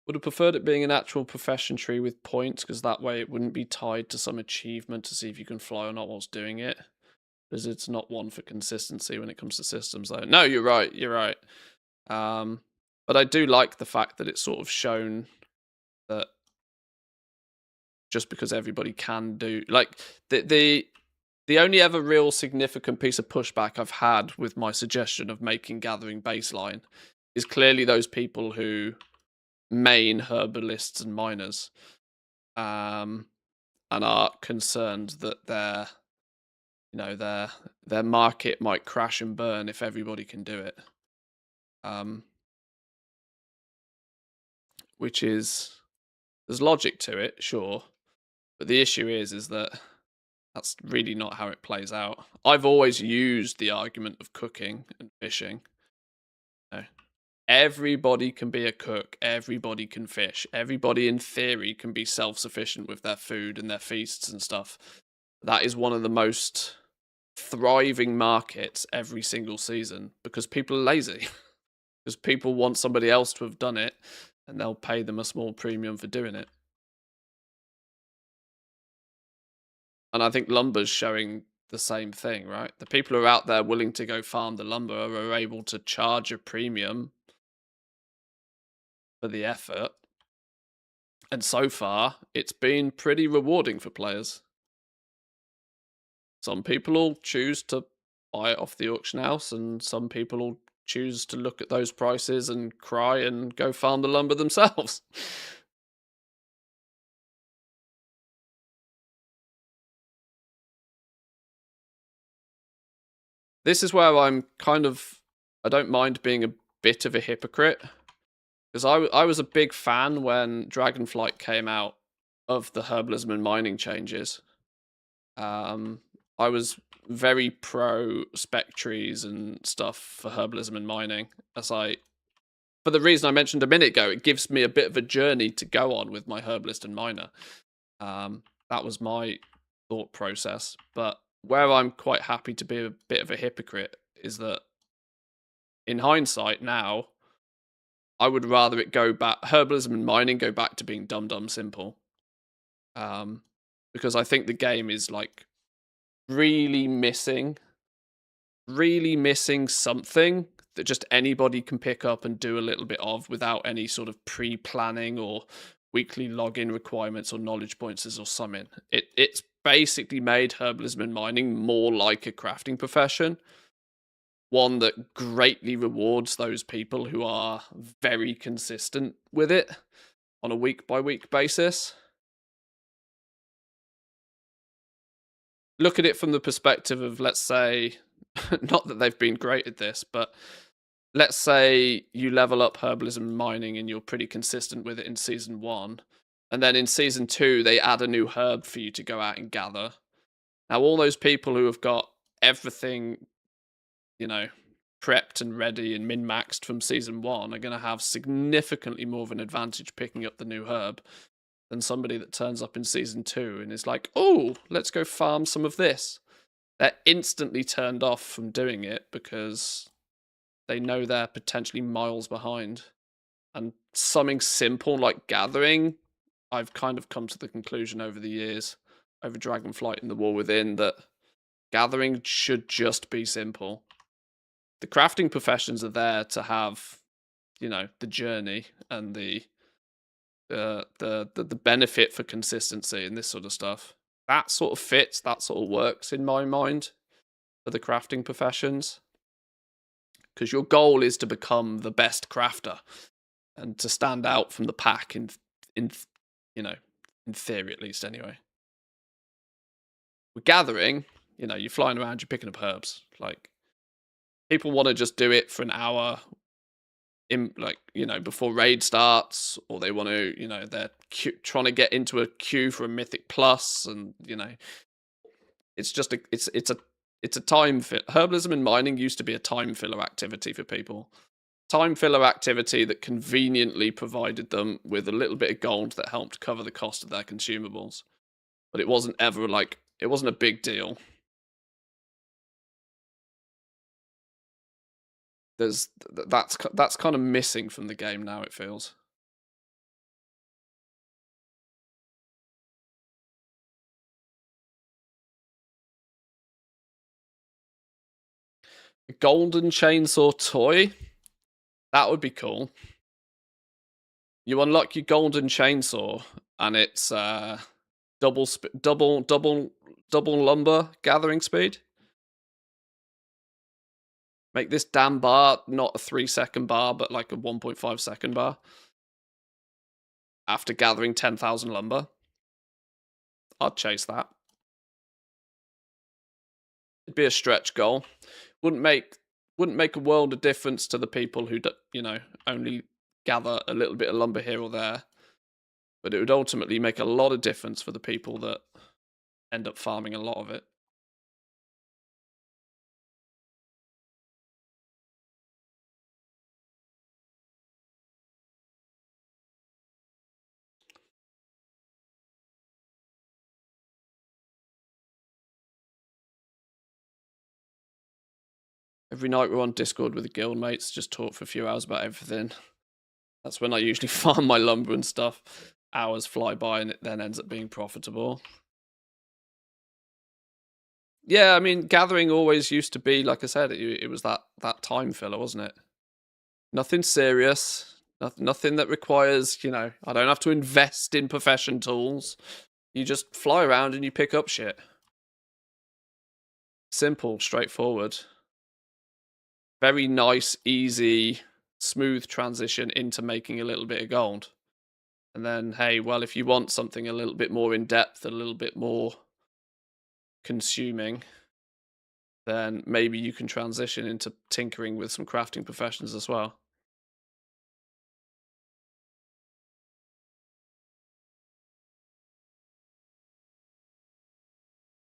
Would have preferred it being an actual profession tree with points, because that way it wouldn't be tied to some achievement to see if you can fly or not whilst doing it. Because it's not one for consistency when it comes to systems, though. No, you're right. You're right. But I do like the fact that it's sort of shown that just because everybody can do, like, the only ever real significant piece of pushback I've had with my suggestion of making gathering baseline is clearly those people who main herbalists and miners, and are concerned that their market might crash and burn if everybody can do it. Which is, there's logic to it, sure, but the issue is that that's really not how it plays out. I've always used the argument of cooking and fishing. You know, everybody can be a cook, everybody can fish, everybody in theory can be self-sufficient with their food and their feasts and stuff. That is one of the most thriving markets every single season, because people are lazy. Because people want somebody else to have done it, and they'll pay them a small premium for doing it. And I think lumber's showing the same thing, right? The people who are out there willing to go farm the lumber are able to charge a premium for the effort. And so far, it's been pretty rewarding for players. Some people will choose to buy it off the auction house, and some people will choose to look at those prices and cry and go farm the lumber themselves. This is where I'm kind of, I don't mind being a bit of a hypocrite, because I was a big fan when Dragonflight came out of the herbalism and mining changes. I was very pro spec trees and stuff for herbalism and mining, for the reason I mentioned a minute ago. It gives me a bit of a journey to go on with my herbalist and miner. That was my thought process. But where I'm quite happy to be a bit of a hypocrite is that, in hindsight now, I would rather it go back, herbalism and mining go back to being dumb simple. Because I think the game is like really missing something that just anybody can pick up and do a little bit of without any sort of pre-planning or weekly login requirements or knowledge points or something. It's basically made herbalism and mining more like a crafting profession, one that greatly rewards those people who are very consistent with it on a week-by-week basis. Look at it from the perspective of, let's say, not that they've been great at this, but let's say you level up herbalism and mining and you're pretty consistent with it in season 1, and then in season 2 they add a new herb for you to go out and gather. Now all those people who have got everything, prepped and ready and min-maxed from season 1 are going to have significantly more of an advantage picking up the new herb than somebody that turns up in season 2 and is like, oh, let's go farm some of this. They're instantly turned off from doing it because they know they're potentially miles behind. And something simple like gathering, I've kind of come to the conclusion over the years, over Dragonflight and the War Within, that gathering should just be simple. The crafting professions are there to have, the journey and the benefit for consistency and this sort of stuff. That sort of fits, that sort of works in my mind for the crafting professions. Because your goal is to become the best crafter and to stand out from the pack in theory, at least, anyway. With gathering, you're flying around, you're picking up herbs. Like, people want to just do it for an hour before raid starts, or they want to, they're trying to get into a queue for a mythic plus, and it's just it's a time fill. Herbalism and mining used to be a time filler activity for people. Time filler activity that conveniently provided them with a little bit of gold that helped cover the cost of their consumables. But it wasn't ever it wasn't a big deal. That's kind of missing from the game now, it feels. Golden chainsaw toy. That would be cool. You unlock your golden chainsaw, and it's double lumber gathering speed. Make this damn bar not a 3-second bar, but like a 1.5-second bar. After gathering 10,000 lumber, I'd chase that. It'd be a stretch goal. Wouldn't make a world of difference to the people who only gather a little bit of lumber here or there, but it would ultimately make a lot of difference for the people that end up farming a lot of it. Every night we're on Discord with the guild mates, just talk for a few hours about everything. That's when I usually farm my lumber and stuff. Hours fly by and it then ends up being profitable. Yeah, I mean, gathering always used to be, like I said, it was that time filler, wasn't it? Nothing serious, nothing that requires, I don't have to invest in profession tools. You just fly around and you pick up shit. Simple, straightforward. Very nice, easy, smooth transition into making a little bit of gold. And then, hey, well, if you want something a little bit more in depth, a little bit more consuming, then maybe you can transition into tinkering with some crafting professions as well.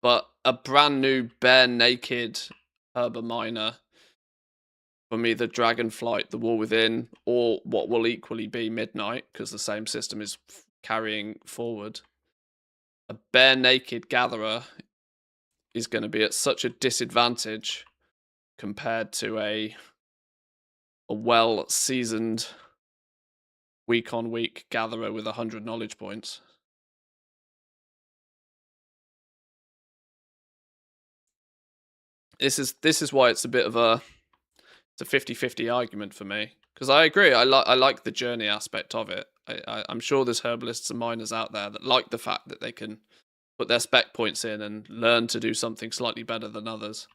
But a brand new bare naked herba miner from either Dragonflight, the War Within, or what will equally be Midnight, because the same system is carrying forward. A bare naked gatherer is going to be at such a disadvantage compared to a well seasoned week on week gatherer with 100 knowledge points. This is why it's a bit of a 50-50 argument for me, because I agree. I like the journey aspect of it. I'm sure there's herbalists and miners out there that like the fact that they can put their spec points in and learn to do something slightly better than others.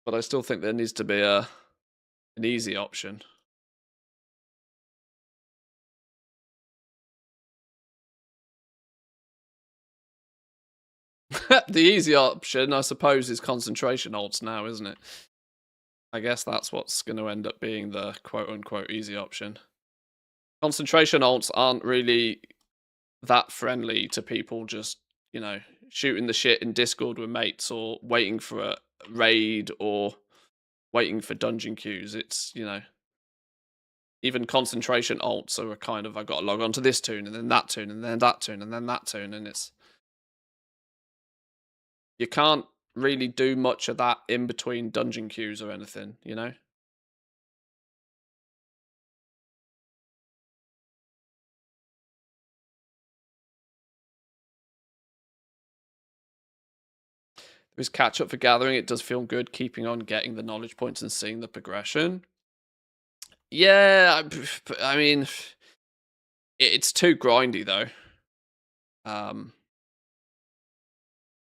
But I still think there needs to be an easy option. The easy option, I suppose, is concentration alts now, isn't it? I guess that's what's going to end up being the quote-unquote easy option. Concentration alts aren't really that friendly to people just, shooting the shit in Discord with mates or waiting for a raid or waiting for dungeon queues. It's, even concentration alts are a kind of, I got to log on to this tune and then that tune and then that tune and then that tune, and it's, you can't really do much of that in between dungeon queues or anything, There's catch up for gathering. It does feel good keeping on getting the knowledge points and seeing the progression. Yeah, I mean, it's too grindy though.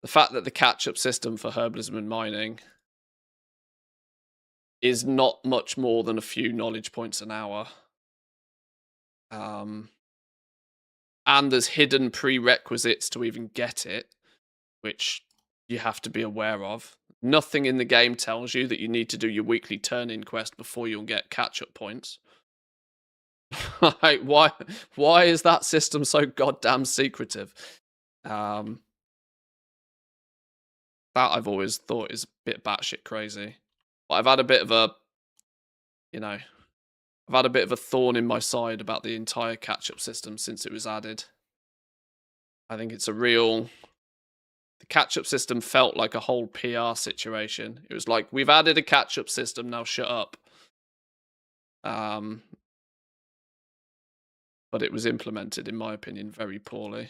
The fact that the catch up system for herbalism and mining is not much more than a few knowledge points an hour. And there's hidden prerequisites to even get it, which you have to be aware of. Nothing in the game tells you that you need to do your weekly turn-in quest before you'll get catch-up points. Like, why is that system so goddamn secretive? That I've always thought is a bit batshit crazy. But I've had a bit of a, I've had a bit of a thorn in my side about the entire catch-up system since it was added. I think it's the catch-up system felt like a whole PR situation. It was like, we've added a catch-up system, now shut up. But it was implemented, in my opinion, very poorly.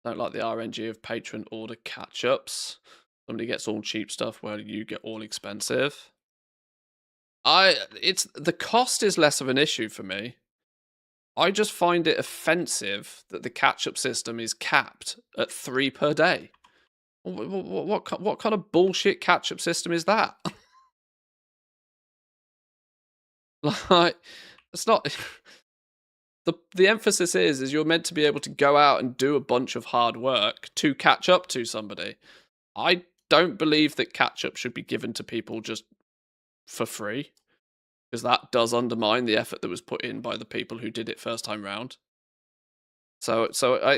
Don't like the RNG of patron order catch-ups. Somebody gets all cheap stuff while you get all expensive. It's the cost is less of an issue for me. I just find it offensive that the catch-up system is capped at 3 per day. What kind of bullshit catch-up system is that? Like, it's not. The emphasis is you're meant to be able to go out and do a bunch of hard work to catch up to somebody. I don't believe that catch-up should be given to people just for free, because that does undermine the effort that was put in by the people who did it first time round. So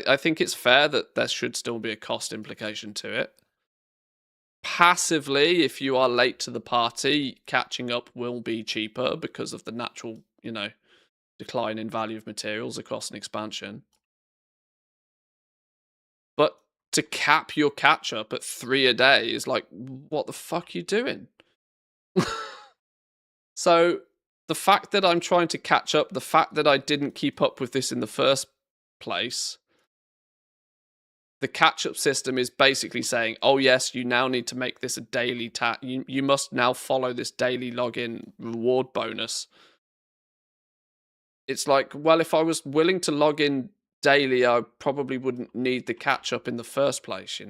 I think it's fair that there should still be a cost implication to it. Passively, if you are late to the party, catching up will be cheaper because of the natural, decline in value of materials across an expansion. But to cap your catch up at 3 a day is like, what the fuck are you doing? So the fact that I'm trying to catch up, the fact that I didn't keep up with this in the first place, the catch-up system is basically saying, oh yes, you now need to make this a daily you must now follow this daily login reward bonus. It's like, well, if I was willing to log in daily, I probably wouldn't need the catch-up in the first place,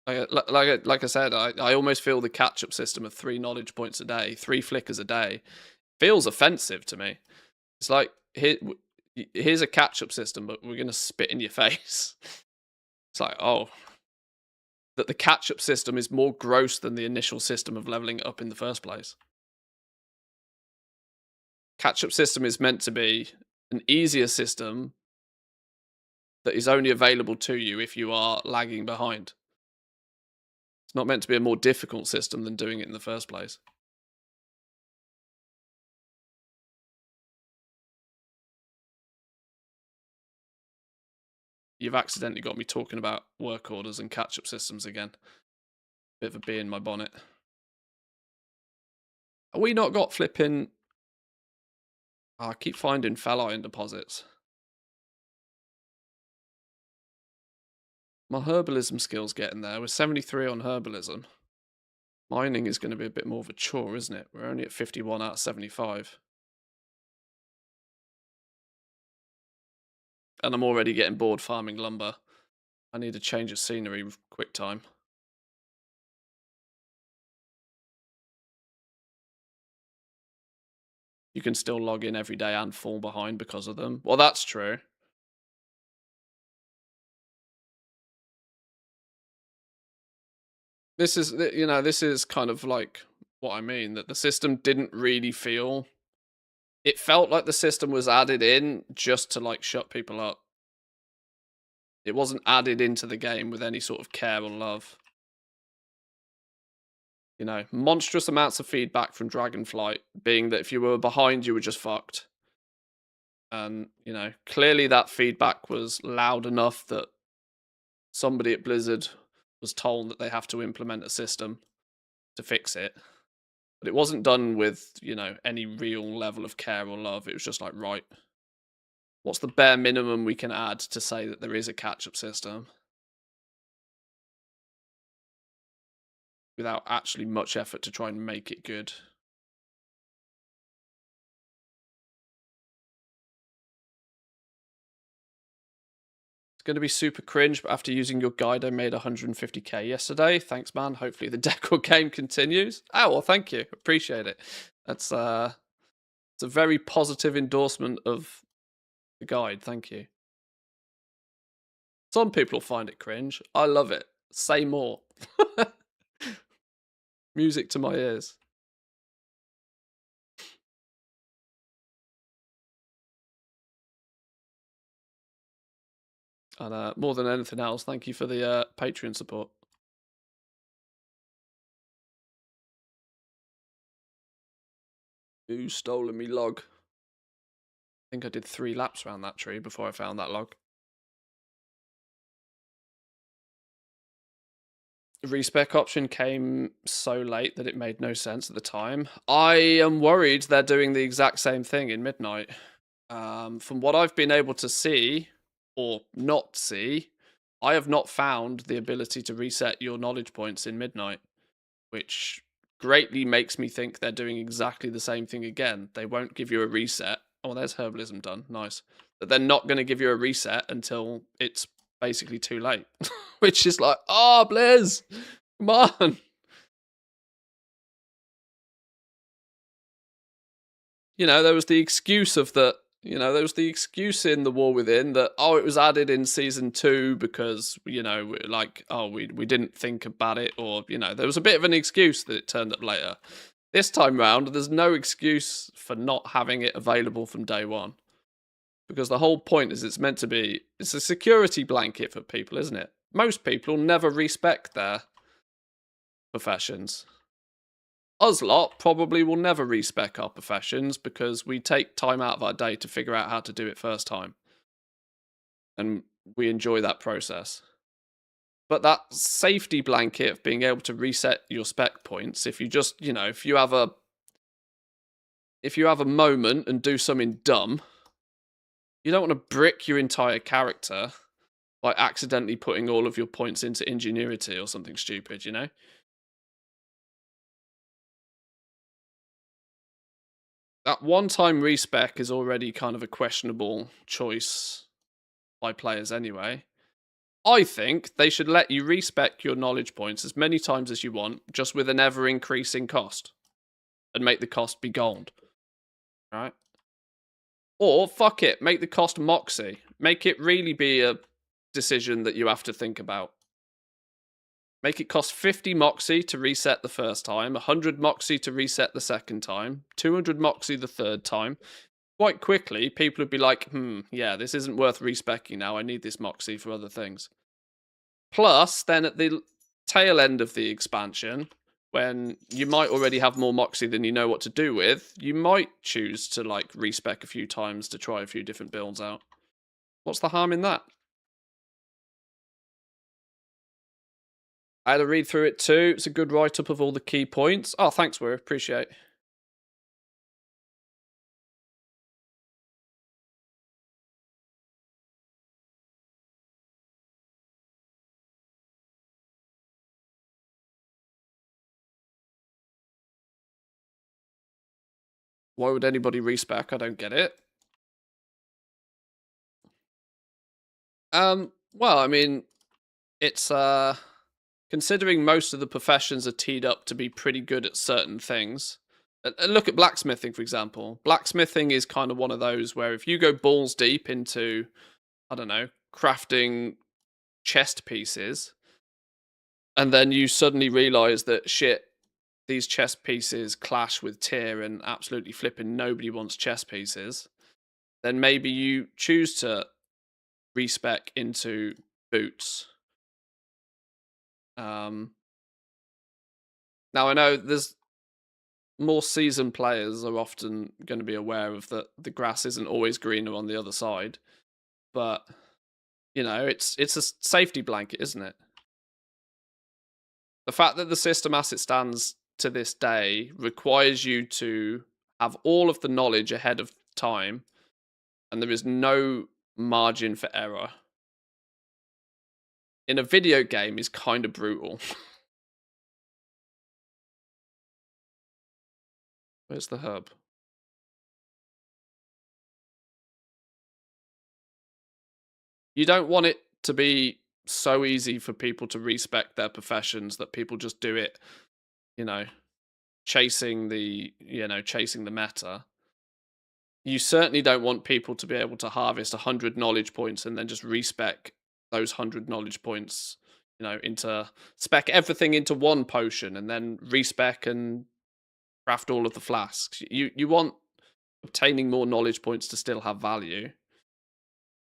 Like I said, I almost feel the catch-up system of 3 knowledge points a day, 3 flickers a day, feels offensive to me. It's like, here's a catch-up system, but we're going to spit in your face. It's like, oh, that the catch-up system is more gross than the initial system of leveling it up in the first place. Catch-up system is meant to be an easier system that is only available to you if you are lagging behind. It's not meant to be a more difficult system than doing it in the first place. You've accidentally got me talking about work orders and catch-up systems again. Bit of a bee in my bonnet. Have we not got flipping... Oh, I keep finding fell iron deposits. My herbalism skill's getting there. We're 73 on herbalism. Mining is going to be a bit more of a chore, isn't it? We're only at 51 out of 75. And I'm already getting bored farming lumber. I need a change of scenery with quick time. You can still log in every day and fall behind because of them. Well, that's true. This is kind of like what I mean, that the system didn't really feel... It felt like the system was added in just to, like, shut people up. It wasn't added into the game with any sort of care or love. Monstrous amounts of feedback from Dragonflight, being that if you were behind, you were just fucked. And, clearly that feedback was loud enough that somebody at Blizzard was told that they have to implement a system to fix it. But it wasn't done with, any real level of care or love. It was just like, right, what's the bare minimum we can add to say that there is a catch-up system? Without actually much effort to try and make it good. It's going to be super cringe, but after using your guide, I made 150k yesterday. Thanks, man. Hopefully the decor game continues. Oh, well, thank you. Appreciate it. That's it's a very positive endorsement of the guide. Thank you. Some people will find it cringe. I love it. Say more. Music to my ears. And more than anything else, thank you for the Patreon support. Who's stolen me log? I think I did 3 laps around that tree before I found that log. The respec option came so late that it made no sense at the time. I am worried they're doing the exact same thing in Midnight. From what I've been able to see or not see, I have not found the ability to reset your knowledge points in Midnight, which greatly makes me think they're doing exactly the same thing again. They won't give you a reset. Oh, there's herbalism done. Nice. But they're not going to give you a reset until it's basically too late, which is like, oh, Blizz, come on. You know, there was the excuse of the, there was the excuse in The War Within that, oh, it was added in season 2 because, like, oh, we didn't think about it, or, there was a bit of an excuse that it turned up later. This time round, there's no excuse for not having it available from day one. Because the whole point is it's a security blanket for people, isn't it? Most people never respect their professions. Us lot probably will never respec our professions because we take time out of our day to figure out how to do it first time. And we enjoy that process. But that safety blanket of being able to reset your spec points, if you just, if you have a moment and do something dumb, you don't want to brick your entire character by accidentally putting all of your points into ingenuity or something stupid, That one-time respec is already kind of a questionable choice by players anyway. I think they should let you respec your knowledge points as many times as you want, just with an ever-increasing cost. And make the cost be gold. Right? Or, fuck it, make the cost Moxie. Make it really be a decision that you have to think about. Make it cost 50 Moxie to reset the first time, 100 Moxie to reset the second time, 200 Moxie the third time. Quite quickly, people would be like, yeah, this isn't worth respecking now. I need this Moxie for other things. Plus, then at the tail end of the expansion, when you might already have more Moxie than you know what to do with, you might choose to, like, respec a few times to try a few different builds out. What's the harm in that? I had a read through it too. It's a good write-up of all the key points. Oh, thanks, Weir. Appreciate it. Why would anybody respec? I don't get it. Well, I mean, it's considering most of the professions are teed up to be pretty good at certain things. Look at blacksmithing, for example. Blacksmithing is kind of one of those where if you go balls deep into, I don't know, crafting chest pieces, and then you suddenly realize that shit, these chest pieces clash with tier and absolutely flipping nobody wants chest pieces, then maybe you choose to respec into boots. Now I know there's more seasoned players are often going to be aware of that the grass isn't always greener on the other side, but it's a safety blanket, isn't it? The fact that the system as it stands to this day requires you to have all of the knowledge ahead of time, and there is no margin for error in a video game is kind of brutal. Where's the hub? You don't want it to be so easy for people to respect their professions that people just do it, chasing the meta. You certainly don't want people to be able to harvest 100 knowledge points and then just respec those 100 knowledge points, into spec everything into one potion and then respec and craft all of the flasks. You want obtaining more knowledge points to still have value.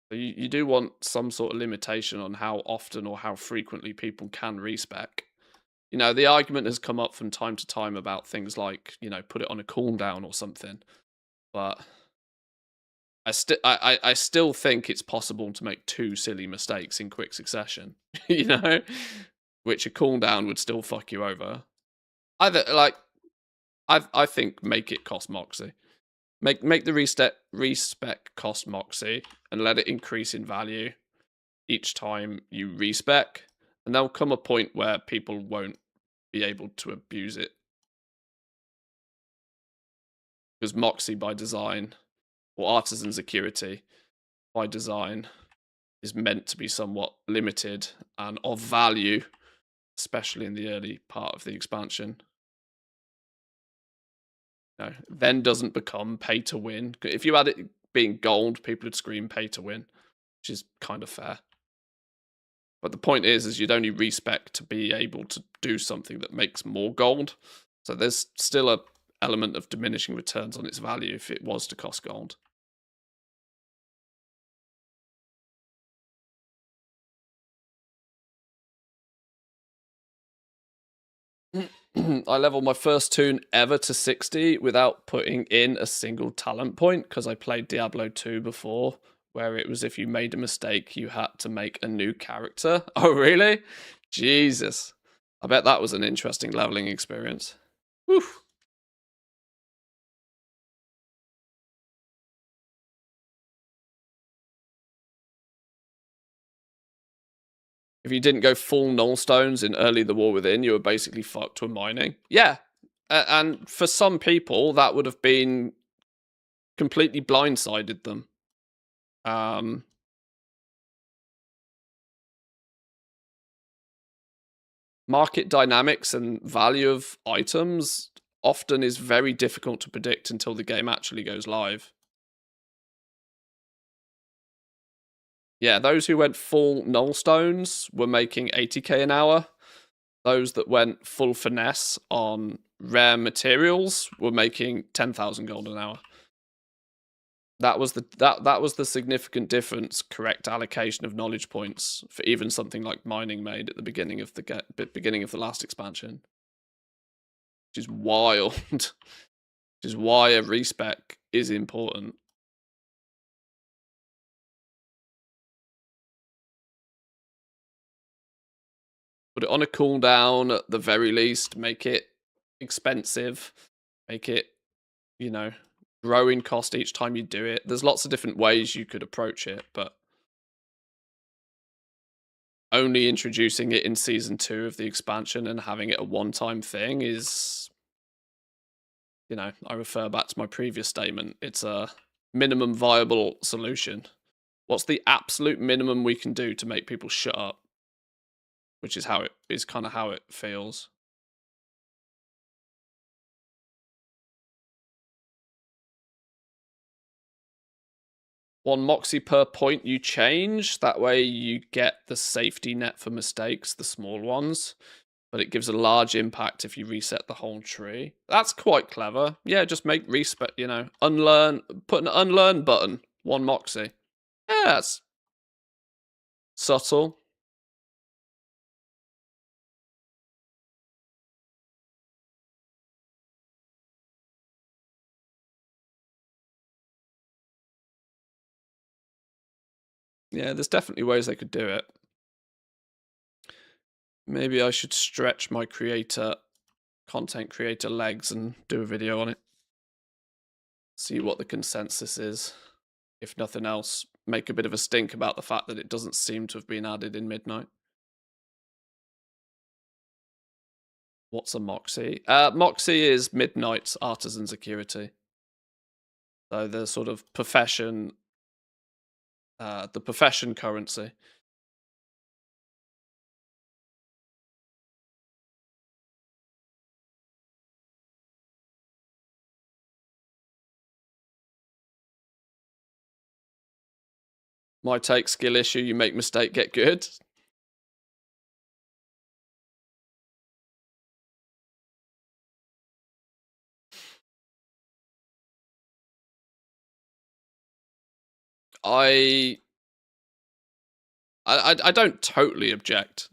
So you do want some sort of limitation on how often or how frequently people can respec. The argument has come up from time to time about things like, put it on a cooldown or something. But I still think it's possible to make 2 silly mistakes in quick succession, which a cooldown would still fuck you over. Either, like, I think make it cost Moxie. Make the respec cost Moxie and let it increase in value each time you respec, and there'll come a point where people won't be able to abuse it. Because Moxie by design, or Artisan Security by design, is meant to be somewhat limited and of value, especially in the early part of the expansion. No, then doesn't become pay to win. If you had it being gold, people would scream pay to win, which is kind of fair. But the point is you'd only respec to be able to do something that makes more gold. So there's still a element of diminishing returns on its value if it was to cost gold. I leveled my first toon ever to 60 without putting in a single talent point because I played Diablo 2 before, where it was if you made a mistake, you had to make a new character. Oh, really? Jesus. I bet that was an interesting leveling experience. Whew. If you didn't go full null stones in early the war within, you were basically fucked to mining. Yeah. And for some people, that would have been completely blindsided them. Market dynamics and value of items often is very difficult to predict until the game actually goes live. Yeah, those who went full null stones were making 80k an hour. Those that went full finesse on rare materials were making 10,000 gold an hour. That was the significant difference correct allocation of knowledge points for even something like mining made at the beginning of the last expansion, which is wild. Which is why a respec is important. Put it on a cooldown at the very least. Make it expensive. Make it, grow in cost each time you do it. There's lots of different ways you could approach it, but only introducing it in season 2 of the expansion and having it a one-time thing is, I refer back to my previous statement. It's a minimum viable solution. What's the absolute minimum we can do to make people shut up? Which is kind of how it feels. One moxie per point you change. That way you get the safety net for mistakes, the small ones. But it gives a large impact if you reset the whole tree. That's quite clever. Yeah, just make respec, unlearn, put an unlearn button. One moxie. Yeah, that's subtle. Yeah, there's definitely ways they could do it. Maybe I should stretch my content creator legs and do a video on it. See what the consensus is. If nothing else, make a bit of a stink about the fact that it doesn't seem to have been added in Midnight. What's a Moxie? Moxie is Midnight's Artisan Security. So the sort of profession, the profession currency. My take, skill issue, you make mistake, get good. I don't totally object.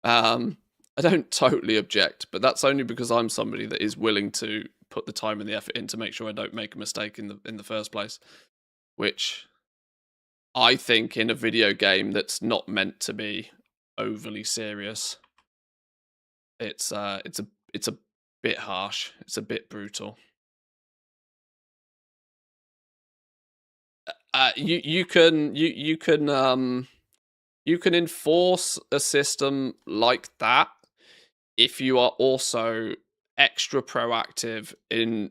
I don't totally object, but that's only because I'm somebody that is willing to put the time and the effort in to make sure I don't make a mistake in the first place, which I think in a video game that's not meant to be overly serious, it's a bit harsh. It's a bit brutal. You can enforce a system like that if you are also extra proactive in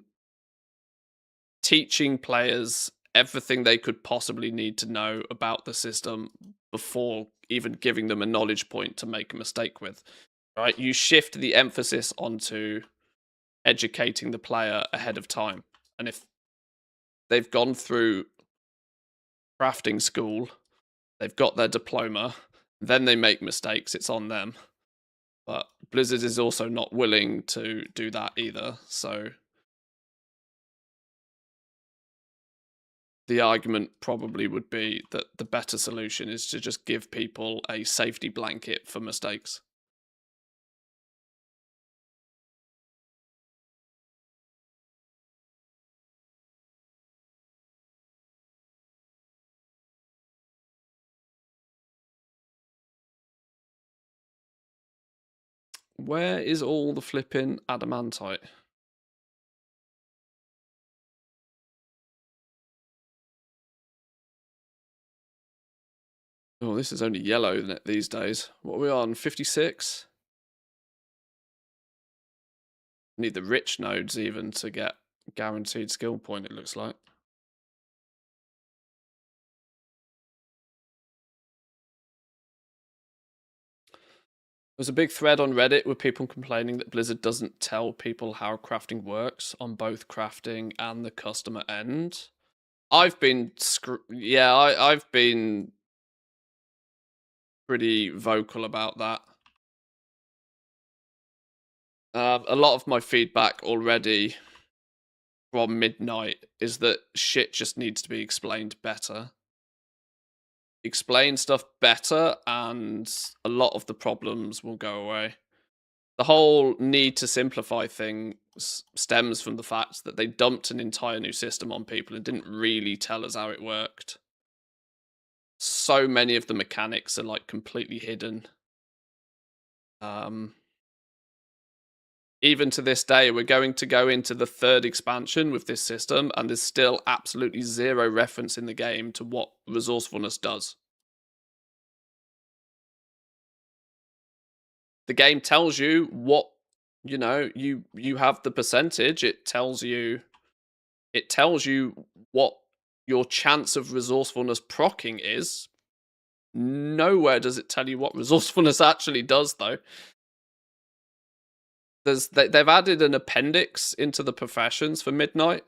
teaching players everything they could possibly need to know about the system before even giving them a knowledge point to make a mistake with. Right? You shift the emphasis onto educating the player ahead of time. And if they've gone through crafting school, they've got their diploma, then they make mistakes, it's on them. But Blizzard is also not willing to do that either. So the argument probably would be that the better solution is to just give people a safety blanket for mistakes. Where is all the flipping adamantite? Oh, this is only yellow these days. What are we on? 56? Need the rich nodes even to get guaranteed skill point, it looks like. There's a big thread on Reddit with people complaining that Blizzard doesn't tell people how crafting works on both crafting and the customer end. I've been I've been pretty vocal about that. A lot of my feedback already from midnight is that shit just needs to be explained better. Explain stuff better, and a lot of the problems will go away. The whole need to simplify thing stems from the fact that they dumped an entire new system on people and didn't really tell us how it worked. So many of the mechanics are like completely hidden. Even to this day, we're going to go into the third expansion with this system, and there's still absolutely zero reference in the game to what resourcefulness does. The game tells you what, you have the percentage. It tells you what your chance of resourcefulness proccing is. Nowhere does it tell you what resourcefulness actually does, though. They've added an appendix into the professions for Midnight,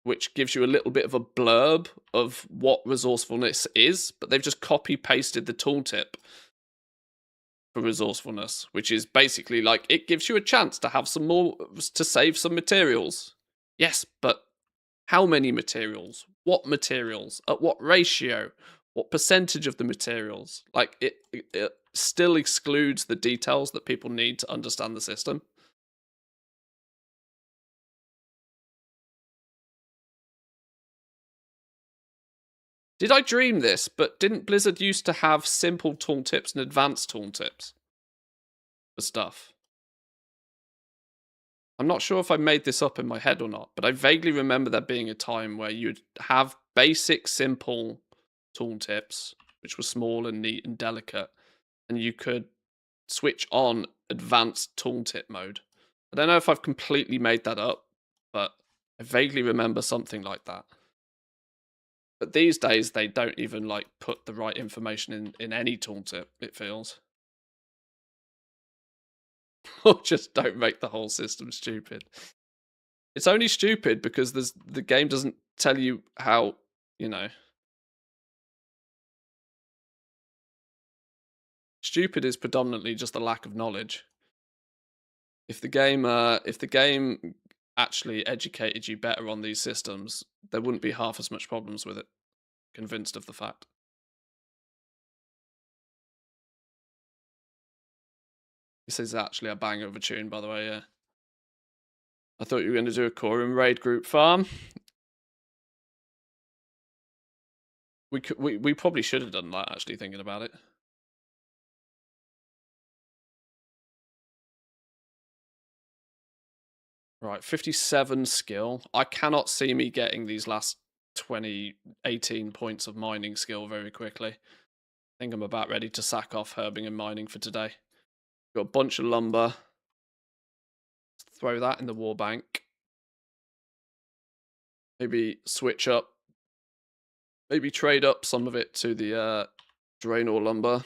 which gives you a little bit of a blurb of what resourcefulness is, but they've just copy pasted the tooltip for resourcefulness, which is basically like it gives you a chance to have some more, to save some materials. Yes, but how many materials? What materials? At what ratio? What percentage of the materials? Like it still excludes the details that people need to understand the system. Did I dream this? But didn't Blizzard used to have simple tooltips and advanced tooltips for stuff? I'm not sure if I made this up in my head or not, but I vaguely remember there being a time where you'd have basic, simple tooltips, which were small and neat and delicate, and you could switch on advanced tooltip mode. I don't know if I've completely made that up, but I vaguely remember something like that. But these days, they don't even like put the right information in any tooltip, it feels. Or just don't make the whole system stupid. It's only stupid because the game doesn't tell you how, stupid is predominantly just a lack of knowledge. If the game actually educated you better on these systems, there wouldn't be half as much problems with it. Convinced of the fact. This is actually a banger of a tune, by the way, yeah. I thought you were going to do a Quorum raid group farm. We probably should have done that, actually, thinking about it. Right, 57 skill. I cannot see me getting these last 18 points of mining skill very quickly. I think I'm about ready to sack off herbing and mining for today. Got a bunch of lumber. Throw that in the war bank. Maybe switch up. Maybe trade up some of it to the Draenor lumber.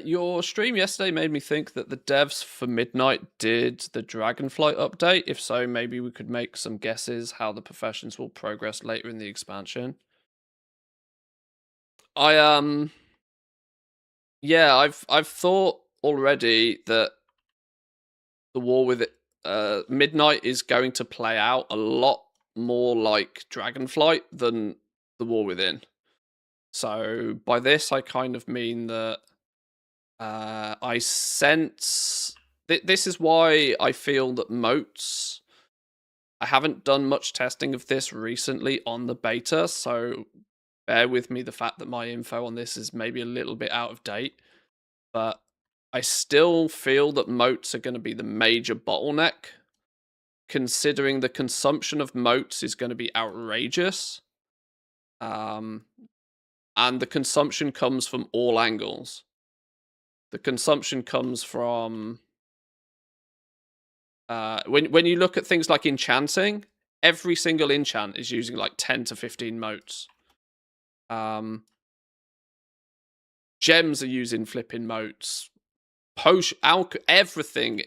Your stream yesterday made me think that the devs for Midnight did the Dragonflight update. If so, maybe we could make some guesses how the professions will progress later in the expansion. Yeah, I've thought already that the war with Midnight is going to play out a lot more like Dragonflight than the War Within. So by this, I kind of mean that I sense this is why I feel that moats. I haven't done much testing of this recently on the beta, so bear with me the fact that my info on this is maybe a little bit out of date, but I still feel that moats are going to be the major bottleneck, considering the consumption of moats is going to be outrageous. And the consumption comes from all angles. The consumption comes from when you look at things like enchanting, every single enchant is using like 10 to 15 moats. Gems are using flipping moats. Everything,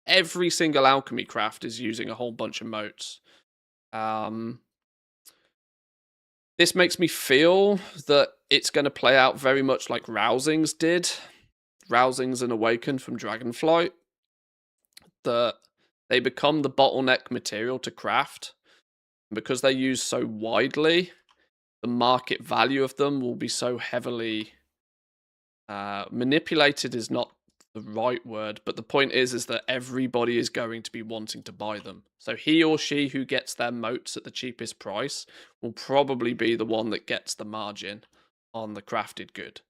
every single alchemy craft is using a whole bunch of moats. This makes me feel that it's going to play out very much like Rousings did. Rousings and Awaken from Dragonflight. That they become the bottleneck material to craft. Because they're used so widely, the market value of them will be so heavily manipulated is not the right word, but the point is that everybody is going to be wanting to buy them. So he or she who gets their moats at the cheapest price will probably be the one that gets the margin on the crafted good.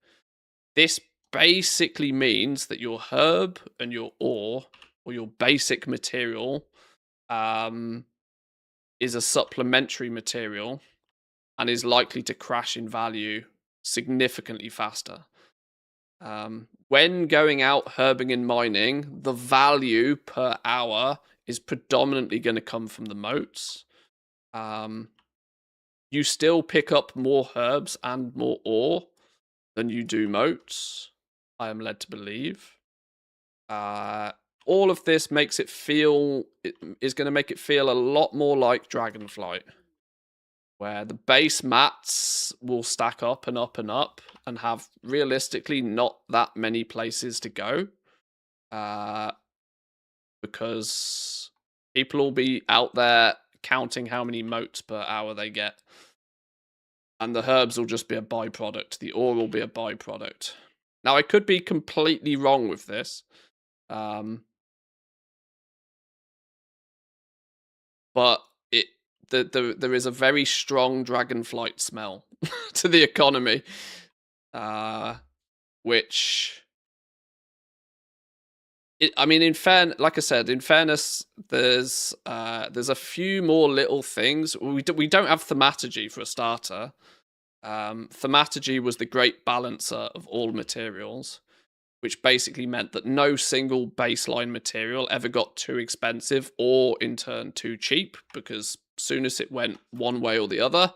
This basically means that your herb and your ore, or your basic material, is a supplementary material and is likely to crash in value significantly faster. When going out herbing and mining, the value per hour is predominantly going to come from the moats. You still pick up more herbs and more ore than you do moats, I am led to believe. All of this makes it feel, is going to make it feel a lot more like Dragonflight, where the base mats will stack up and up and up and have realistically not that many places to go. Because people will be out there counting how many moats per hour they get. And the herbs will just be a byproduct. The ore will be a byproduct. Now, I could be completely wrong with this. But there is a very strong Dragonflight smell to the economy, which, I mean, like I said, in fairness, there's a few more little things. We don't have thaumaturgy for a starter. Thaumaturgy was the great balancer of all materials, which basically meant that no single baseline material ever got too expensive or in turn too cheap, because soon as it went one way or the other,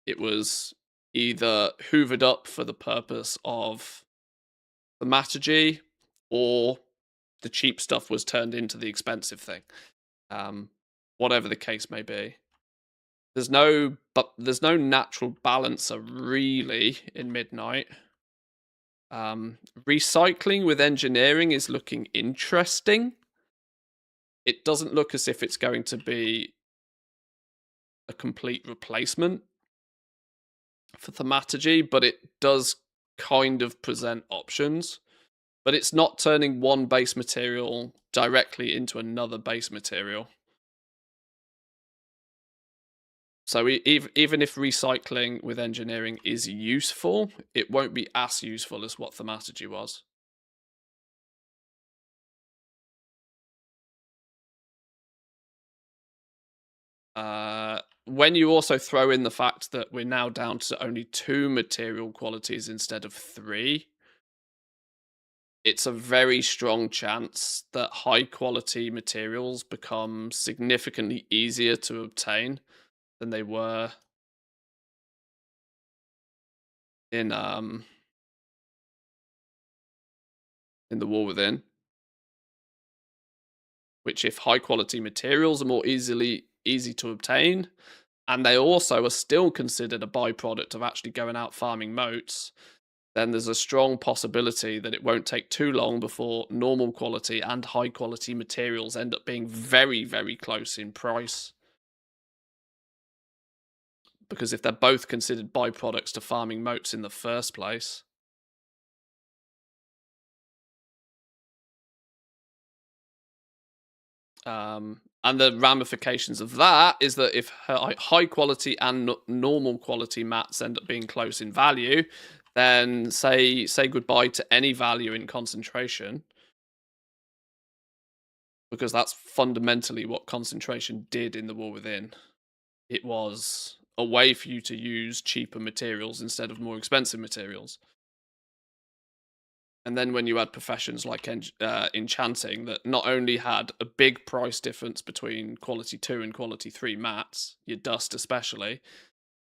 it was either hoovered up for the purpose of thaumaturgy, or the cheap stuff was turned into the expensive thing. Whatever the case may be. There's no natural balancer really in Midnight. Recycling with engineering is looking interesting. It doesn't look as if it's going to be a complete replacement for thaumaturgy, but it does kind of present options. But it's not turning one base material directly into another base material. So even if recycling with engineering is useful, it won't be as useful as what thaumaturgy was. When you also throw in the fact that we're now down to only 2 material qualities instead of 3, it's a very strong chance that high quality materials become significantly easier to obtain than they were in in the War Within. Which, if high quality materials are more easy to obtain, and they also are still considered a byproduct of actually going out farming moats, then there's a strong possibility that it won't take too long before normal quality and high quality materials end up being very, very close in price. Because if they're both considered byproducts to farming moats in the first place. And the ramifications of that is that if high quality and normal quality mats end up being close in value, then say goodbye to any value in concentration, because that's fundamentally what concentration did in the War Within. It was a way for you to use cheaper materials instead of more expensive materials. And then when you had professions like enchanting that not only had a big price difference between quality 2 and quality 3 mats, your dust especially,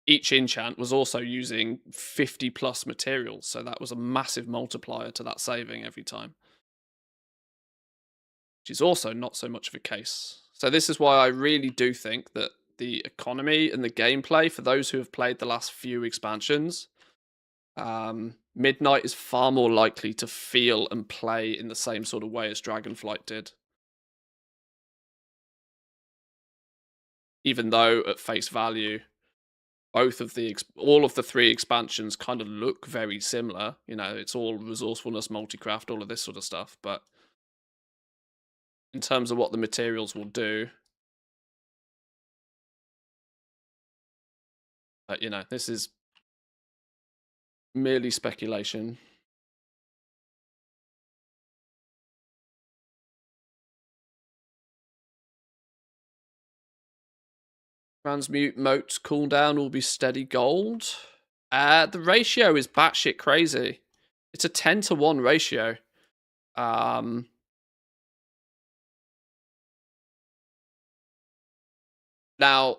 each enchant was also using 50 plus materials. So that was a massive multiplier to that saving every time, which is also not so much of a case. So this is why I really do think that the economy and the gameplay, for those who have played the last few expansions, Midnight is far more likely to feel and play in the same sort of way as Dragonflight did. Even though, at face value, all of the 3 expansions kind of look very similar. You know, it's all resourcefulness, multicraft, all of this sort of stuff. But in terms of what the materials will do, you know, this is merely speculation. Transmute moats cooldown will be steady gold. The ratio is batshit crazy. It's a 10-to-1 ratio. Now,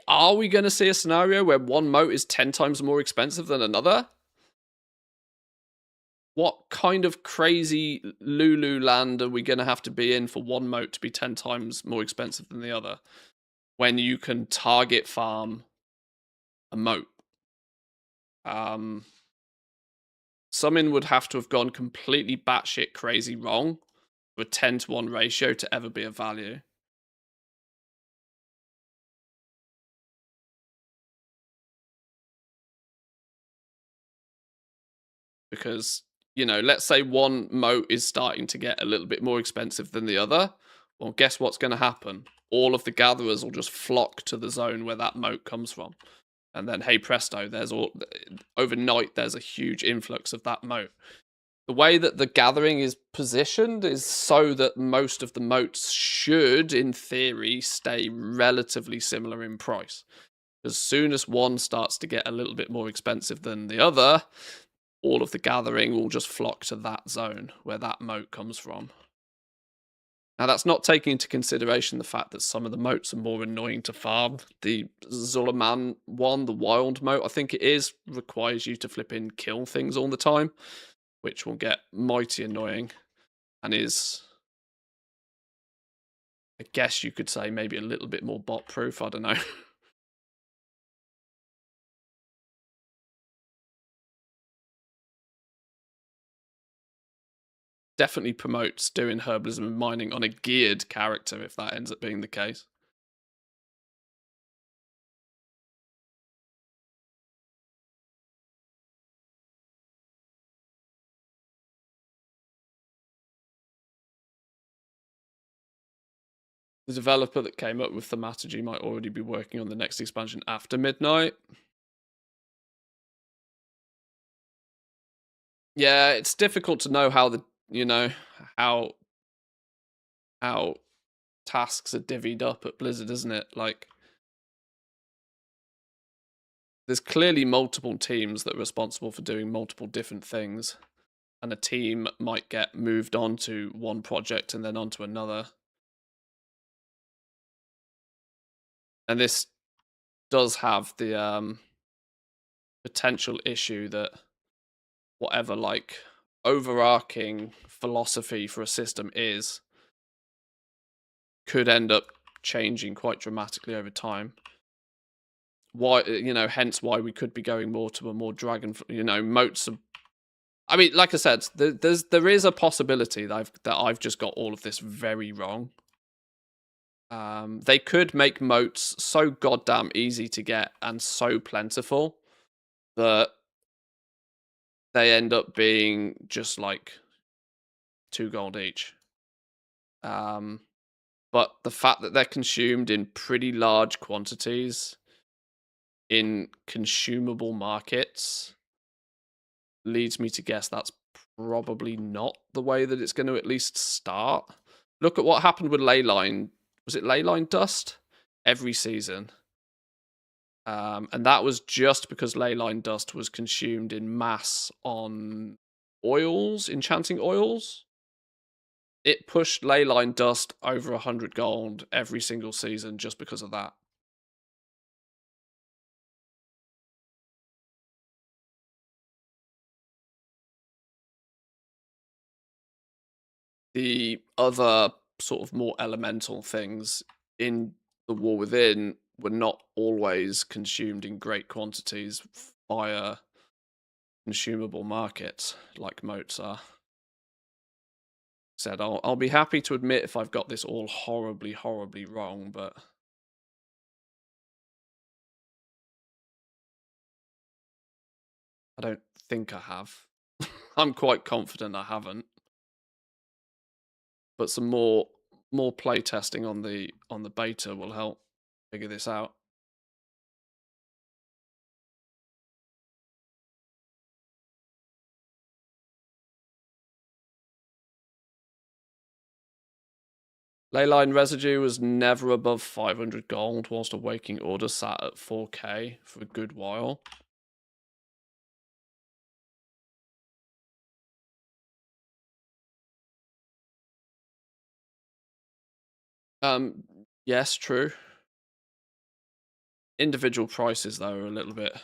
are we going to see a scenario where one moat is 10 times more expensive than another? What kind of crazy Lulu land are we going to have to be in for one moat to be 10 times more expensive than the other when you can target farm a moat? Summon would have to have gone completely batshit crazy wrong for a 10-to-1 ratio to ever be of value. Because, you know, let's say one moat is starting to get a little bit more expensive than the other. Well, guess what's going to happen? All of the gatherers will just flock to the zone where that moat comes from. And then, hey presto, overnight there's a huge influx of that moat. The way that the gathering is positioned is so that most of the moats should, in theory, stay relatively similar in price. As soon as one starts to get a little bit more expensive than the other, all of the gathering will just flock to that zone where that moat comes from. Now, that's not taking into consideration the fact that some of the moats are more annoying to farm. The Zulaman one, the wild moat, I think it is, requires you to flip in kill things all the time, which will get mighty annoying and is, I guess you could say, maybe a little bit more bot proof. I don't know. Definitely promotes doing herbalism and mining on a geared character if that ends up being the case. The developer that came up with Thaumaturgy might already be working on the next expansion after midnight. Yeah, it's difficult to know how how tasks are divvied up at Blizzard, isn't it? Like, there's clearly multiple teams that are responsible for doing multiple different things, and a team might get moved on to one project and then onto another. And this does have the potential issue that whatever like overarching philosophy for a system is could end up changing quite dramatically over time. Why, hence why we could be going more to a more dragon, moats. I mean, like I said, there is a possibility that I've just got all of this very wrong. They could make moats so goddamn easy to get and so plentiful that they end up being just like 2 gold each. But the fact that they're consumed in pretty large quantities in consumable markets leads me to guess that's probably not the way that it's going to at least start. Look at what happened with Leyline. Was it Leyline Dust? Every season. And that was just because Leyline Dust was consumed in mass on oils, enchanting oils. It pushed Leyline Dust over 100 gold every single season just because of that. The other sort of more elemental things in the War Within were not always consumed in great quantities via consumable markets like moats are. Said I'll be happy to admit if I've got this all horribly, horribly wrong, but I don't think I have. I'm quite confident I haven't. But some more play testing on the beta will help figure this out. Leyline residue was never above 500 gold, whilst a waking order sat at 4k for a good while. Yes, true. Individual prices though are a little bit.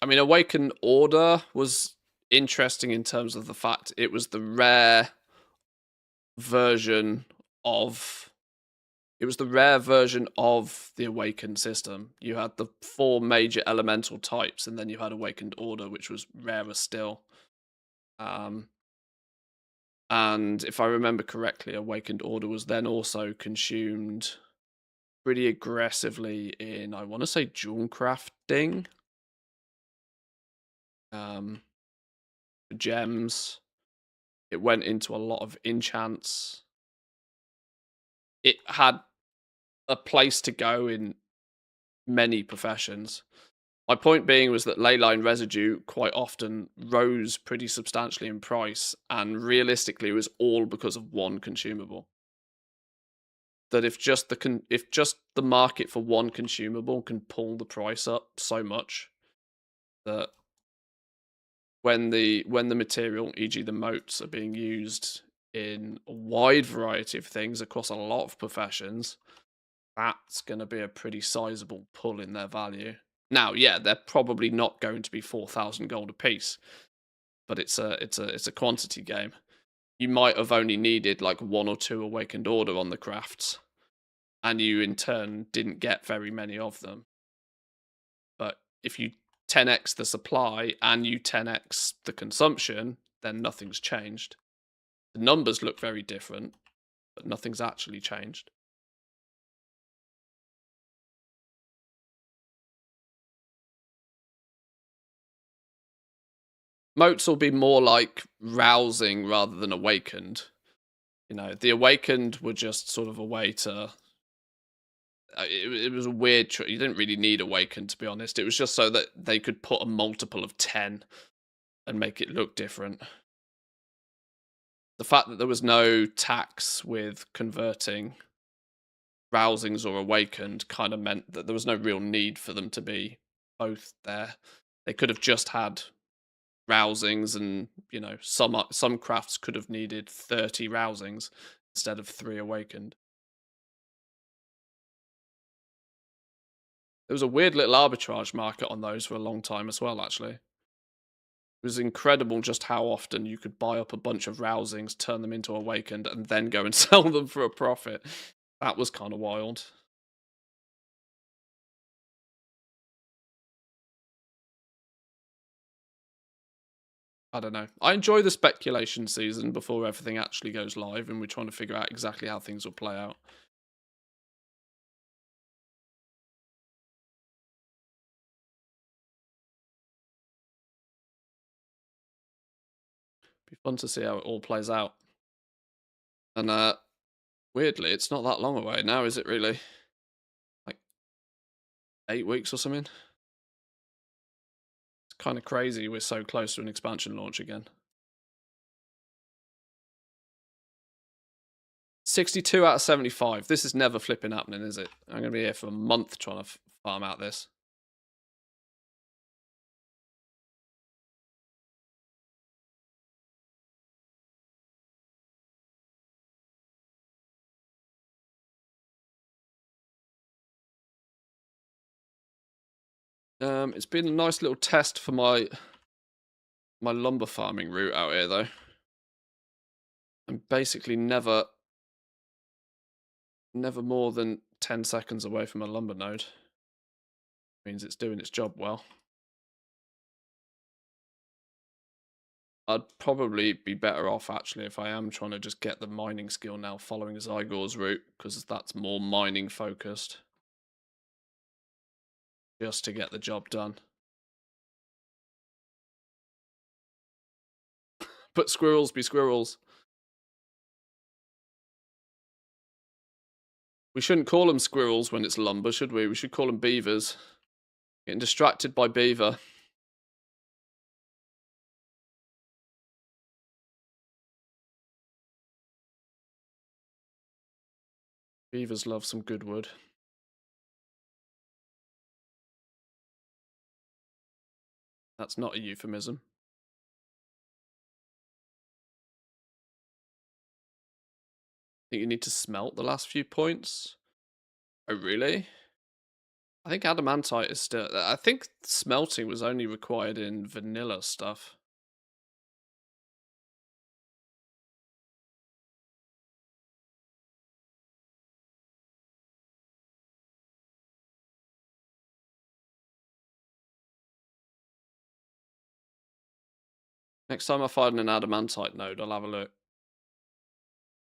I mean, Awakened Order was interesting in terms of the fact it was the rare version of the Awakened system. You had the 4 major elemental types, and then you had Awakened Order, which was rarer still. And if I remember correctly, Awakened Order was then also consumed pretty aggressively in, I want to say, jewel crafting. Gems. It went into a lot of enchants. It had a place to go in many professions. My point being was that Leyline residue quite often rose pretty substantially in price, and realistically it was all because of one consumable. That if just the market for one consumable can pull the price up so much that when the material, e.g. the moats, are being used in a wide variety of things across a lot of professions, that's going to be a pretty sizable pull in their value. Now, yeah, they're probably not going to be 4,000 gold apiece, but it's a quantity game. You might have only needed like 1 or 2 Awakened Order on the crafts, and you in turn didn't get very many of them. But if you 10x the supply and you 10x the consumption, then nothing's changed. The numbers look very different, but nothing's actually changed. Motes will be more like rousing rather than awakened. You know, the awakened were just sort of a way to. It was a weird. You didn't really need awakened, to be honest. It was just so that they could put a multiple of 10 and make it look different. The fact that there was no tax with converting rousings or awakened kind of meant that there was no real need for them to be both there. They could have just had rousings, and you know, some crafts could have needed 30 rousings instead of 3 awakened. There was a weird little arbitrage market on those for a long time as well, actually. It was incredible just how often you could buy up a bunch of rousings, turn them into awakened, and then go and sell them for a profit. That was kind of wild. I don't know. I enjoy the speculation season before everything actually goes live, and we're trying to figure out exactly how things will play out. Be fun to see how it all plays out. And weirdly, it's not that long away now, is it really? Like 8 weeks or something? It's kind of crazy we're so close to an expansion launch again. 62 out of 75. This is never flipping happening, is it? I'm going to be here for a month trying to farm out this. It's been a nice little test for my lumber farming route out here, though. I'm basically never more than 10 seconds away from a lumber node. Means it's doing its job well. I'd probably be better off, actually, if I am trying to just get the mining skill now following Zygor's route, because that's more mining focused. Just to get the job done. But squirrels be squirrels. We shouldn't call them squirrels when it's lumber, should we? We should call them beavers. Getting distracted by beaver. Beavers love some good wood. That's not a euphemism. I think you need to smelt the last few points. Oh, really? I think adamantite is still. I think smelting was only required in vanilla stuff. Next time I find an adamantite node, I'll have a look.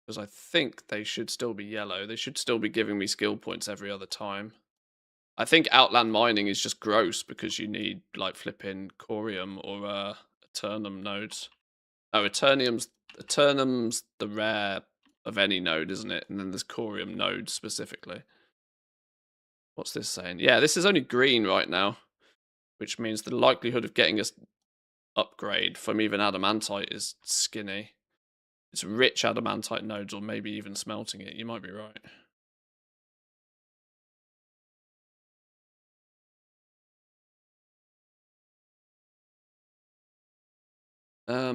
Because I think they should still be yellow. They should still be giving me skill points every other time. I think outland mining is just gross because you need like flipping corium or eternum nodes. Oh, eternum's the rare of any node, isn't it? And then there's corium nodes specifically. What's this saying? Yeah, this is only green right now, which means the likelihood of getting us upgrade from even adamantite is skinny. It's rich adamantite nodes, or maybe even smelting it. You might be right.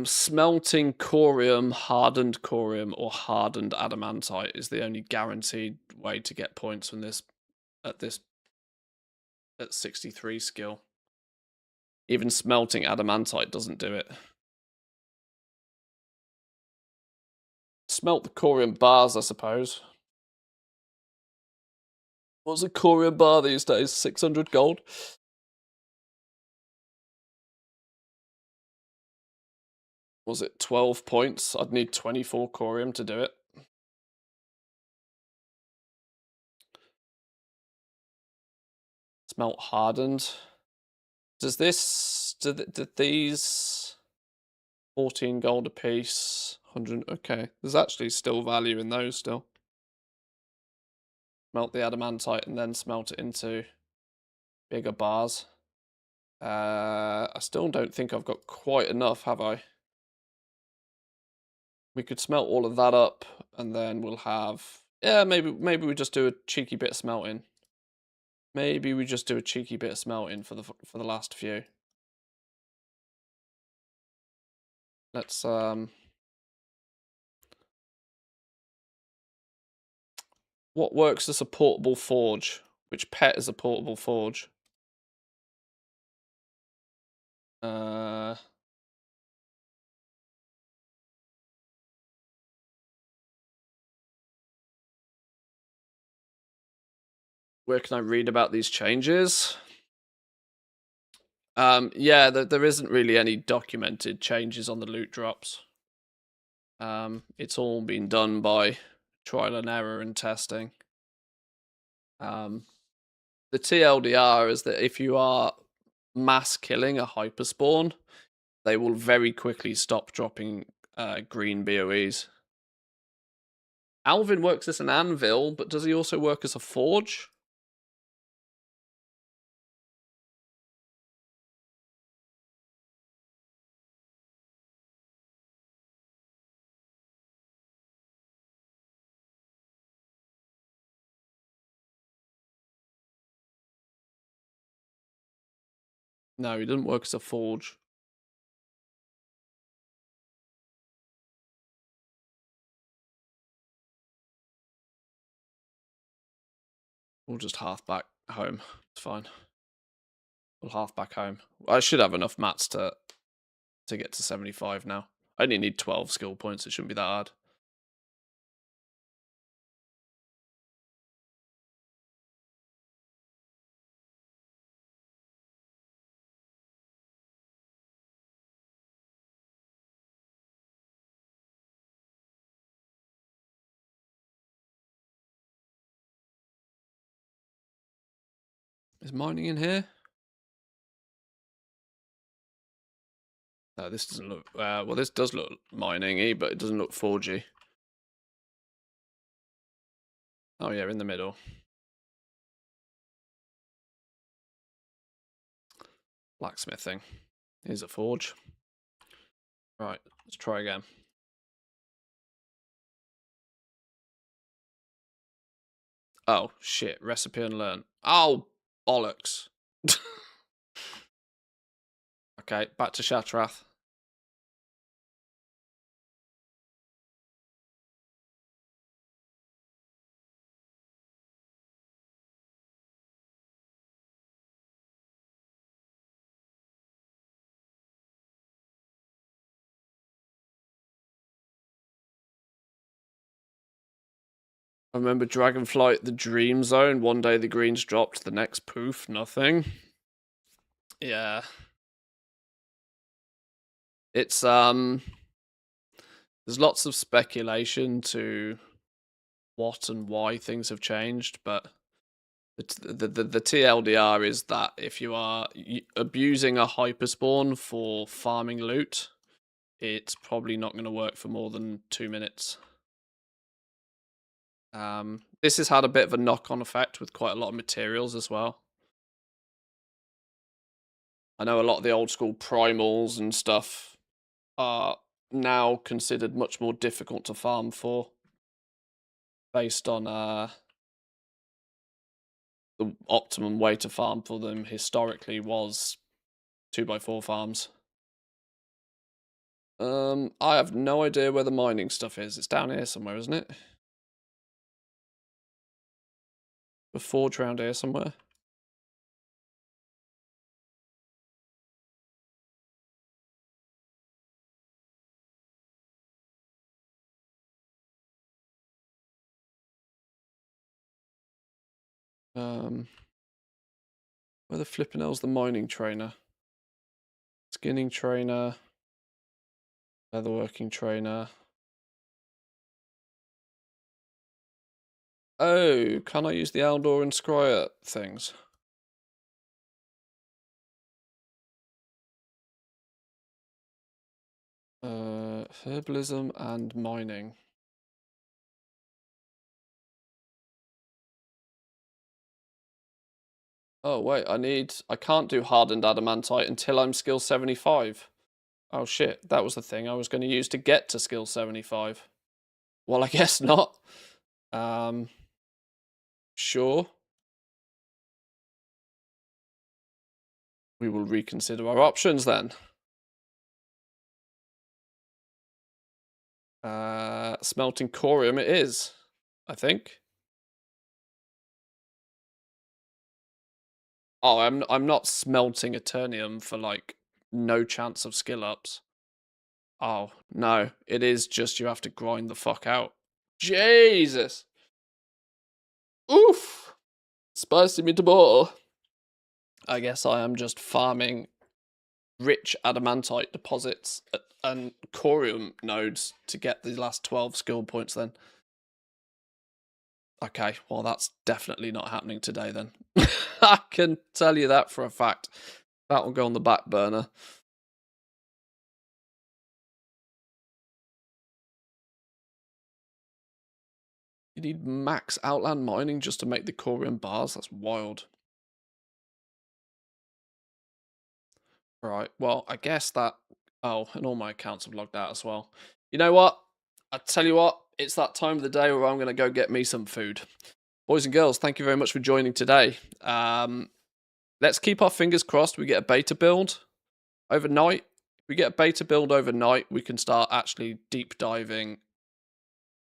Smelting corium, hardened corium, or hardened adamantite is the only guaranteed way to get points from this at 63 skill. Even smelting adamantite doesn't do it. Smelt the corium bars, I suppose. What's a corium bar these days? 600 gold? Was it 12 points? I'd need 24 corium to do it. Smelt hardened. Does this... Did these... 14 gold apiece. 100. Okay, there's actually still value in those still. Melt the adamantite and then smelt it into bigger bars. I still don't think I've got quite enough, have I? We could smelt all of that up, and then we'll have... Yeah, maybe we just do a cheeky bit of smelting. Maybe we just do a cheeky bit of smelting for the last few. Let's what works as a portable forge? Which pet is a portable forge? Where can I read about these changes? Yeah, there isn't really any documented changes on the loot drops. It's all been done by trial and error and testing. The TLDR is that if you are mass killing a hyperspawn, they will very quickly stop dropping green BOEs. Alvin works as an anvil, but does he also work as a forge? No, he doesn't work as a forge. We'll just half back home. It's fine. We'll half back home. I should have enough mats to get to 75 now. I only need 12 skill points. It shouldn't be that hard. Is mining in here? No, this doesn't look... well, this does look mining-y, but it doesn't look forgy. Oh, yeah, in the middle. Blacksmithing. Here's a forge. Right, let's try again. Oh, shit. Recipe unlearned. Oh, bollocks. Okay, back to Shatrath. I remember Dragonflight, the Dream Zone. One day the greens dropped, the next poof, nothing. Yeah. It's, there's lots of speculation to what and why things have changed, but the TLDR is that if you are abusing a hyperspawn for farming loot, it's probably not going to work for more than 2 minutes. This has had a bit of a knock-on effect with quite a lot of materials as well. I know a lot of the old school primals and stuff are now considered much more difficult to farm for, based on the optimum way to farm for them historically was 2x4 farms. I have no idea where the mining stuff is. It's down here somewhere, isn't it? A forge around here somewhere. Where the flippin' hell's the mining trainer? Skinning trainer. Leatherworking trainer. Oh, can I use the Aldor and Scryer things? Herbalism and mining. Oh, wait, I can't do hardened adamantite until I'm skill 75. Oh, shit, that was the thing I was going to use to get to skill 75. Well, I guess not. Sure. We will reconsider our options then. Smelting corium it is, I think. Oh, I'm not smelting eternium for like no chance of skill ups. Oh, no. It is just you have to grind the fuck out. Jesus. Oof. Spicy meatball. I guess I am just farming rich adamantite deposits and corium nodes to get the last 12 skill points then. Okay, well that's definitely not happening today then. I can tell you that for a fact. That will go on the back burner. You need max outland mining just to make the corium bars? That's wild. Right, well, I guess that... Oh, and all my accounts have logged out as well. You know what? I tell you what, it's that time of the day where I'm going to go get me some food. Boys and girls, thank you very much for joining today. Let's keep our fingers crossed we get a beta build overnight. If we get a beta build overnight, we can start actually deep diving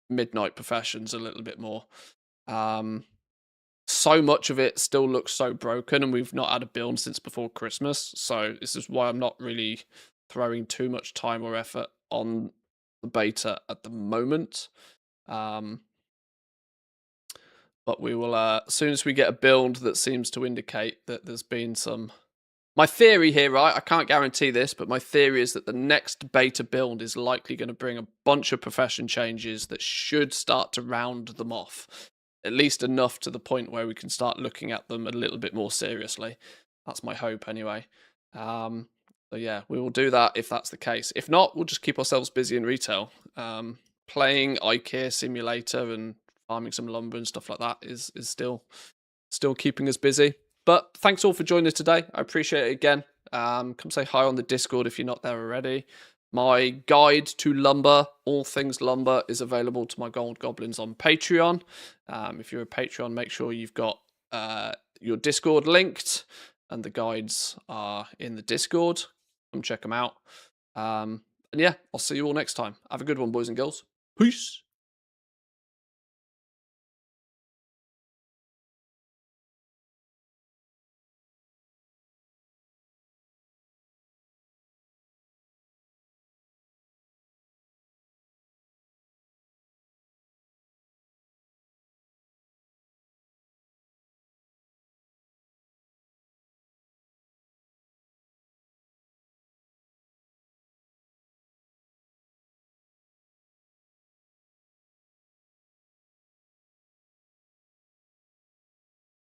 midnight professions a little bit more. So much of it still looks so broken, and we've not had a build since before Christmas, so this is why I'm not really throwing too much time or effort on the beta at the moment. But we will, as soon as we get a build that seems to indicate that there's been some... My theory here, right, I can't guarantee this, but my theory is that the next beta build is likely going to bring a bunch of profession changes that should start to round them off. At least enough to the point where we can start looking at them a little bit more seriously. That's my hope anyway. So yeah, we will do that if that's the case. If not, we'll just keep ourselves busy in retail. Playing IKEA Simulator and farming some lumber and stuff like that is still keeping us busy. But thanks all for joining us today. I appreciate it again. Come say hi on the Discord if you're not there already. My guide to lumber, all things lumber, is available to my gold goblins on Patreon. If you're a Patreon, make sure you've got your Discord linked, and the guides are in the Discord. Come check them out. And yeah, I'll see you all next time. Have a good one, boys and girls. Peace.